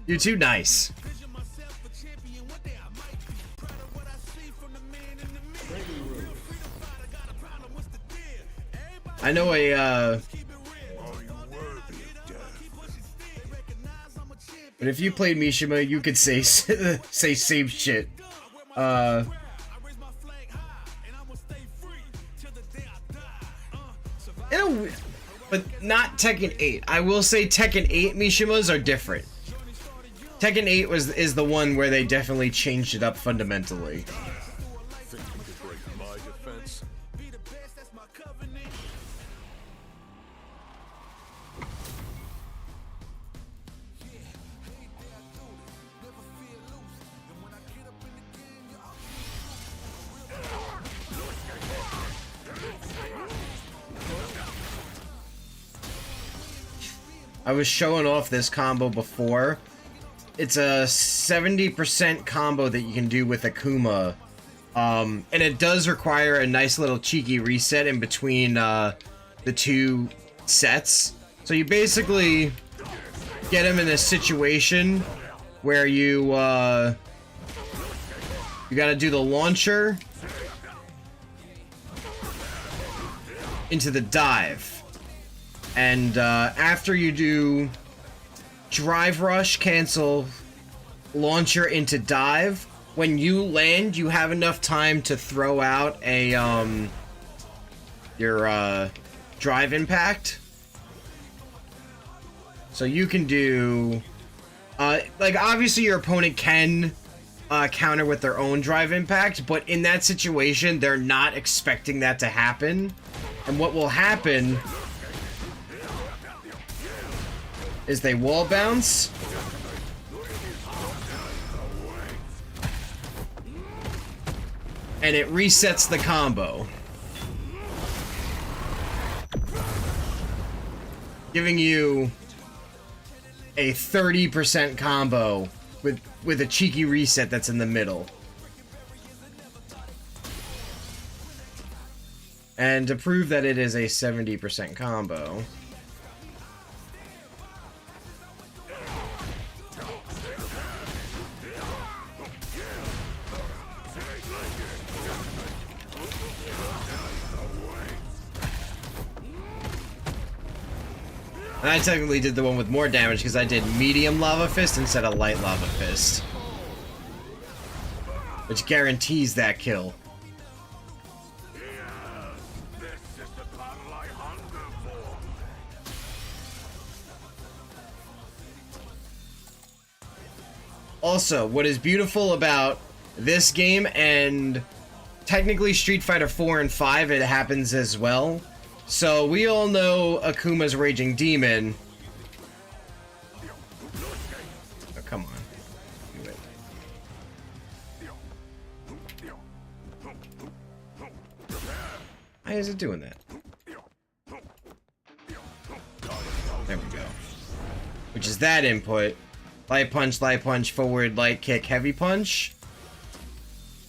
you're too nice. I know but if you played Mishima, you could say say same shit. But not Tekken 8. I will say Tekken 8 Mishimas are different. Tekken 8 is the one where they definitely changed it up fundamentally.
Think you could break my defense?
I was showing off this combo before. It's a 70% combo that you can do with Akuma. And it does require a nice little cheeky reset in between the 2 sets. So you basically get him in a situation where you gotta do the launcher into the dive. And after you do drive rush, cancel, launcher into dive, when you land, you have enough time to throw out a your drive impact. So you can do like, obviously your opponent can counter with their own drive impact, but in that situation, they're not expecting that to happen. And what will happen is they wall bounce, and it resets the combo, giving you a 30% combo with a cheeky reset that's in the middle. And to prove that it is a 70% combo, and I technically did the one with more damage because I did medium lava fist instead of light lava fist, which guarantees that kill. Also, what is beautiful about this game, and technically Street Fighter 4 and 5, it happens as well. So we all know Akuma's Raging Demon. Oh, come on. Do it. Why is it doing that? There we go. Which is that input. Light punch, forward, light kick, heavy punch.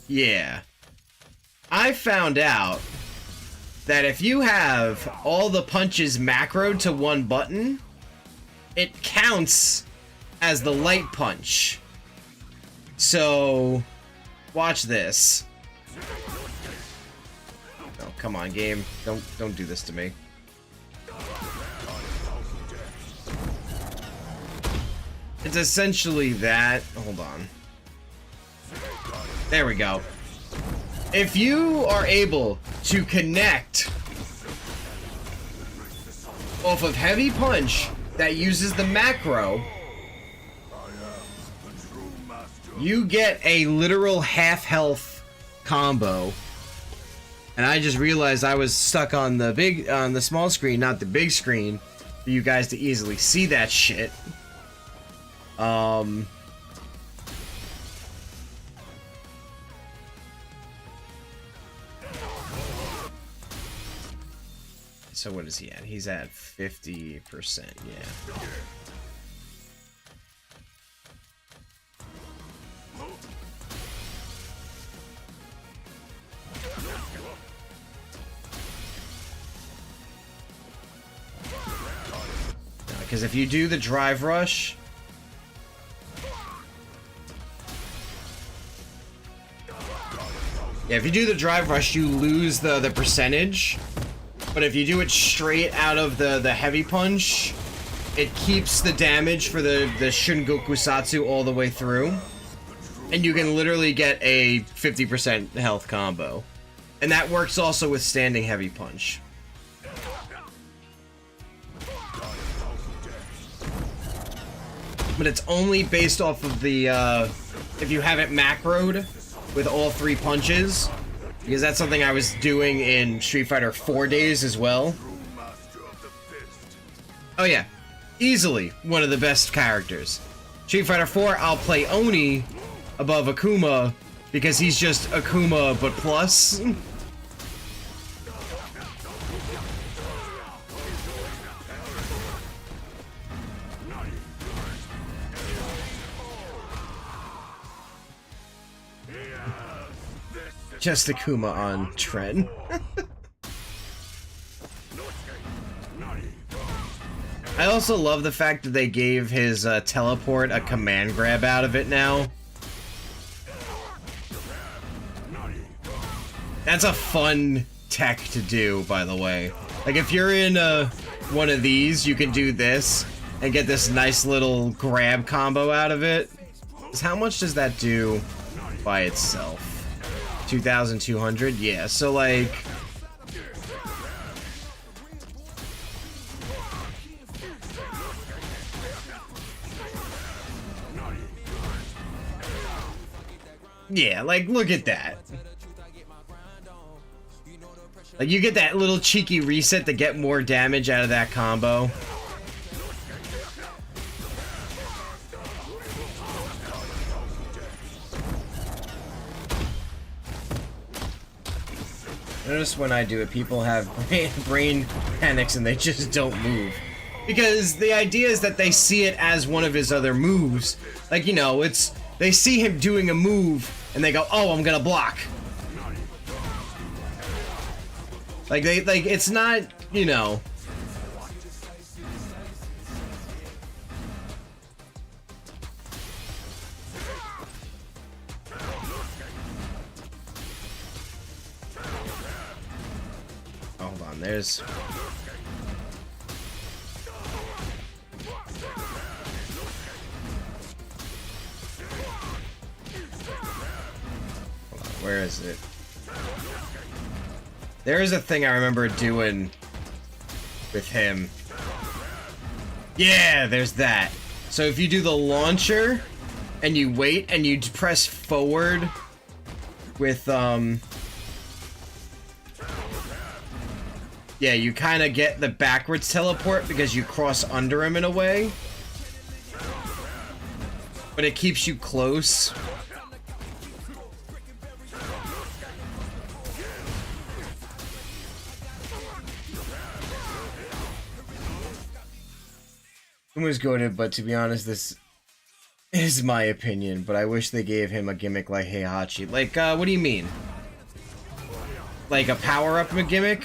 Yeah. I found out that if you have all the punches macroed to one button, it counts as the light punch. So, watch this. Oh, come on, game. Don't do this to me. It's essentially that. Hold on. There we go. If you are able to connect off of heavy punch that uses the macro, you get a literal half health combo. And I just realized I was stuck on the small screen, not the big screen, for you guys to easily see that shit. So what is he at? He's at 50%, yeah. Because if you do the drive rush, yeah, if you do the drive rush, you lose the percentage. But if you do it straight out of the heavy punch, it keeps the damage for the Shungoku Satsu all the way through. And you can literally get a 50% health combo. And that works also with standing heavy punch. But it's only based off of the, if you have it macroed with all 3 punches, because that's something I was doing in Street Fighter 4 days as well. Oh yeah, easily one of the best characters. Street Fighter 4, I'll play Oni above Akuma, because he's just Akuma but plus. Just Akuma on Tren. I also love the fact that they gave his teleport a command grab out of it now. That's a fun tech to do, by the way. Like, if you're in one of these, you can do this and get this nice little grab combo out of it. How much does that do by itself? 2,200? Yeah, so like... yeah, like, look at that. Like, you get that little cheeky reset to get more damage out of that combo. Notice when I do it, people have brain panics and they just don't move. Because the idea is that they see it as one of his other moves. Like, you know, it's... they see him doing a move, and they go, oh, I'm gonna block. Like, it's not, you know... hold on, there's... hold on, where is it? There is a thing I remember doing with him. Yeah, there's that. So if you do the launcher, and you wait, and you press forward with, yeah, you kind of get the backwards teleport because you cross under him in a way. But it keeps you close. Kuma's goated, but to be honest, this is my opinion, but I wish they gave him a gimmick like Heihachi. Like, what do you mean? Like a power-up gimmick?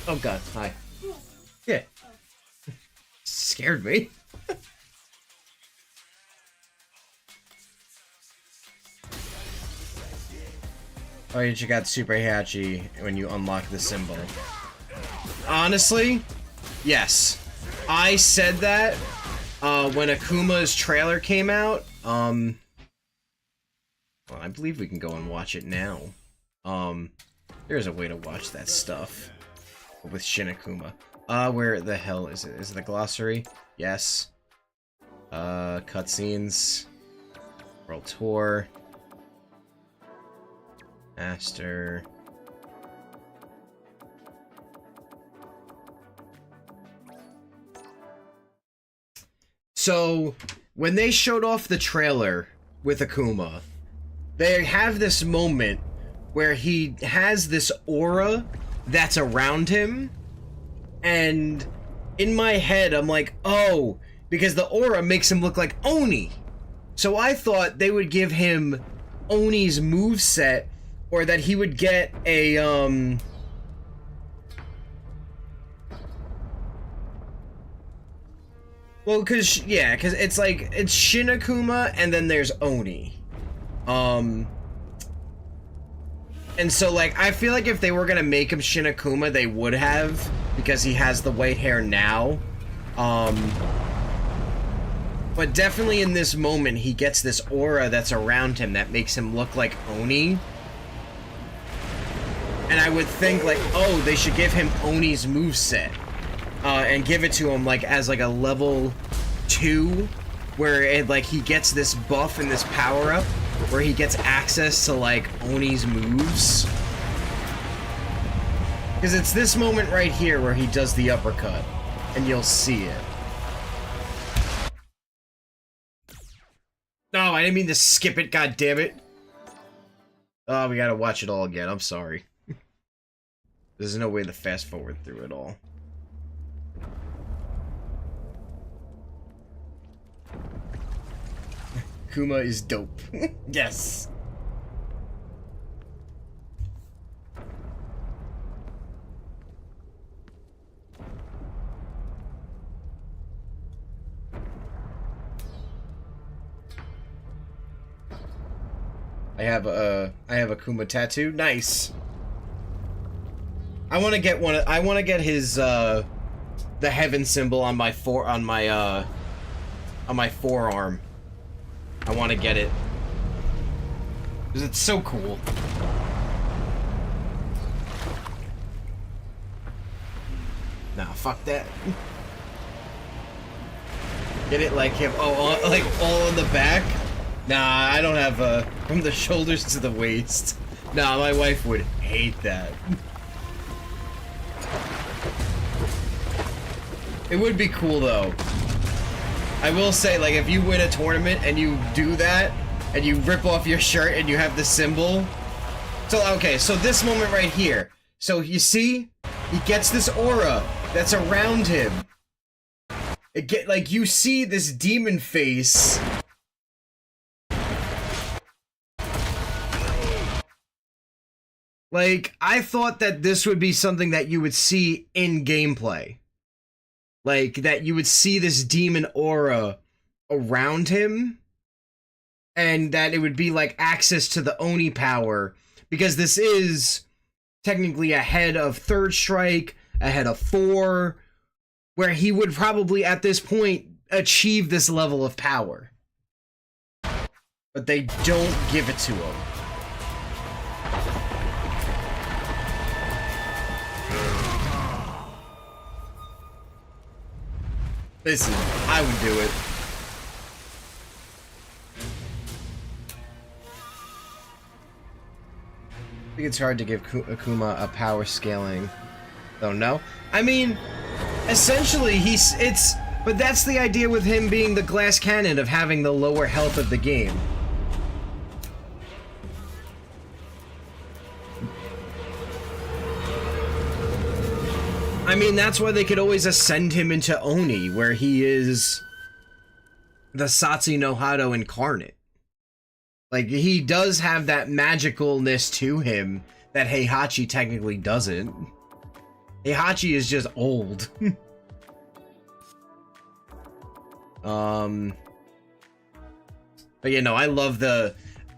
Oh god, hi. Yeah. Scared me. Oh, you just got Super Heihachi when you unlock the symbol. Honestly, yes. I said that when Akuma's trailer came out. Well, I believe we can go and watch it now. There's a way to watch that stuff with Shin Akuma. Where the hell is it? Is it the glossary? Yes. Cutscenes. World Tour. Master. So, when they showed off the trailer with Akuma, they have this moment where he has this aura that's around him, and in my head, I'm like, oh, because the aura makes him look like Oni. So I thought they would give him Oni's moveset, or that he would get a, well, cause it's like, it's Shin Akuma, and then there's Oni. And so, like, I feel like if they were gonna make him Shin Akuma, they would have, because he has the white hair now. But definitely in this moment, he gets this aura that's around him that makes him look like Oni. And I would think, like, oh, they should give him Oni's moveset. And give it to him, like, as, like, a level 2, where, it, like, he gets this buff and this power-up, where he gets access to, like, Oni's moves. Because it's this moment right here where he does the uppercut, and you'll see it. No, I didn't mean to skip it, goddammit. Oh, we gotta watch it all again, I'm sorry. There's no way to fast forward through it all. Kuma is dope. Yes. I have a Kuma tattoo. Nice. I want to get one. I want to get his the heaven symbol on my forearm. I want to get it because it's so cool. Nah, fuck that. Get it like him? Oh, like all in the back? Nah, I don't have from the shoulders to the waist. Nah, my wife would hate that. It would be cool though. I will say, like, if you win a tournament and you do that, and you rip off your shirt and you have the symbol. So, okay, so this moment right here. So, you see? He gets this aura that's around him. Like, you see this demon face. Like, I thought that this would be something that you would see in gameplay. Like, that you would see this demon aura around him, and that it would be, like, access to the Oni power, because this is technically ahead of Third Strike, ahead of 4, where he would probably, at this point, achieve this level of power. But they don't give it to him. Listen, I would do it. I think it's hard to give Akuma a power scaling. Don't know. I mean, essentially, but that's the idea with him being the glass cannon, of having the lower health of the game. I mean, that's why they could always ascend him into Oni, where he is the Satsu no Hado incarnate. Like, he does have that magicalness to him that Heihachi technically doesn't. Heihachi is just old. But yeah, no, I love the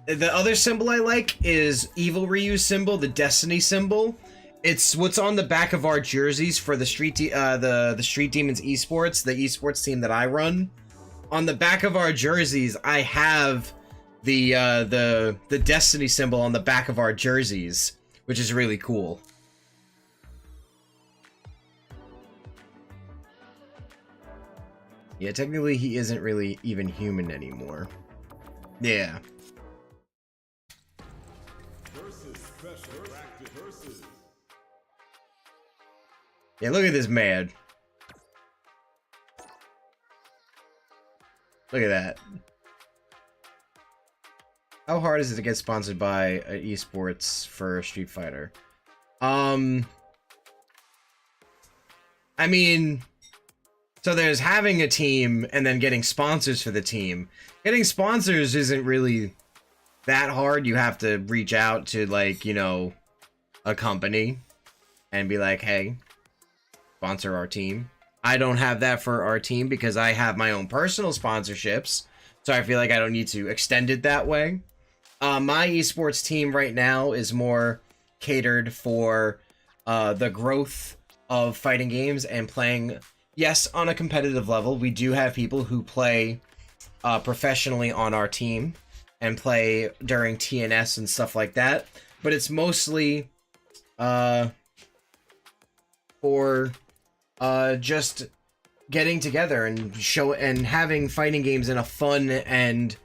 other symbol I like is Evil Ryu's symbol, the Destiny symbol. It's what's on the back of our jerseys for the Street Demons Esports, the esports team that I run. On the back of our jerseys, I have the Destiny symbol on the back of our jerseys, which is really cool. Yeah, technically he isn't really even human anymore. Yeah. Yeah, look at this man. Look at that. How hard is it to get sponsored by esports for Street Fighter? I mean, so there's having a team and then getting sponsors for the team. Getting sponsors isn't really that hard. You have to reach out to, like, you know, a company and be like, hey, sponsor our team. I don't have that for our team because I have my own personal sponsorships, so I feel like I don't need to extend it that way. My esports team right now is more catered for the growth of fighting games and playing, yes, on a competitive level. We do have people who play professionally on our team and play during TNS and stuff like that, but it's mostly for just getting together and having fighting games in a fun and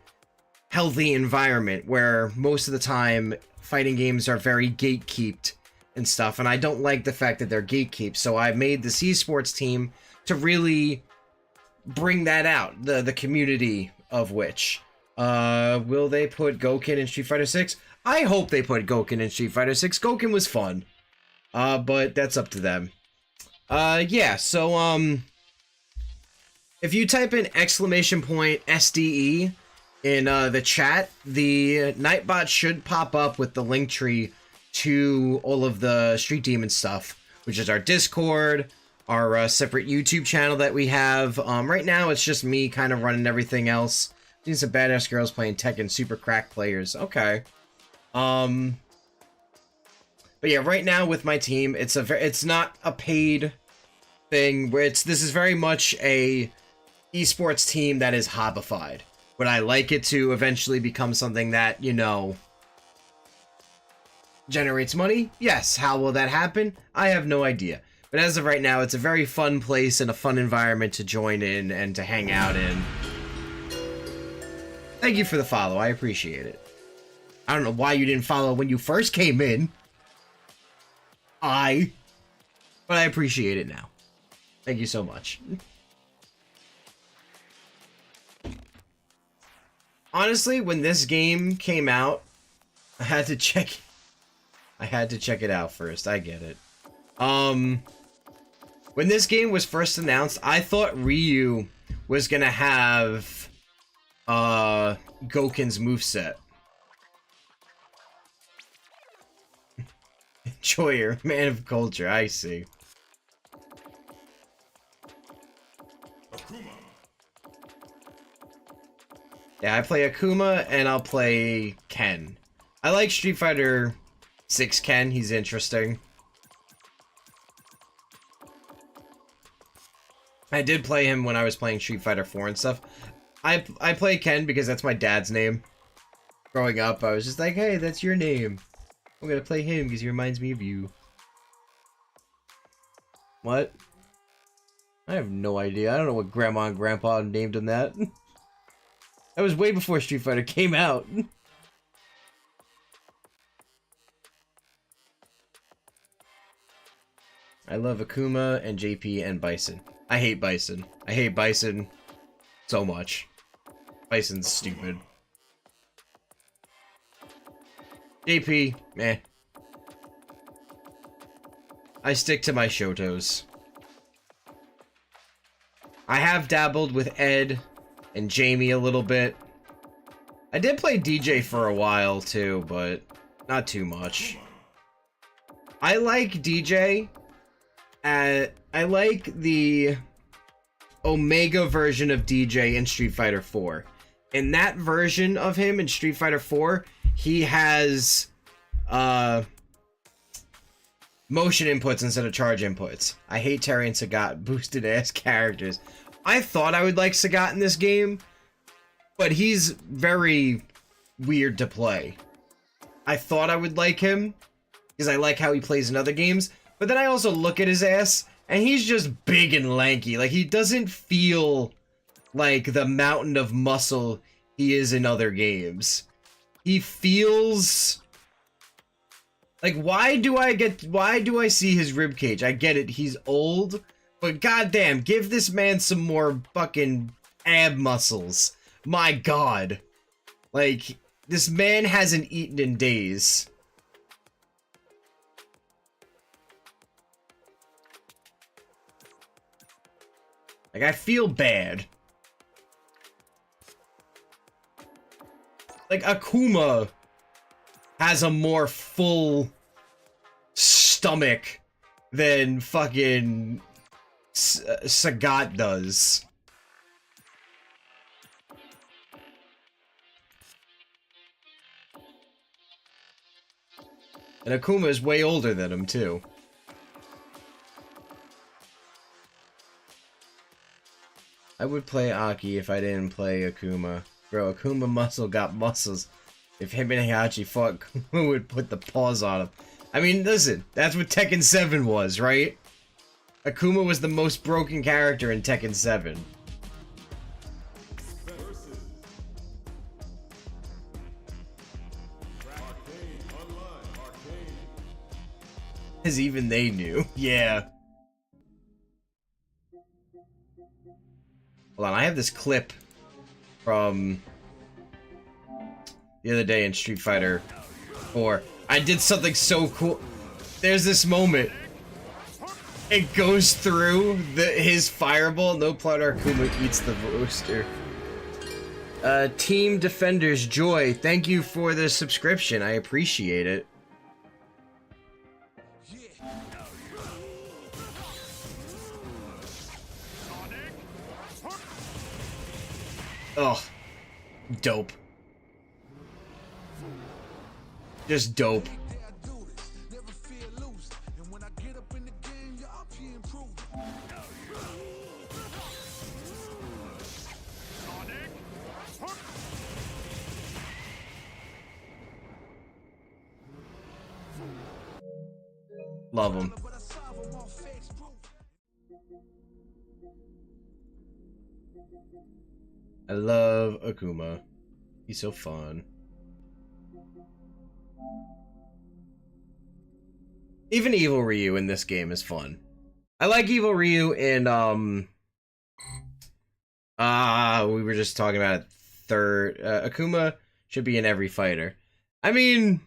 healthy environment, where most of the time fighting games are very gatekeeped and stuff, and I don't like the fact that they're gatekeeped, so I made this esports team to really bring that out, the community of which. Will they put Gouken in Street Fighter 6? I hope they put Gouken in Street Fighter 6. Gouken was fun. But that's up to them. Yeah, so, if you type in !SDE in, the chat, the Nightbot should pop up with the link tree to all of the Street Demon stuff, which is our Discord, our, separate YouTube channel that we have. Right now, it's just me kind of running everything else. Seeing some badass girls playing Tekken, super crack players. Okay. But yeah, right now with my team, it's not a paid thing, where this is very much a esports team that is hobbified. Would I like it to eventually become something that, you know, generates money? Yes. How will that happen? I have no idea. But as of right now, it's a very fun place and a fun environment to join in and to hang out in. Thank you for the follow. I appreciate it. I don't know why you didn't follow when you first came in. But I appreciate it now. Thank you so much. Honestly, when this game came out, I had to check it out first. I get it. When this game was first announced, I thought R.E.V.O was gonna have Gouken's moveset. Enjoyer, man of culture, I see. Yeah, I play Akuma and I'll play Ken. I like Street Fighter 6 Ken, he's interesting. I did play him when I was playing Street Fighter 4 and stuff. I play Ken because that's my dad's name. Growing up, I was just like, hey, that's your name. I'm gonna play him because he reminds me of you. What? I have no idea. I don't know what Grandma and Grandpa named him that. That was way before Street Fighter came out. I love Akuma and JP and Bison. I hate Bison. I hate Bison so much. Bison's stupid. JP, meh. I stick to my Shotos. I have dabbled with Ed and Jamie a little bit. I did play DJ for a while too, but not too much. I like DJ. I like the Omega version of DJ in Street Fighter 4. In that version of him in Street Fighter 4, he has motion inputs instead of charge inputs. I hate Terry and Sagat, boosted ass characters. I thought I would like Sagat in this game, but he's very weird to play. I thought I would like him because I like how he plays in other games, but then I also look at his ass and he's just big and lanky. Like, he doesn't feel like the mountain of muscle he is in other games. He feels like, why do I see his rib cage? I get it, he's old, but goddamn, give this man some more fucking ab muscles. My god. Like, this man hasn't eaten in days. Like, I feel bad. Like, Akuma has a more full stomach than fucking Sagat does. And Akuma is way older than him, too. I would play Aki if I didn't play Akuma. Bro, Akuma muscle got muscles. If him and Heihachi fought, Akuma would put the paws on him. I mean, listen, that's what Tekken 7 was, right? Akuma was the most broken character in Tekken 7. As even they knew. Yeah. Hold on, I have this clip from the other day in Street Fighter 4. I did something so cool. There's this moment. It goes through his fireball. No plotter Akuma eats the roaster. Team Defenders Joy, thank you for the subscription. I appreciate it. Oh, dope. Just dope. Love him. I love Akuma. He's so fun. Even Evil Ryu in this game is fun. I like Evil Ryu in, we were just talking about it, third, Akuma should be in every fighter. I mean,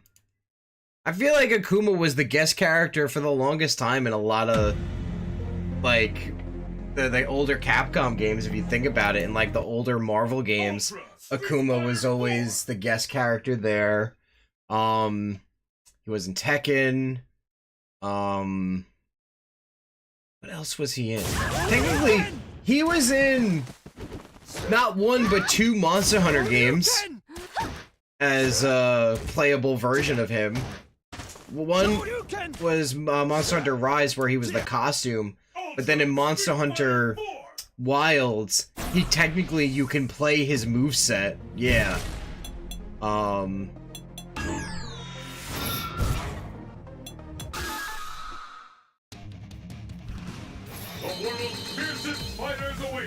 I feel like Akuma was the guest character for the longest time in a lot of, like, the older Capcom games, if you think about it. In, like, the older Marvel games, Akuma was always the guest character there. He was in Tekken. What else was he in? Technically, he was in not one but two Monster Hunter games as a playable version of him. One was Monster Hunter Rise, where he was the costume, but then in Monster Hunter Wilds, you can play his moveset. Yeah.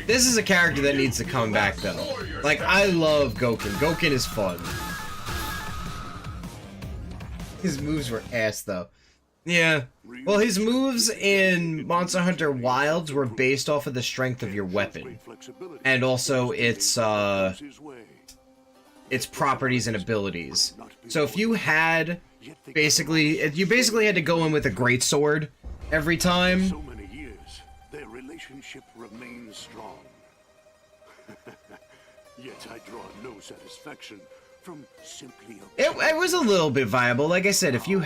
This is a character that needs to come back, though. Like, I love Gouken. Gouken is fun. His moves were ass, though. Yeah. Well, his moves in Monster Hunter Wilds were based off of the strength of your weapon. And also its properties and abilities. So if you had, you basically had to go in with a greatsword every time.
So many years, their relationship remains strong. Yet I draw no satisfaction from simply
It was a little bit viable. Like I said, if you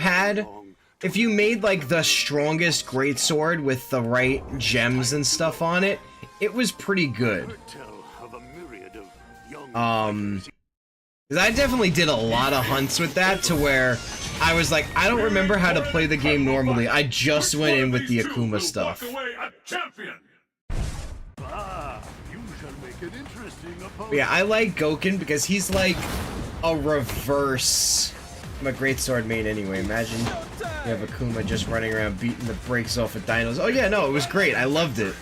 made like the strongest greatsword with the right gems and stuff on it, it was pretty good. Because I definitely did a lot of hunts with that, to where I was like, I don't remember how to play the game normally. I just went in with the Akuma stuff. But yeah, I like Gouken because he's like a reverse. I'm a greatsword main anyway. Imagine you have Akuma just running around beating the brakes off of dinos. Oh yeah, no, it was great. I loved it.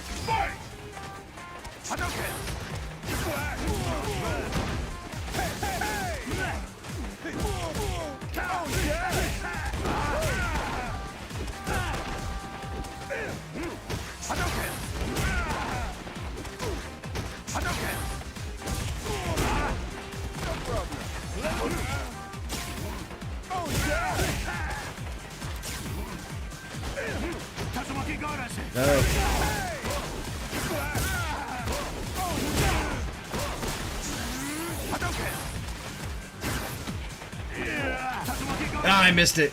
Ah, I missed it.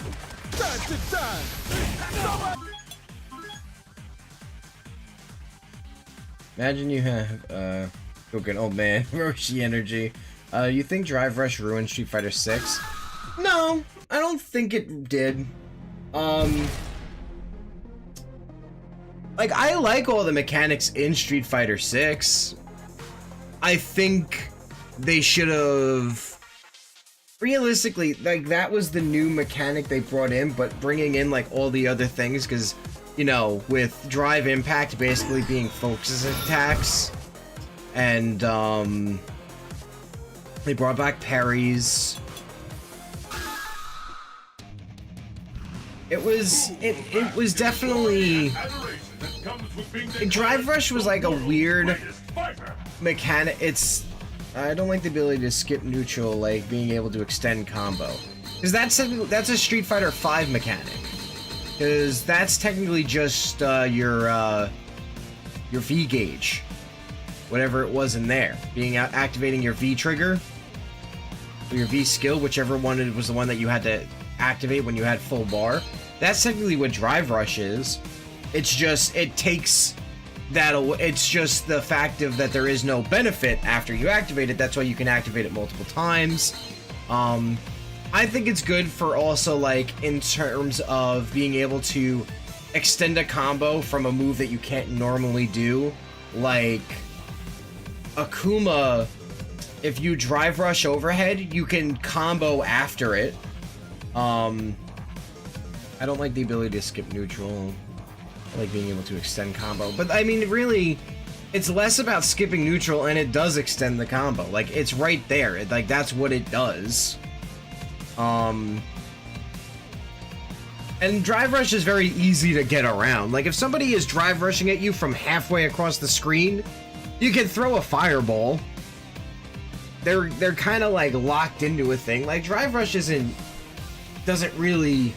Imagine you have okay, old man Roshi energy. You think Drive Rush ruined Street Fighter 6? No, I don't think it did. Like, I like all the mechanics in Street Fighter 6. I think they should have... Realistically, like, that was the new mechanic they brought in, but bringing in, like, all the other things, because, you know, with Drive Impact basically being focus attacks, and, they brought back parries. It was definitely... Drive Rush was like a weird mechanic. I don't like the ability to skip neutral, like being able to extend combo, because that's a Street Fighter 5 mechanic. Because that's technically just your V gauge, whatever it was in there, activating your V trigger or your V skill, whichever one was the one that you had to activate when you had full bar. That's technically what Drive Rush is. It's just, it takes that away. It's just the fact of that there is no benefit after you activate it. That's why you can activate it multiple times. I think it's good for also, like, in terms of being able to extend a combo from a move that you can't normally do. Like, Akuma, if you Drive Rush overhead, you can combo after it. I don't like the ability to skip neutral. I like being able to extend combo. But, I mean, really, it's less about skipping neutral, and it does extend the combo. Like, it's right there. Like, that's what it does. And Drive Rush is very easy to get around. Like, if somebody is Drive Rushing at you from halfway across the screen, you can throw a fireball. They're kind of, like, locked into a thing. Like, Drive Rush doesn't really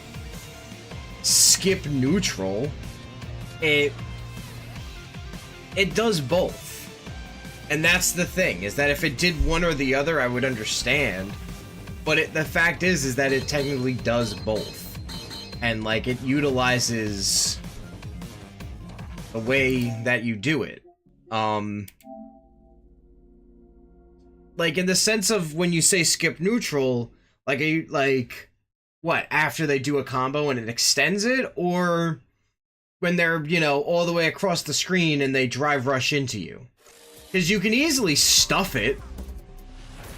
skip neutral. It does both. And that's the thing, is that if it did one or the other, I would understand. But the fact is that it technically does both. And, like, it utilizes the way that you do it. Like, in the sense of when you say skip neutral, like, what, after they do a combo and it extends it? Or when they're, you know, all the way across the screen and they Drive Rush into you? Because you can easily stuff it.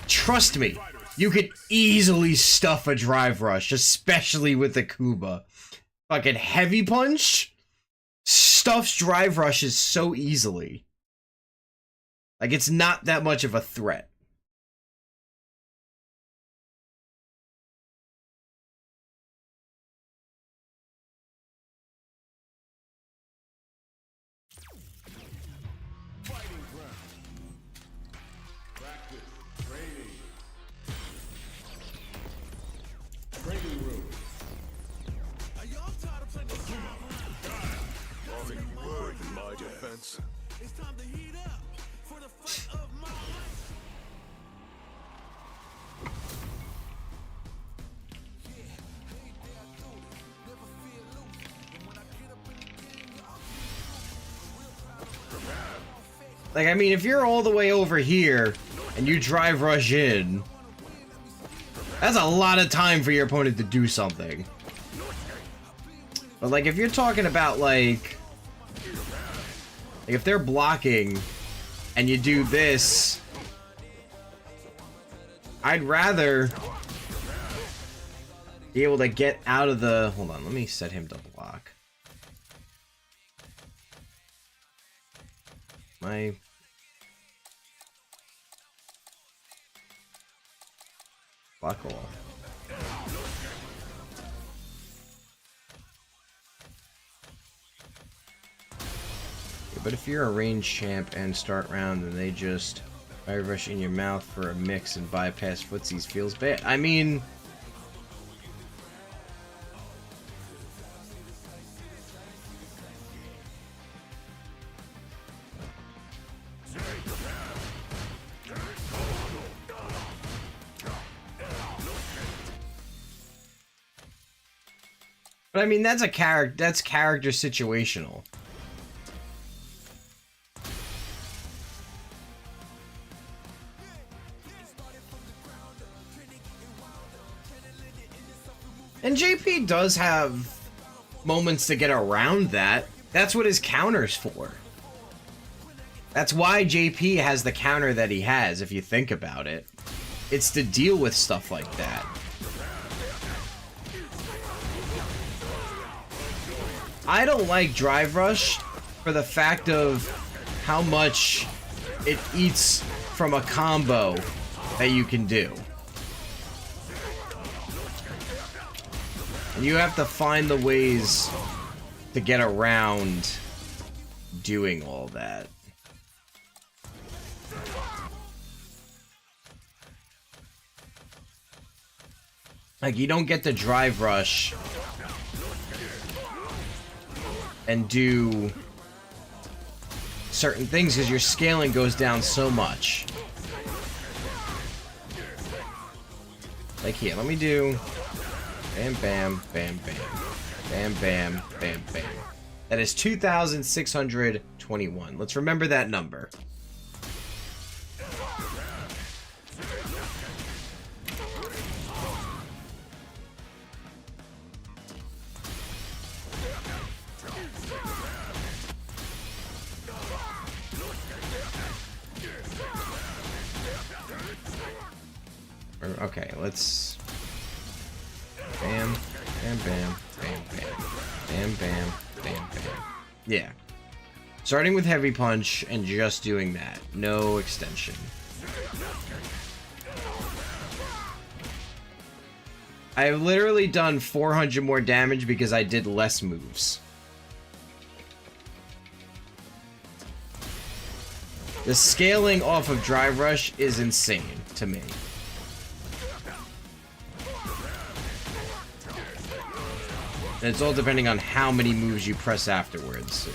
Trust me, you could easily stuff a Drive Rush, especially with the Kuba. Fucking Heavy Punch stuffs Drive Rushes so easily. Like, it's not that much of a threat.
It's time to heat up for the fight of my life.
Like, I mean, if you're all the way over here and you Drive Rush in, that's a lot of time for your opponent to do something. But, like, if you're talking about, like if they're blocking and you do this, I'd rather be able to get out of the... Hold on, let me set him to block. My... Block off. But if you're a range champ and start round and they just Drive Rush in your mouth for a mix and bypass footsies feels bad. I mean... But I mean, that's a character. That's character situational. And JP does have moments to get around that. That's what his counter's for. That's why JP has the counter that he has, if you think about it. It's to deal with stuff like that. I don't like Drive Rush for the fact of how much it eats from a combo that you can do. And you have to find the ways to get around doing all that. Like, you don't get to Drive Rush and do certain things because your scaling goes down so much. Like here, let me do bam, bam, bam, bam, bam, bam, bam, bam. That is 2,621. Let's remember that number. Okay, let's bam, bam, bam, bam, bam, bam, bam, bam, bam. Yeah. Starting with heavy punch and just doing that. No extension. I've literally done 400 more damage because I did less moves. The scaling off of Drive Rush is insane to me. And it's all depending on how many moves you press afterwards.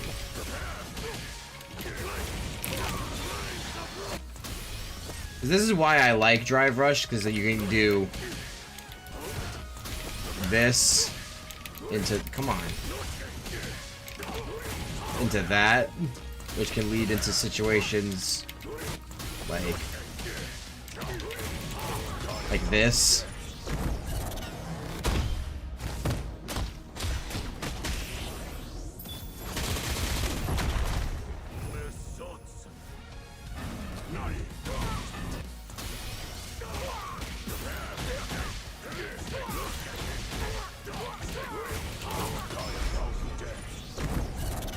This is why I like Drive Rush, because you can do this into, come on, into that, which can lead into situations like this.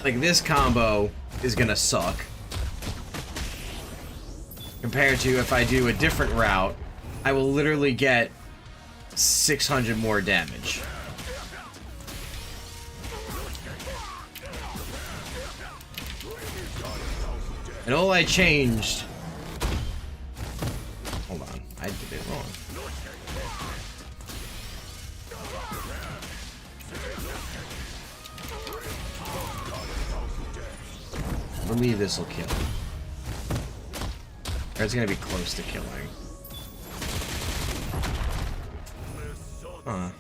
Like, this combo is gonna suck compared to if I do a different route. I will literally get 600 more damage. And all I changed, hold on, I did it wrong. I believe this will kill. Or it's gonna be close to killing. Huh.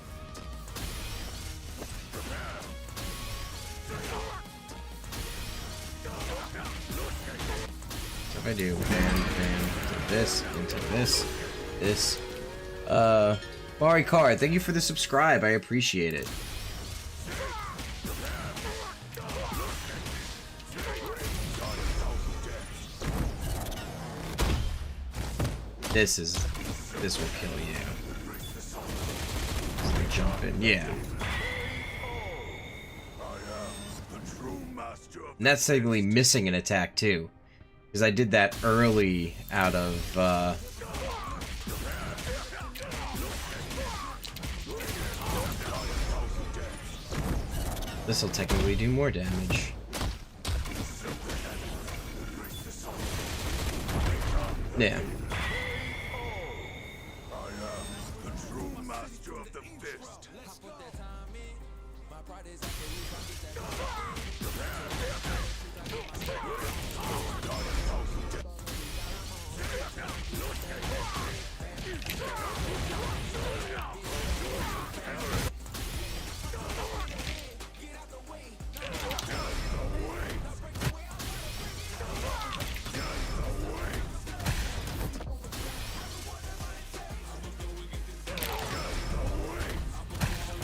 So if I do bam, bam, into this. Bari Card, thank you for the subscribe. I appreciate it. This will kill you. Jump in, yeah. And that's technically missing an attack too, because I did that early out of this will technically do more damage. Yeah.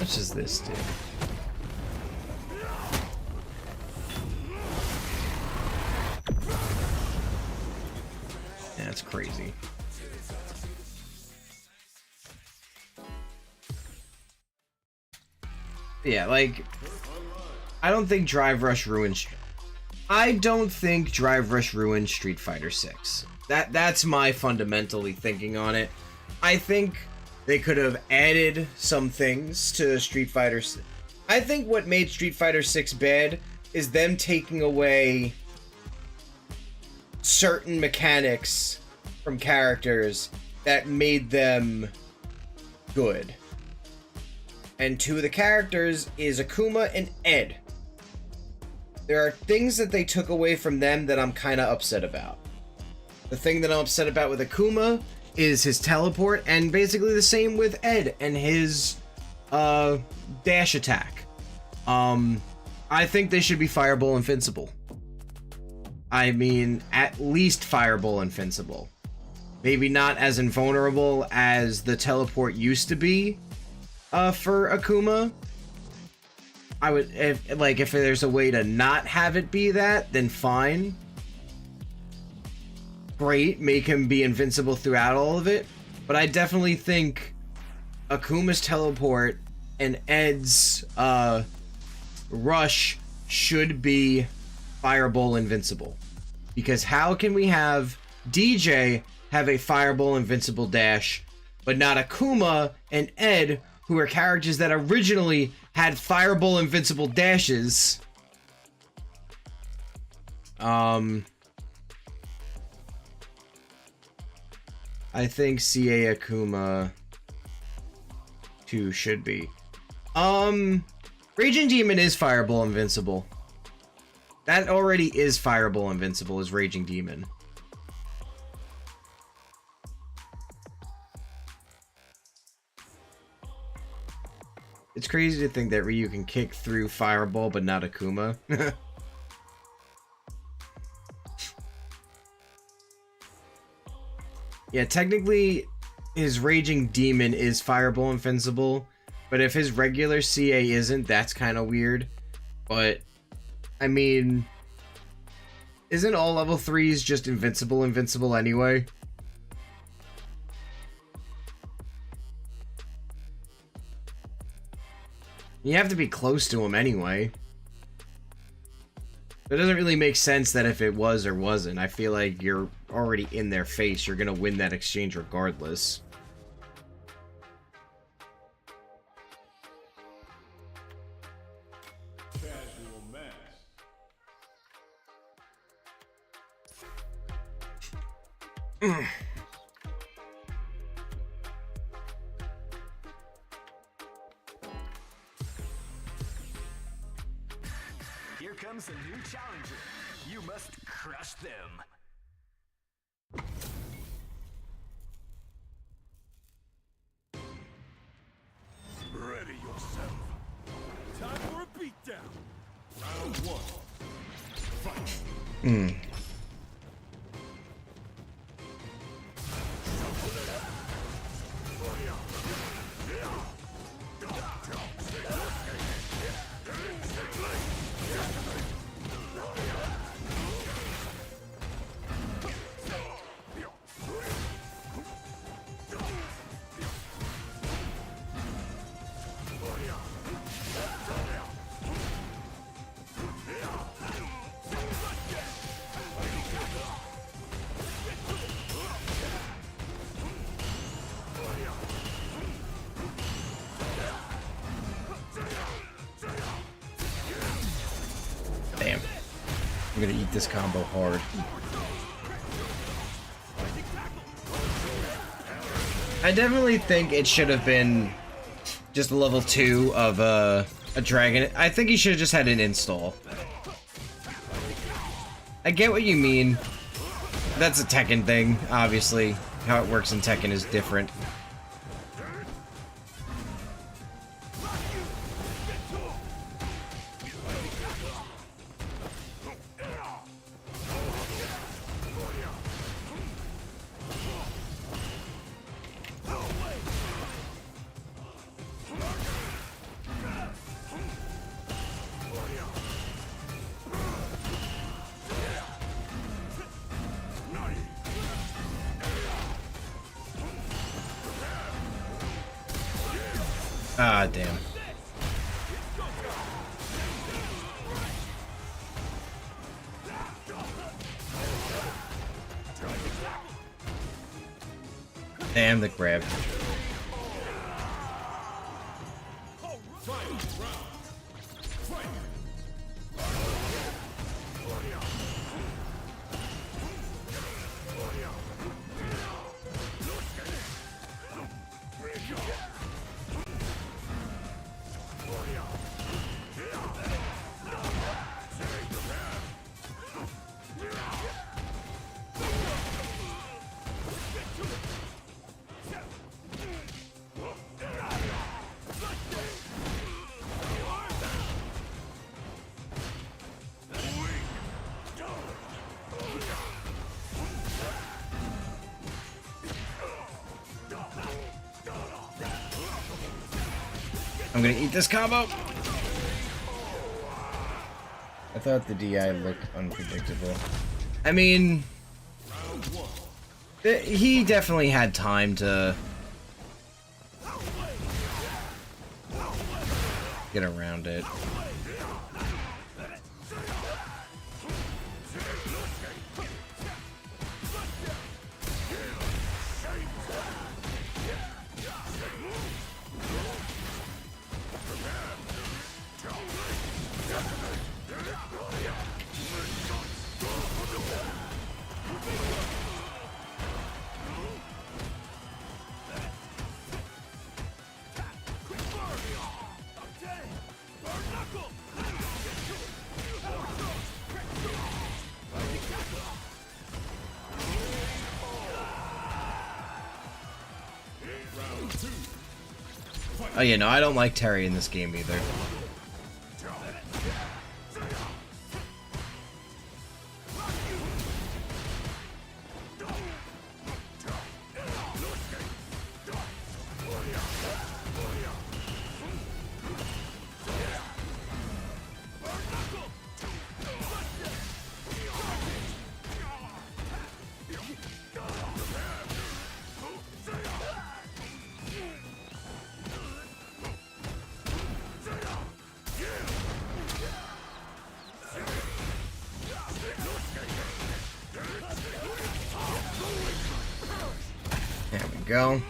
much does this do? Yeah, that's crazy. Yeah, like, I don't think Drive Rush ruined. I don't think Drive Rush ruined Street Fighter 6. That's my fundamentally thinking on it. I think they could have added some things to Street Fighter 6. I think what made Street Fighter 6 bad is them taking away certain mechanics from characters that made them good. And two of the characters is Akuma and Ed. There are things that they took away from them that I'm kind of upset about. The thing that I'm upset about with Akuma is his teleport, and basically the same with Ed and his dash attack. I think they should be Fireball Invincible. I mean, at least Fireball Invincible. Maybe not as invulnerable as the teleport used to be for Akuma. I would, if there's a way to not have it be that, then fine. Great, make him be invincible throughout all of it. But I definitely think Akuma's teleport and Ed's rush should be Fireball Invincible. Because how can we have DJ have a Fireball Invincible dash, but not Akuma and Ed, who are characters that originally had Fireball Invincible dashes? I think CA Akuma 2 should be. Raging Demon is Fireball Invincible. That already is Fireball Invincible, is Raging Demon. It's crazy to think that Ryu can kick through Fireball, but not Akuma. Yeah, technically, his Raging Demon is Fireball Invincible, but if his regular CA isn't, that's kind of weird. But, I mean, isn't all level 3s just invincible anyway? You have to be close to him anyway. It doesn't really make sense that if it was or wasn't. I feel like you're already in their face. You're gonna win that exchange regardless.
Casual mass.
Here comes a new challenger. You must crush them.
Ready yourself. Time for a beatdown. Round one. Fight.
Damn. I'm gonna eat this combo hard. I definitely think it should have been just level 2 of a dragon. I think he should have just had an install. I get what you mean. That's a Tekken thing, obviously. How it works in Tekken is different. Ah, damn. Damn the grab. I'm gonna eat this combo. I thought the DI looked unpredictable. I mean, he definitely had time to get around it. Oh yeah, no, I don't like Terry in this game either. There we go.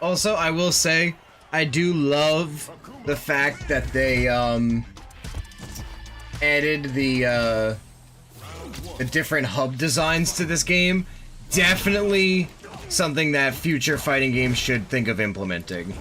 Also, I will say, I do love the fact that they added the different hub designs to this game. Definitely something that future fighting games should think of implementing.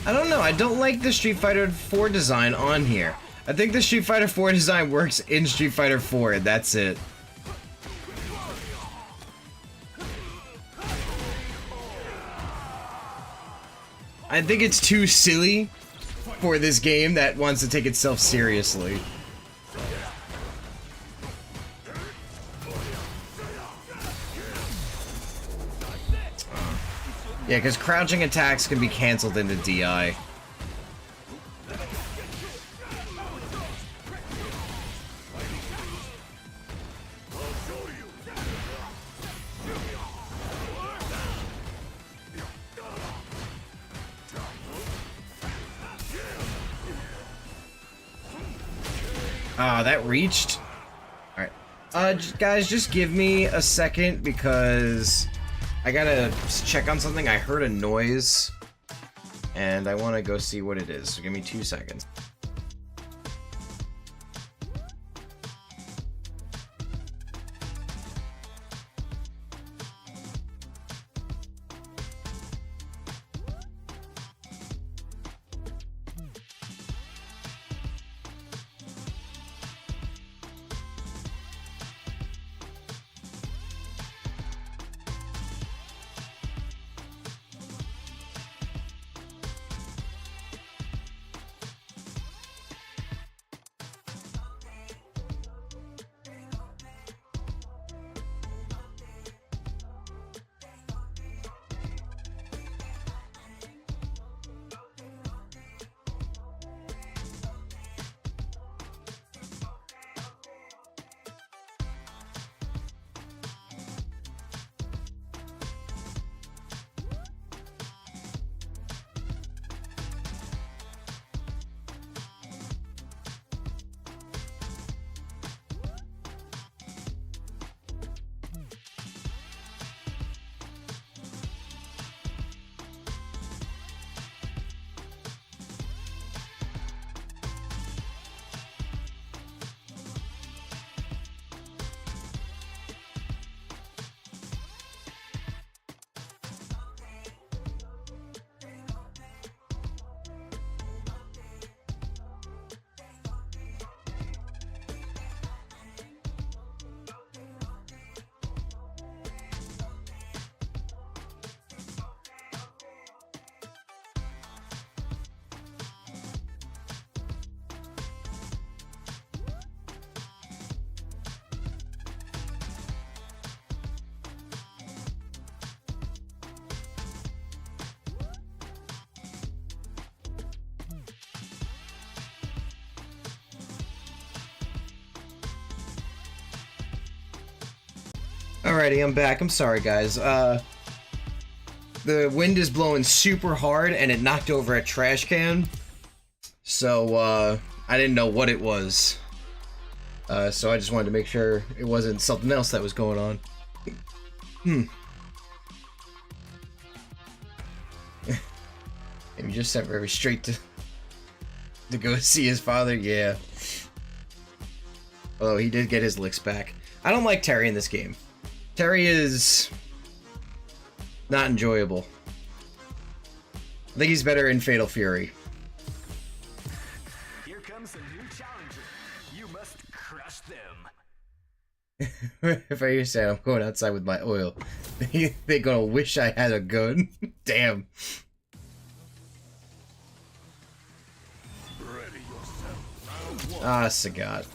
I don't know, I don't like the Street Fighter 4 design on here. I think the Street Fighter 4 design works in Street Fighter 4, and that's it. I think it's too silly for this game that wants to take itself seriously. Yeah, because crouching attacks can be cancelled into DI. Ah, that reached? Alright. Guys, just give me a second because I gotta check on something. I heard a noise and I want to go see what it is. So give me 2 seconds. Alrighty, I'm back. I'm sorry, guys. The wind is blowing super hard, and it knocked over a trash can. So, I didn't know what it was. So I just wanted to make sure it wasn't something else that was going on. And he just sent Revy straight to go see his father. Yeah. Although he did get his licks back. I don't like Terry in this game. Terry is not enjoyable. I think he's better in Fatal Fury.
Here comes a new challenger. You must crush them.
If I hear say I'm going outside with my oil, they're gonna wish I had a gun. Damn. Ah, Sagat.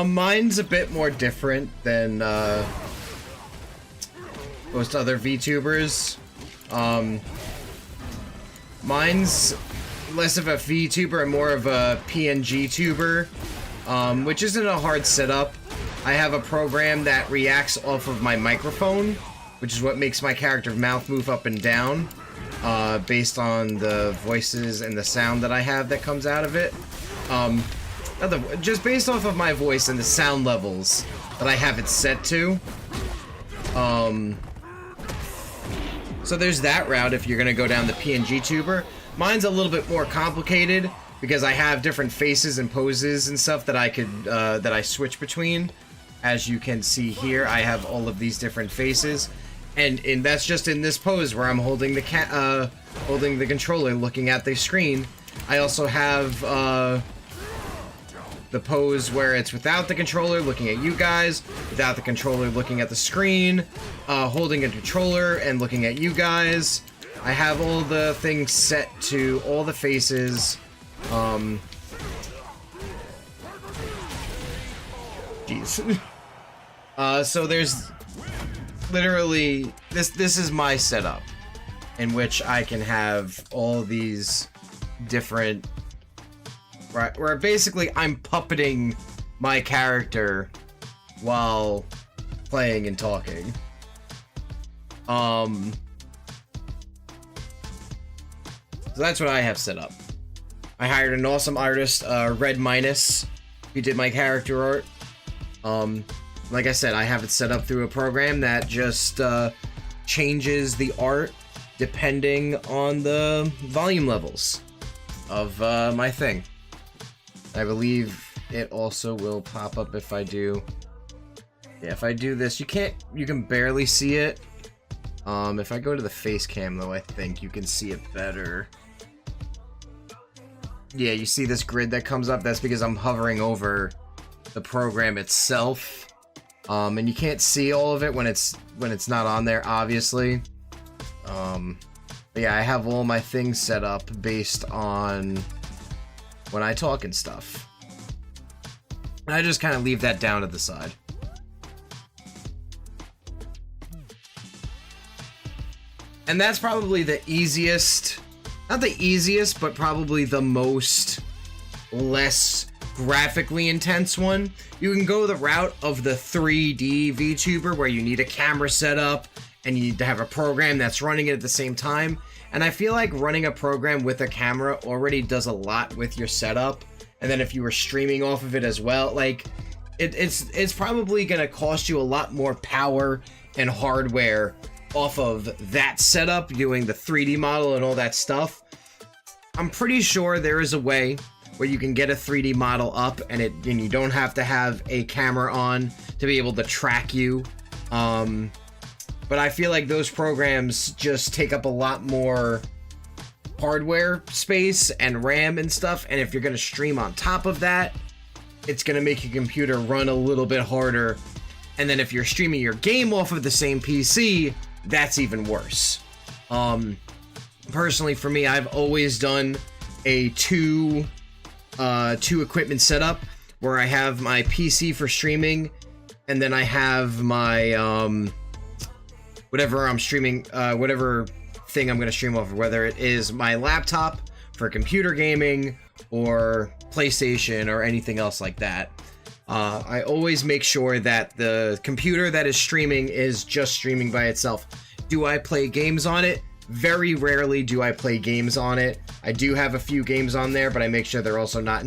Mine's a bit more different than most other VTubers. Mine's less of a VTuber and more of a PNG tuber, which isn't a hard setup. I have a program that reacts off of my microphone, which is what makes my character's mouth move up and down, based on the voices and the sound that I have that comes out of it. Just based off of my voice and the sound levels that I have it set to. So there's that route if you're gonna go down the PNG tuber. Mine's a little bit more complicated because I have different faces and poses and stuff that I could that I switch between. As you can see here, I have all of these different faces, and that's just in this pose where I'm holding the holding the controller, looking at the screen. I also have the pose where it's without the controller, looking at you guys, without the controller, looking at the screen, holding a controller and looking at you guys. I have all the things set to all the faces. Jeez. So there's literally this is my setup in which I can have all these different. Right, where basically I'm puppeting my character while playing and talking. So that's what I have set up. I hired an awesome artist, Red Minus. He did my character art. Like I said, I have it set up through a program that just changes the art depending on the volume levels of my thing. I believe it also will pop up if I do. Yeah, if I do this, you can barely see it. If I go to the face cam though, I think you can see it better. Yeah, you see this grid that comes up? That's because I'm hovering over the program itself. And you can't see all of it when it's not on there, obviously. But yeah, I have all my things set up based on when I talk and stuff. And I just kind of leave that down to the side. And that's probably the easiest, not the easiest, but probably the most less graphically intense one. You can go the route of the 3D VTuber where you need a camera setup and you need to have a program that's running it at the same time. And I feel like running a program with a camera already does a lot with your setup. And then if you were streaming off of it as well, like it's probably gonna cost you a lot more power and hardware off of that setup, doing the 3D model and all that stuff, I'm pretty sure there is a way where you can get a 3D model up and you don't have to have a camera on to be able to track you. But I feel like those programs just take up a lot more hardware space and RAM and stuff, and if you're going to stream on top of that, it's going to make your computer run a little bit harder. And then if you're streaming your game off of the same PC, that's even worse. Personally, for me, I've always done a two equipment setup where I have my PC for streaming, and then I have my whatever I'm streaming, whatever thing I'm going to stream off of, whether it is my laptop for computer gaming or PlayStation or anything else like that. I always make sure that the computer that is streaming is just streaming by itself. Do I play games on it? Very rarely do I play games on it. I do have a few games on there, but I make sure they're also not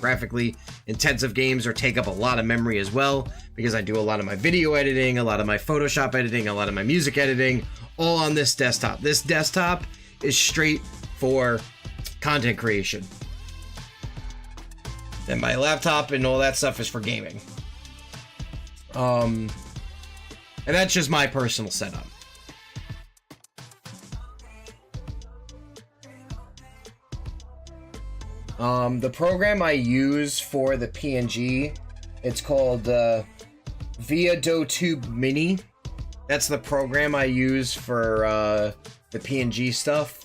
graphically intensive games or take up a lot of memory as well, because I do a lot of my video editing, a lot of my Photoshop editing, a lot of my music editing, all on this desktop. This desktop is straight for content creation. Then my laptop and all that stuff is for gaming. And that's just my personal setup. The program I use for the PNG, it's called Vtuber Mini. That's the program I use for the PNG stuff.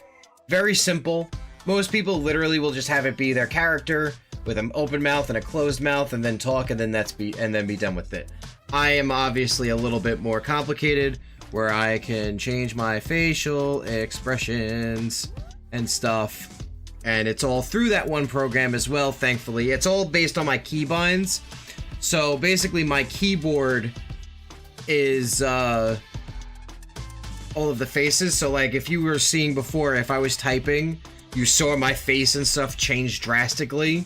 Very simple. Most people literally will just have it be their character with an open mouth and a closed mouth, and then talk, and then be done with it. I am obviously a little bit more complicated, where I can change my facial expressions and stuff. And it's all through that one program as well, thankfully. It's all based on my keybinds. So basically my keyboard is all of the faces. So like if you were seeing before, if I was typing, you saw my face and stuff change drastically.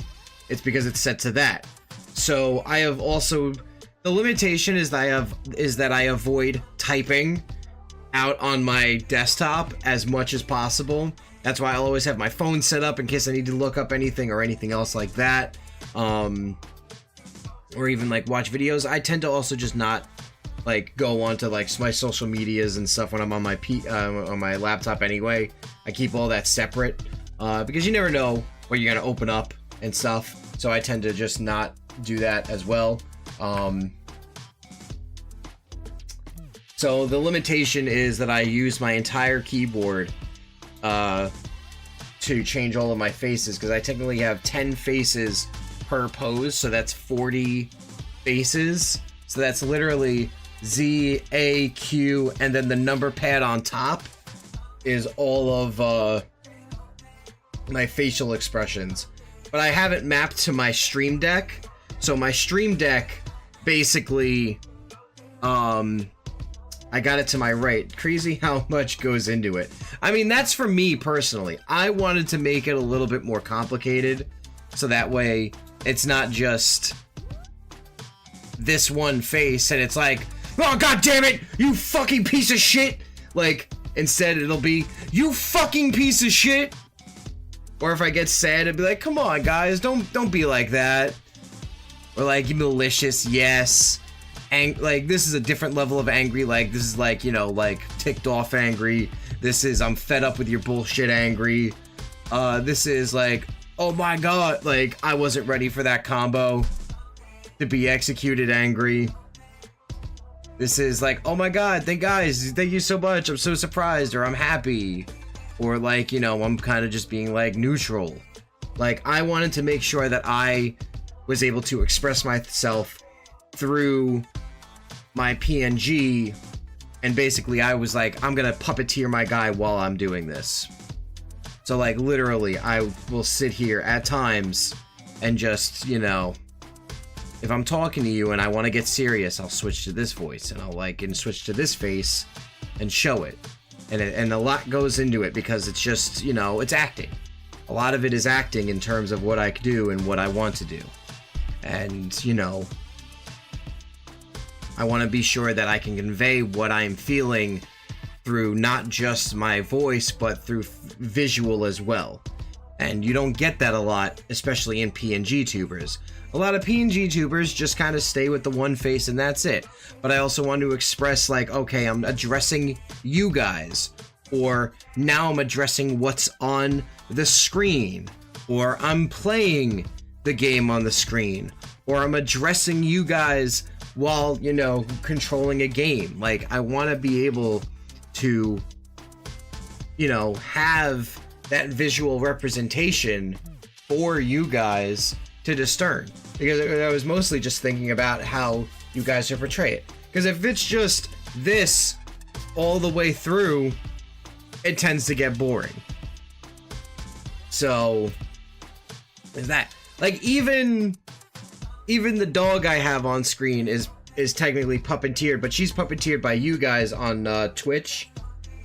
It's because it's set to that. So I have also, the limitation is that I avoid typing out on my desktop as much as possible. That's why I'll always have my phone set up in case I need to look up anything or anything else like that. Or even like watch videos. I tend to also just not like go onto like my social medias and stuff when I'm on my laptop anyway. I keep all that separate because you never know what you're gonna open up and stuff. So I tend to just not do that as well. So the limitation is that I use my entire keyboard to change all of my faces, because I technically have 10 faces per pose, so that's 40 faces. So that's literally Z, A, Q, and then the number pad on top is all of my facial expressions. But I have it mapped to my Stream Deck. So my Stream Deck basically I got it to my right. Crazy how much goes into it. I mean, that's for me personally. I wanted to make it a little bit more complicated, so that way it's not just this one face and it's like, oh god damn it, you fucking piece of shit. Like, instead it'll be, you fucking piece of shit. Or if I get sad, it'd be like, come on guys, don't be like that. Or like, malicious, yes. Like, this is a different level of angry. Like, this is like, you know, like ticked off angry. This is I'm fed up with your bullshit angry. This is like, oh my god, like I wasn't ready for that combo to be executed angry. This is like, oh my god, thank you so much, I'm so surprised, or I'm happy. Or like, you know, I'm kind of just being like neutral. Like, I wanted to make sure that I was able to express myself through my PNG, and basically I was like, I'm gonna puppeteer my guy while I'm doing this. So like literally I will sit here at times and just, you know, if I'm talking to you and I want to get serious, I'll switch to this voice, and I'll like and switch to this face and show it. And a lot goes into it, because it's just, you know, it's acting. A lot of it is acting in terms of what I do and what I want to do. And, you know, I want to be sure that I can convey what I'm feeling through not just my voice, but through visual as well. And you don't get that a lot, especially in PNG tubers. A lot of PNG tubers just kind of stay with the one face and that's it. But I also want to express like, okay, I'm addressing you guys. Or now I'm addressing what's on the screen. Or I'm playing the game on the screen. Or I'm addressing you guys while, you know, controlling a game. Like, I want to be able to, you know, have that visual representation for you guys to discern. Because I was mostly just thinking about how you guys are portray it. Because if it's just this all the way through, it tends to get boring. So, is that like even the dog I have on screen is technically puppeteered, but she's puppeteered by you guys on Twitch.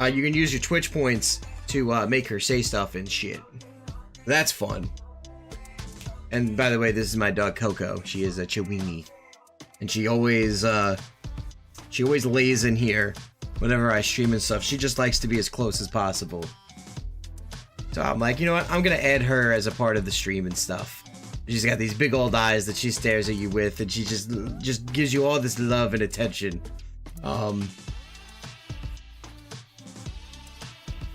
You can use your Twitch points to make her say stuff and shit. That's fun. And by the way, this is my dog Coco. She is a Chiweenie, and she always lays in here whenever I stream and stuff. She just likes to be as close as possible. So I'm like, you know what? I'm gonna add her as a part of the stream and stuff. She's got these big old eyes that she stares at you with, and she just gives you all this love and attention. Yeah,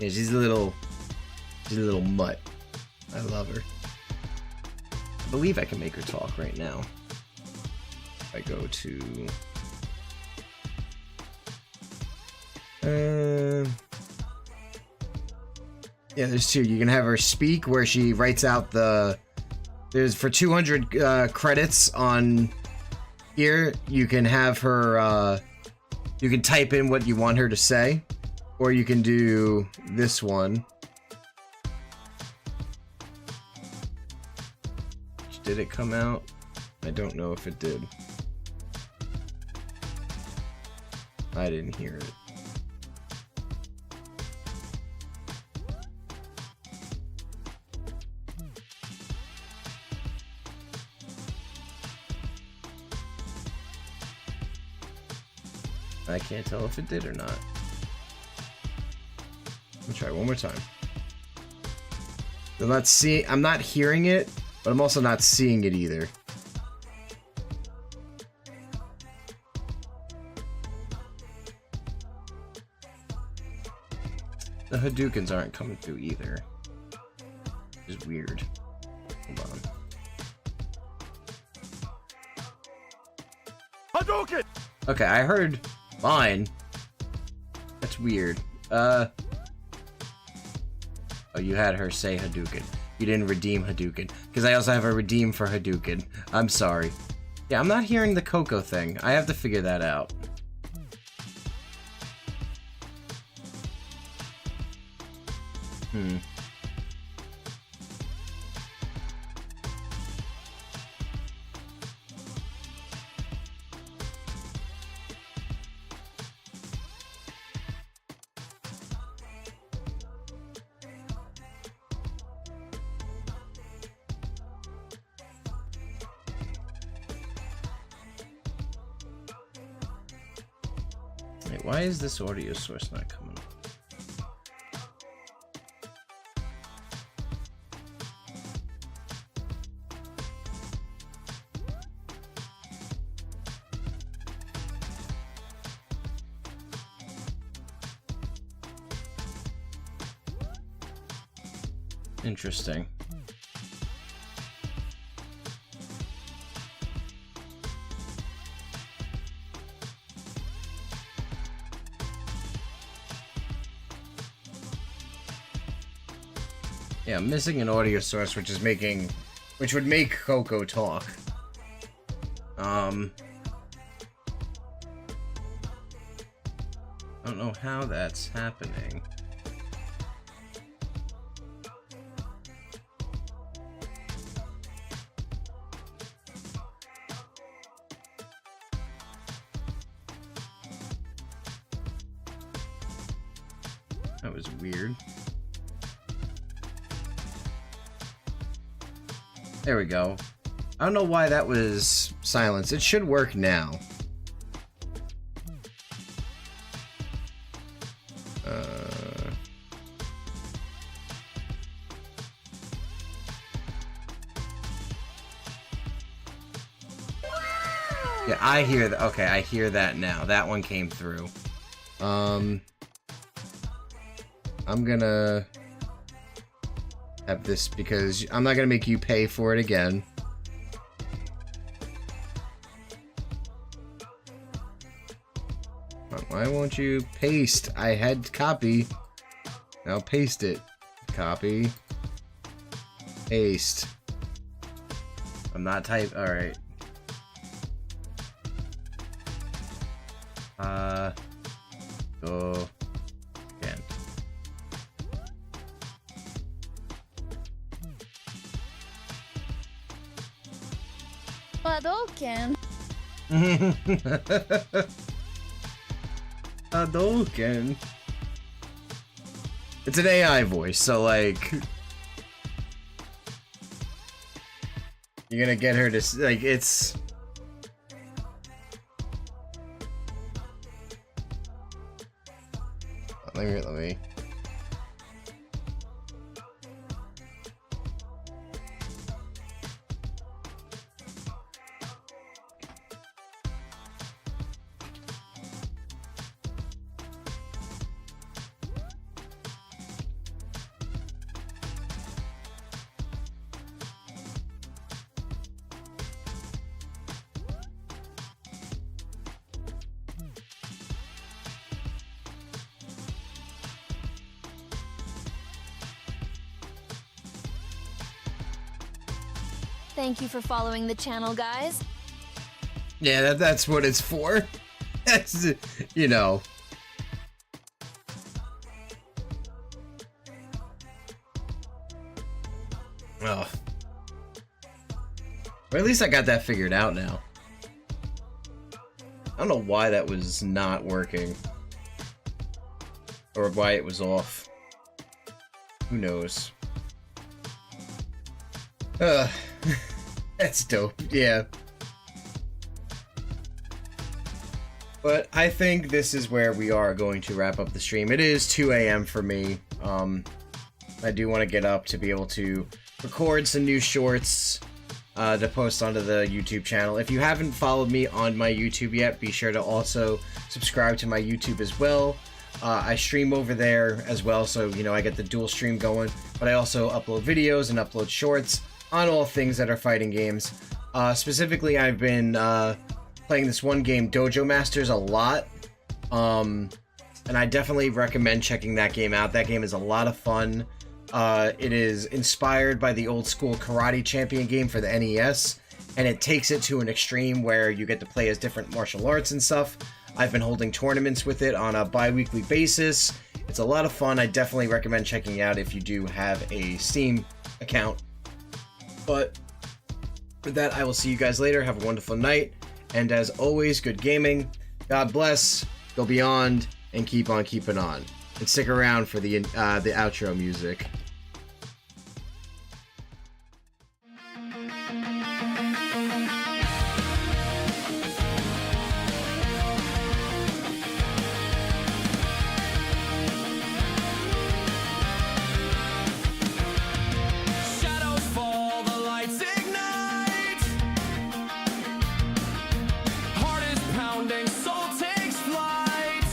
she's a little mutt. I love her. I believe I can make her talk right now. If I go to yeah, there's two. You can have her speak where she writes out there's for 200 credits on here, you can have her you can type in what you want her to say, or you can do this one. Did it come out? I don't know if it did. I didn't hear it. I can't tell if it did or not. Let me try one more time. I'm not hearing it, but I'm also not seeing it either. The Hadoukens aren't coming through either. Which is weird. Hold on.
Hadouken!
Okay, I heard mine. That's weird. Oh, you had her say Hadouken. You didn't redeem Hadouken. Because I also have a redeem for Hadouken. I'm sorry. Yeah, I'm not hearing the Coco thing. I have to figure that out. Wait, why is this audio source not coming up? Interesting. Yeah, I'm missing an audio source which would make Coco talk. I don't know how that's happening. That was weird. There we go. I don't know why that was silenced. It should work now. Yeah, I hear that. Okay, I hear that now. That one came through. I'm gonna have this because I'm not gonna make you pay for it again. Why won't you paste? I had copy. Now paste it. Copy. Paste. I'm not type. All right. Go again.
Hadouken.
Hadouken. It's an AI voice, so like you're gonna get her to like it's. Let me.
Thank you for following the channel, guys.
Yeah, that's what it's for. That's, you know. Oh. Or at least I got that figured out now. I don't know why that was not working. Or why it was off. Who knows? That's dope, yeah. But I think this is where we are going to wrap up the stream. It is 2 a.m. for me. I do want to get up to be able to record some new shorts to post onto the YouTube channel. If you haven't followed me on my YouTube yet, be sure to also subscribe to my YouTube as well. I stream over there as well, so you know I get the dual stream going, but I also upload videos and upload shorts on all things that are fighting games. Specifically, I've been playing this one game, Dojo Masters, a lot, and I definitely recommend checking that game out. That game is a lot of fun. It is inspired by the old school Karate Champion game for the NES, and it takes it to an extreme where you get to play as different martial arts and stuff. I've been holding tournaments with it on a bi-weekly basis. It's a lot of fun. I definitely recommend checking it out if you do have a Steam account. But with that, I will see you guys later. Have a wonderful night. And as always, good gaming. God bless. Go beyond and keep on keeping on. And stick around for the outro music.
Shadows fall, the lights ignite. Heart is pounding, soul takes flight.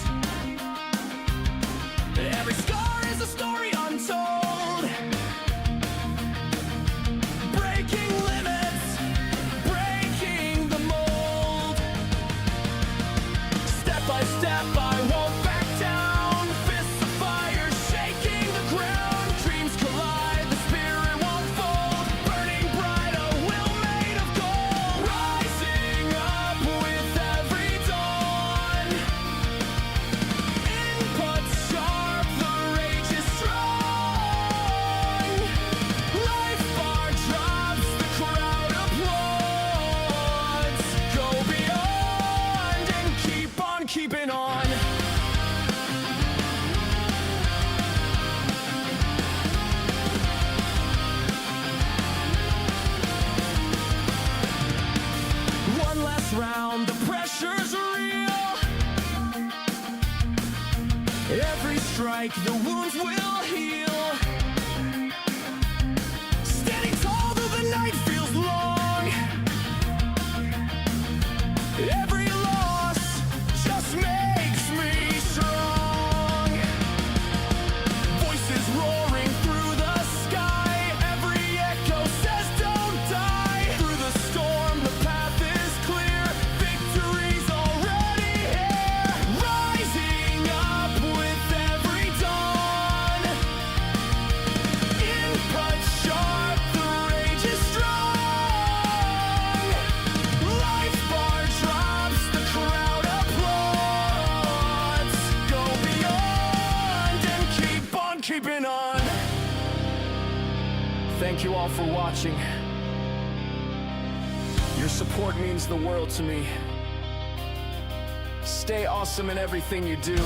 Every scar is a story untold. Breaking limits, breaking the mold. Step by step, I won't back down. Fists of fire shaking the ground. Dreams collide, the spirit won't fold. Burning bright, a will made of gold. Rising up with every dawn. Input sharp, the rage is strong. Life bar drops, the crowd applauds. Go beyond and keep on keeping on. One last round, the pressure's real. Every strike, the wounds will heal. Standing tall though the night feels long.
thank you all for watching. Your support means the world to me. Stay awesome in everything you do.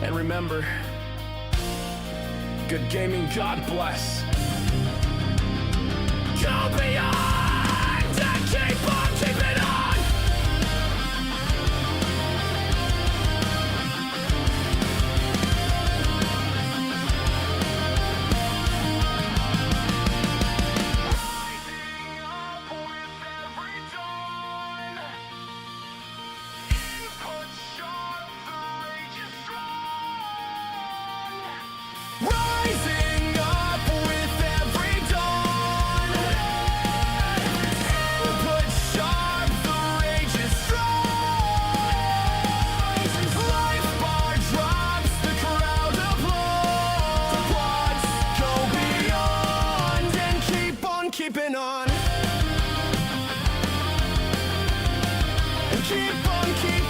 And remember, good gaming, God bless. Go beyond and keep on keeping on! Rising up with every dawn. Input sharp, the rage is strong. Life bar drops, the crowd applauds. Go beyond and keep on keeping on. And keep on keeping on.